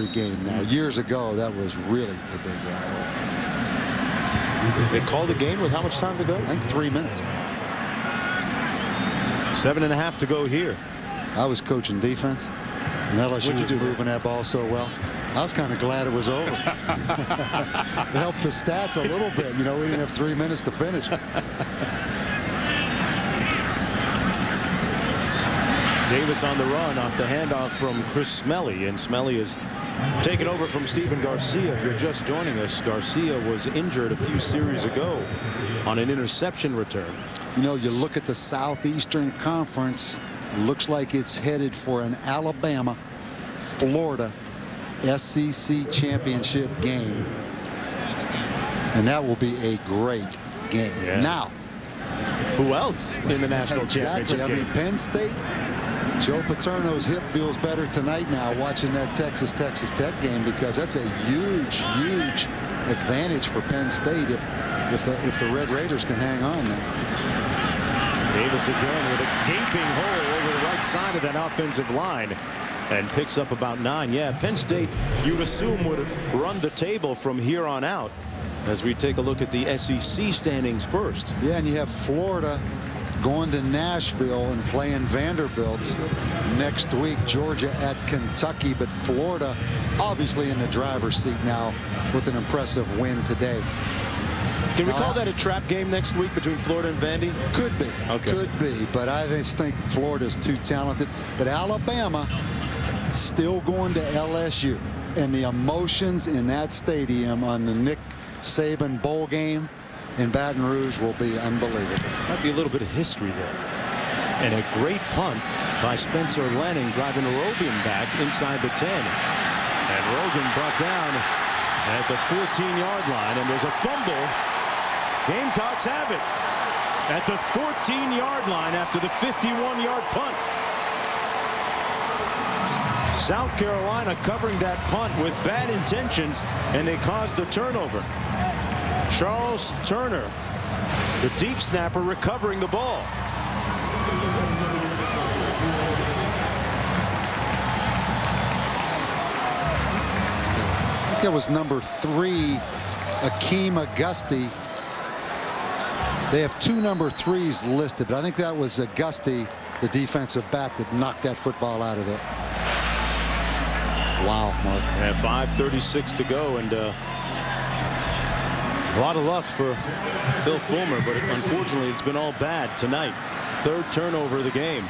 game now. Years ago, that was really a big rivalry. They called the game with how much time to go? I think 3 minutes. 7.5 to go here. I was coaching defense, and LSU was moving that ball so well. I was kind of glad it was over. It helped the stats a little bit. You know, we didn't have 3 minutes to finish. Davis on the run off the handoff from Chris Smelly, and Smelly is taken over from Stephen Garcia. If you're just joining us, Garcia was injured a few series ago on an interception return. You know, you look at the Southeastern Conference, looks like it's headed for an Alabama-Florida SEC championship game, and that will be a great game. Now, who else in the national championship game? I mean, Penn State, Joe Paterno's hip feels better tonight now watching that Texas Tech game, because that's a huge advantage for Penn State if the Red Raiders can hang on now. Davis again with a gaping hole over the right side of that offensive line, and picks up about 9. Yeah, Penn State, you'd assume, would run the table from here on out as we take a look at the SEC standings first. Yeah, and you have Florida going to Nashville and playing Vanderbilt next week. Georgia at Kentucky, but Florida obviously in the driver's seat now with an impressive win today. Can we call that a trap game next week between Florida and Vandy? Could be. Okay. Could be, but I just think Florida's too talented. But Alabama still going to LSU, and the emotions in that stadium on the Nick Saban bowl game in Baton Rouge will be unbelievable. Might be a little bit of history there. And a great punt by Spencer Lanning, driving Rogan back inside the 10. And Rogan brought down at the 14-yard line, and there's a fumble. Gamecocks have it at the 14-yard line after the 51-yard punt. South Carolina covering that punt with bad intentions, and they caused the turnover. Charles Turner, the deep snapper, recovering the ball. That was number 3, Akeem Auguste. They have 2 number 3s listed, but I think that was Auguste, the defensive back, that knocked that football out of there. Wow, Mark. And 5:36 to go, and A lot of luck for Phil Fulmer, but unfortunately it's been all bad tonight. Third turnover of the game.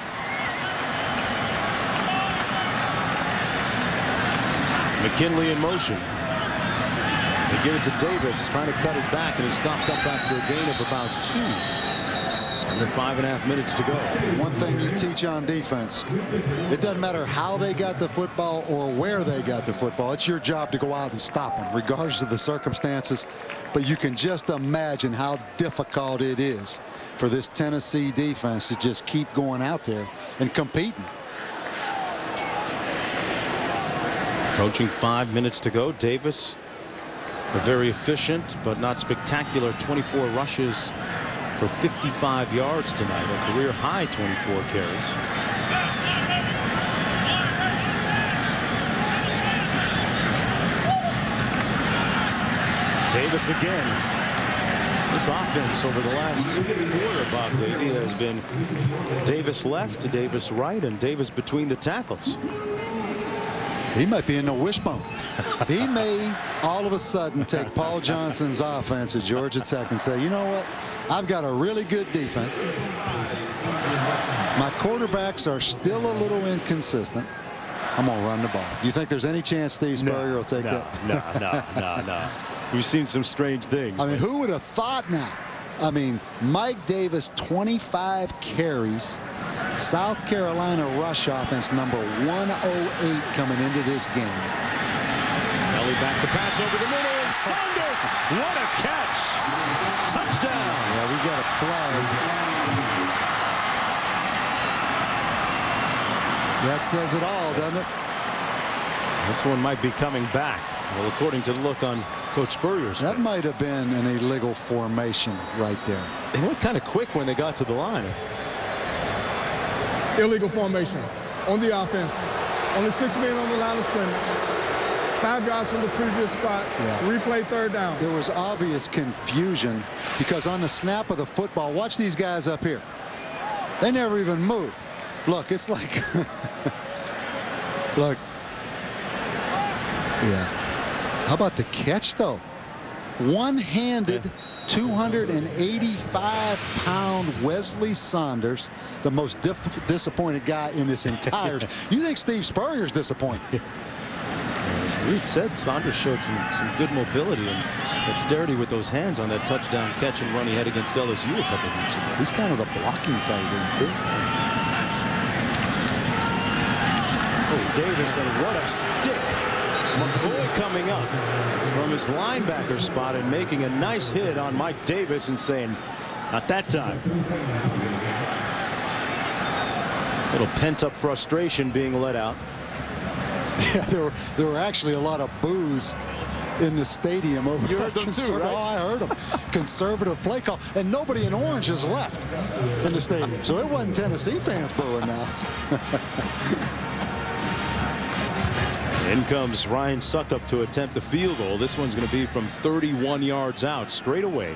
McKinley in motion. They give it to Davis, trying to cut it back, and he's stopped up after a gain of about 2. Under 5.5 minutes to go. One thing you teach on defense, it doesn't matter how they got the football or where they got the football. It's your job to go out and stop them, regardless of the circumstances. But you can just imagine how difficult it is for this Tennessee defense to just keep going out there and competing. Approaching 5 minutes to go. Davis, a very efficient but not spectacular 24 rushes for 55 yards tonight, a career high 24 carries. Davis again. This offense over the last quarter, Bob Davie, has been Davis left to Davis right and Davis between the tackles. He might be in the wishbone. He may all of a sudden take Paul Johnson's offense at Georgia Tech and say, you know what? I've got a really good defense. My quarterbacks are still a little inconsistent. I'm going to run the ball. You think there's any chance Steve Spurrier will take that? No. We've seen some strange things. I mean, who would have thought now? I mean, Mike Davis, 25 carries. South Carolina rush offense number 108 coming into this game. Smelly back to pass over the middle, and Saunders, what a catch! Touchdown! Yeah, we got a flag. That says it all, doesn't it? This one might be coming back. Well, according to the look on Coach Spurrier's that face. might have been an illegal formation right there. They went kind of quick when they got to the line. Illegal formation on the offense. Only 6 men on the line of scrimmage. 5 yards from the previous spot. Yeah. Replay third down. There was obvious confusion because on the snap of the football, watch these guys up here. They never even move. Look, it's like, look. Yeah. How about the catch, though? One-handed, 285-pound Wesley Saunders, the most disappointed guy in this entire. You think Steve Spurrier's disappointed? Reed said Saunders showed some good mobility and dexterity with those hands on that touchdown catch and run he had against LSU a couple of weeks ago. He's kind of the blocking tight end, too. Oh, Davis, and what a stick. McCoy coming up from his linebacker spot and making a nice hit on Mike Davis and saying, not that time. Little pent-up frustration being let out. Yeah, there were actually a lot of boos in the stadium over. You heard them too, right? Oh, I heard them. Conservative play call, and nobody in orange is left in the stadium, so it wasn't Tennessee fans booing now. In comes Ryan Succop to attempt the field goal. This one's going to be from 31 yards out, straight away.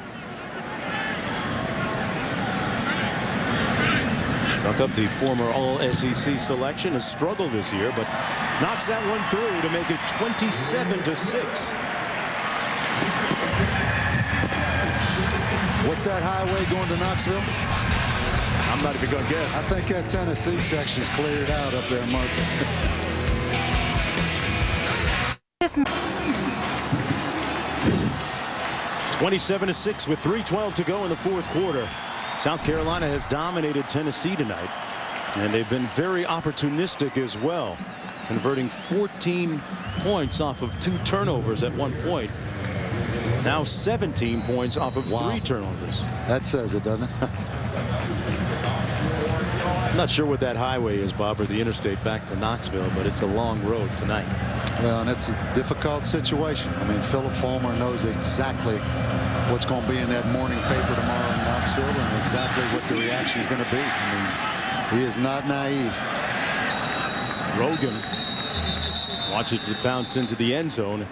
Succop, the former All-SEC selection, has struggled this year, but knocks that one through to make it 27-6. What's that highway going to Knoxville? I'm not even going to guess. I think that Tennessee section's cleared out up there, Mark. 27-6 with 3:12 to go in the fourth quarter. South Carolina has dominated Tennessee tonight, and they've been very opportunistic as well, converting 14 points off of 2 turnovers at one point. Now 17 points off of 3 turnovers. That says it, doesn't it? I'm not sure what that highway is, Bob, or the interstate back to Knoxville, but it's a long road tonight. Well, and it's a difficult situation. I mean, Philip Fulmer knows exactly what's going to be in that morning paper tomorrow in Knoxville and exactly what the reaction is going to be. I mean, he is not naive. Rogan watches it bounce into the end zone,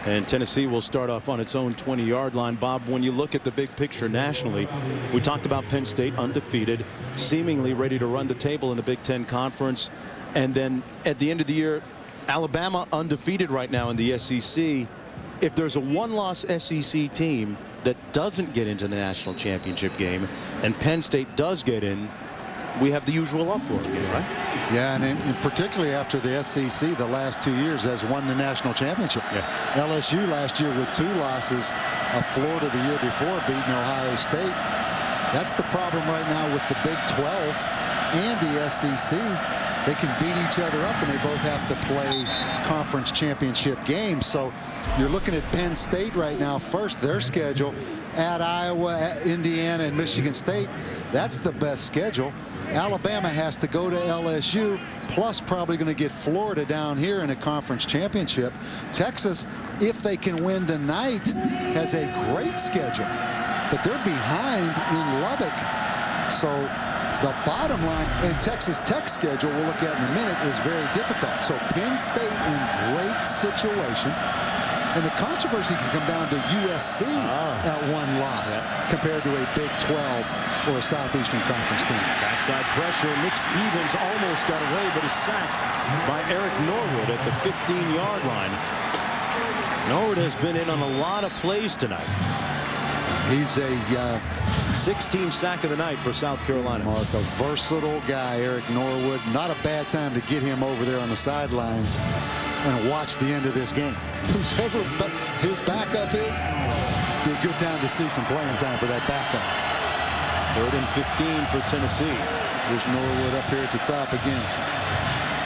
and Tennessee will start off on its own 20-yard line. Bob, when you look at the big picture nationally, we talked about Penn State undefeated, seemingly ready to run the table in the Big Ten Conference, and then at the end of the year, Alabama undefeated right now in the SEC. If there's a one-loss SEC team that doesn't get into the national championship game, and Penn State does get in, we have the usual uproar again, right? Yeah, and particularly after the SEC the last 2 years has won the national championship. Yeah. LSU last year with 2 losses. Florida the year before beating Ohio State. That's the problem right now with the Big 12 and the SEC. They can beat each other up, and they both have to play conference championship games. So you're looking at Penn State right now. First, their schedule at Iowa, at Indiana, and Michigan State. That's the best schedule. Alabama has to go to LSU, plus probably going to get Florida down here in a conference championship. Texas, if they can win tonight, has a great schedule, but they're behind in Lubbock. So the bottom line, and Texas Tech's schedule we'll look at in a minute, is very difficult. So Penn State in great situation. And the controversy can come down to USC at 1 loss compared to a Big 12 or a Southeastern Conference team. Backside pressure. Nick Stevens almost got away, but is sacked by Eric Norwood at the 15-yard line. Norwood has been in on a lot of plays tonight. He's a 16th sack of the night for South Carolina. Mark, a versatile guy, Eric Norwood. Not a bad time to get him over there on the sidelines and watch the end of this game. Whoever his backup is, be a good time to see some playing time for that backup. 3rd and 15 for Tennessee. There's Norwood up here at the top again.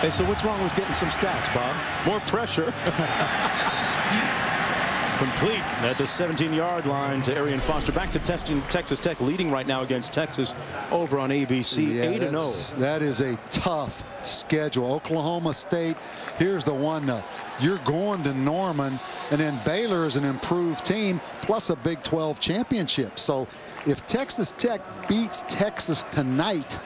Hey, so what's wrong with getting some stats, Bob? More pressure. Complete at the 17-yard line to Arian Foster. Back to Texas Tech, leading right now against Texas over on ABC. 8-0. That is a tough schedule. Oklahoma State, here's the one. You're going to Norman, and then Baylor is an improved team, plus a Big 12 championship. So if Texas Tech beats Texas tonight,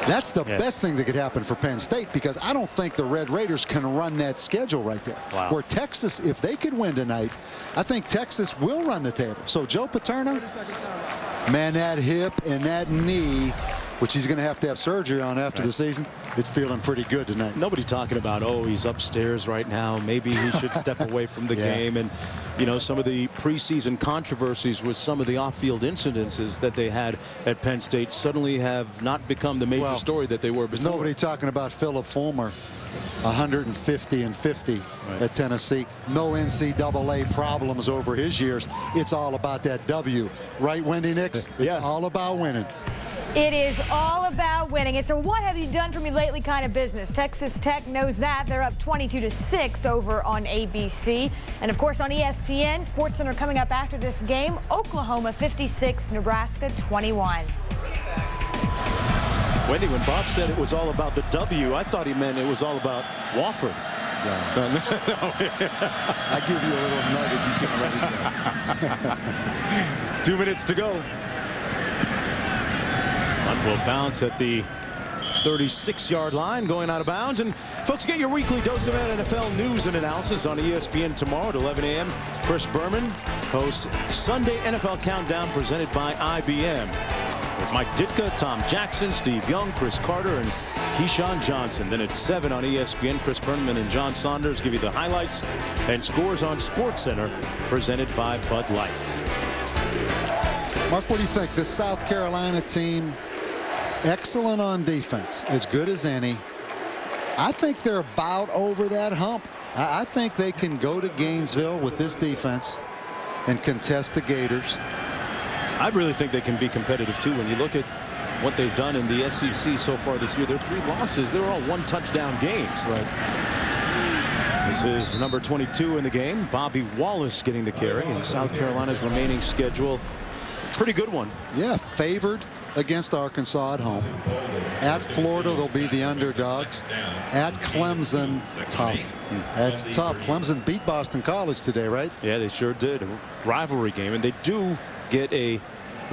that's the best thing that could happen for Penn State, because I don't think the Red Raiders can run that schedule right there. Wow. Where Texas, if they could win tonight, I think Texas will run the table. So Joe Paterno, man, that hip and that knee, which he's going to have surgery on after the season, it's feeling pretty good tonight. Nobody talking about, oh, he's upstairs right now, maybe he should step away from the game. And, you know, some of the preseason controversies with some of the off-field incidences that they had at Penn State suddenly have not become the major story that they were before. Nobody talking about Philip Fulmer, 150 and 50 at Tennessee. No NCAA problems over his years. It's all about that W. Right, Wendy Nix? It's all about winning. It is all about winning. It's a what have you done for me lately kind of business. Texas Tech knows that. They're up 22-6 over on ABC. And of course on ESPN, SportsCenter coming up after this game. Oklahoma 56, Nebraska 21. Wendy, when Bob said it was all about the W, I thought he meant it was all about Wofford. I give you a little nugget. You can let it go. 2 minutes to go. Punt will bounce at the 36-yard line, going out of bounds. And folks, get your weekly dose of NFL news and analysis on ESPN tomorrow at 11 a.m. Chris Berman hosts Sunday NFL Countdown presented by IBM with Mike Ditka, Tom Jackson, Steve Young, Chris Carter, and Keyshawn Johnson. Then at 7 on ESPN, Chris Berman and John Saunders give you the highlights and scores on SportsCenter presented by Bud Light. Mark, what do you think? This South Carolina team, excellent on defense, as good as any. I think they're about over that hump. I think they can go to Gainesville with this defense and contest the Gators. I really think they can be competitive too. When you look at what they've done in the SEC so far this year, their 3 losses, they were all 1-touchdown games. Right. This is number 22 in the game, Bobby Wallace getting the carry, and South Carolina's remaining schedule, pretty good one. Yeah, favored against Arkansas at home. At Florida, they'll be the underdogs. At Clemson, tough. That's tough. Clemson beat Boston College today, right? Yeah, they sure did. A rivalry game, and they do get a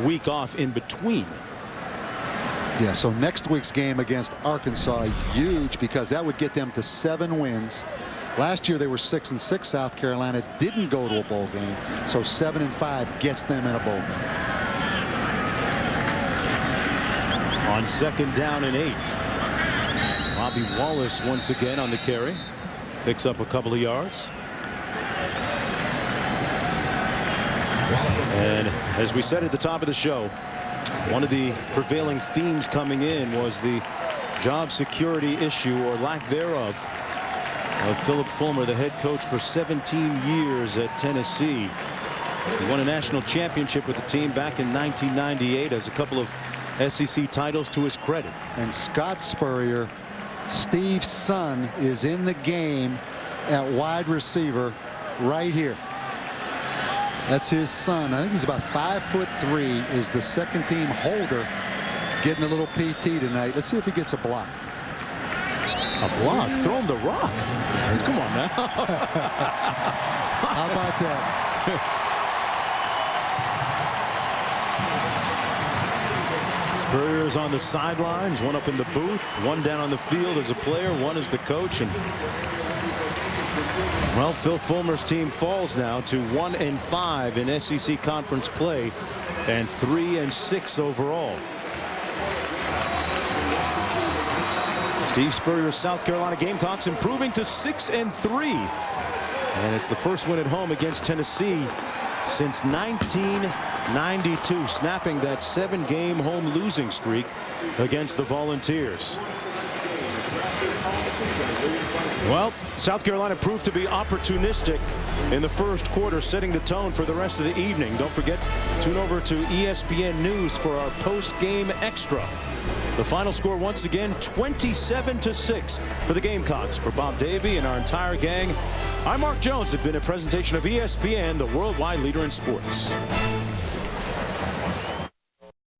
week off in between. Yeah, so next week's game against Arkansas, huge, because that would get them to 7 wins. Last year they were 6-6. South Carolina didn't go to a bowl game, so 7-5 gets them in a bowl game. On 2nd down and 8, Bobby Wallace once again on the carry, picks up a couple of yards. And as we said at the top of the show, one of the prevailing themes coming in was the job security issue, or lack thereof, of Philip Fulmer, the head coach for 17 years at Tennessee. He won a national championship with the team back in 1998, has a couple of SEC titles to his credit. And Scott Spurrier, Steve's son, is in the game at wide receiver right here. That's his son. I think he's about 5'3", is the second team holder, getting a little PT tonight. Let's see if he gets a block. A block? Throw him the rock. Come on now. How about that? Spurrier's on the sidelines, one up in the booth, one down on the field as a player, one as the coach. And well, Phil Fulmer's team falls now to 1-5 in SEC conference play and 3-6 overall. Steve Spurrier's South Carolina Gamecocks improving to 6-3, and it's the first win at home against Tennessee since 1992, snapping that 7-game home losing streak against the Volunteers. Well, South Carolina proved to be opportunistic in the first quarter, setting the tone for the rest of the evening. Don't forget, tune over to ESPN News for our post-game extra. The final score once again 27-6 for the Gamecocks. For Bob Davie and our entire gang, I'm Mark Jones. It's been a presentation of ESPN, the worldwide leader in sports.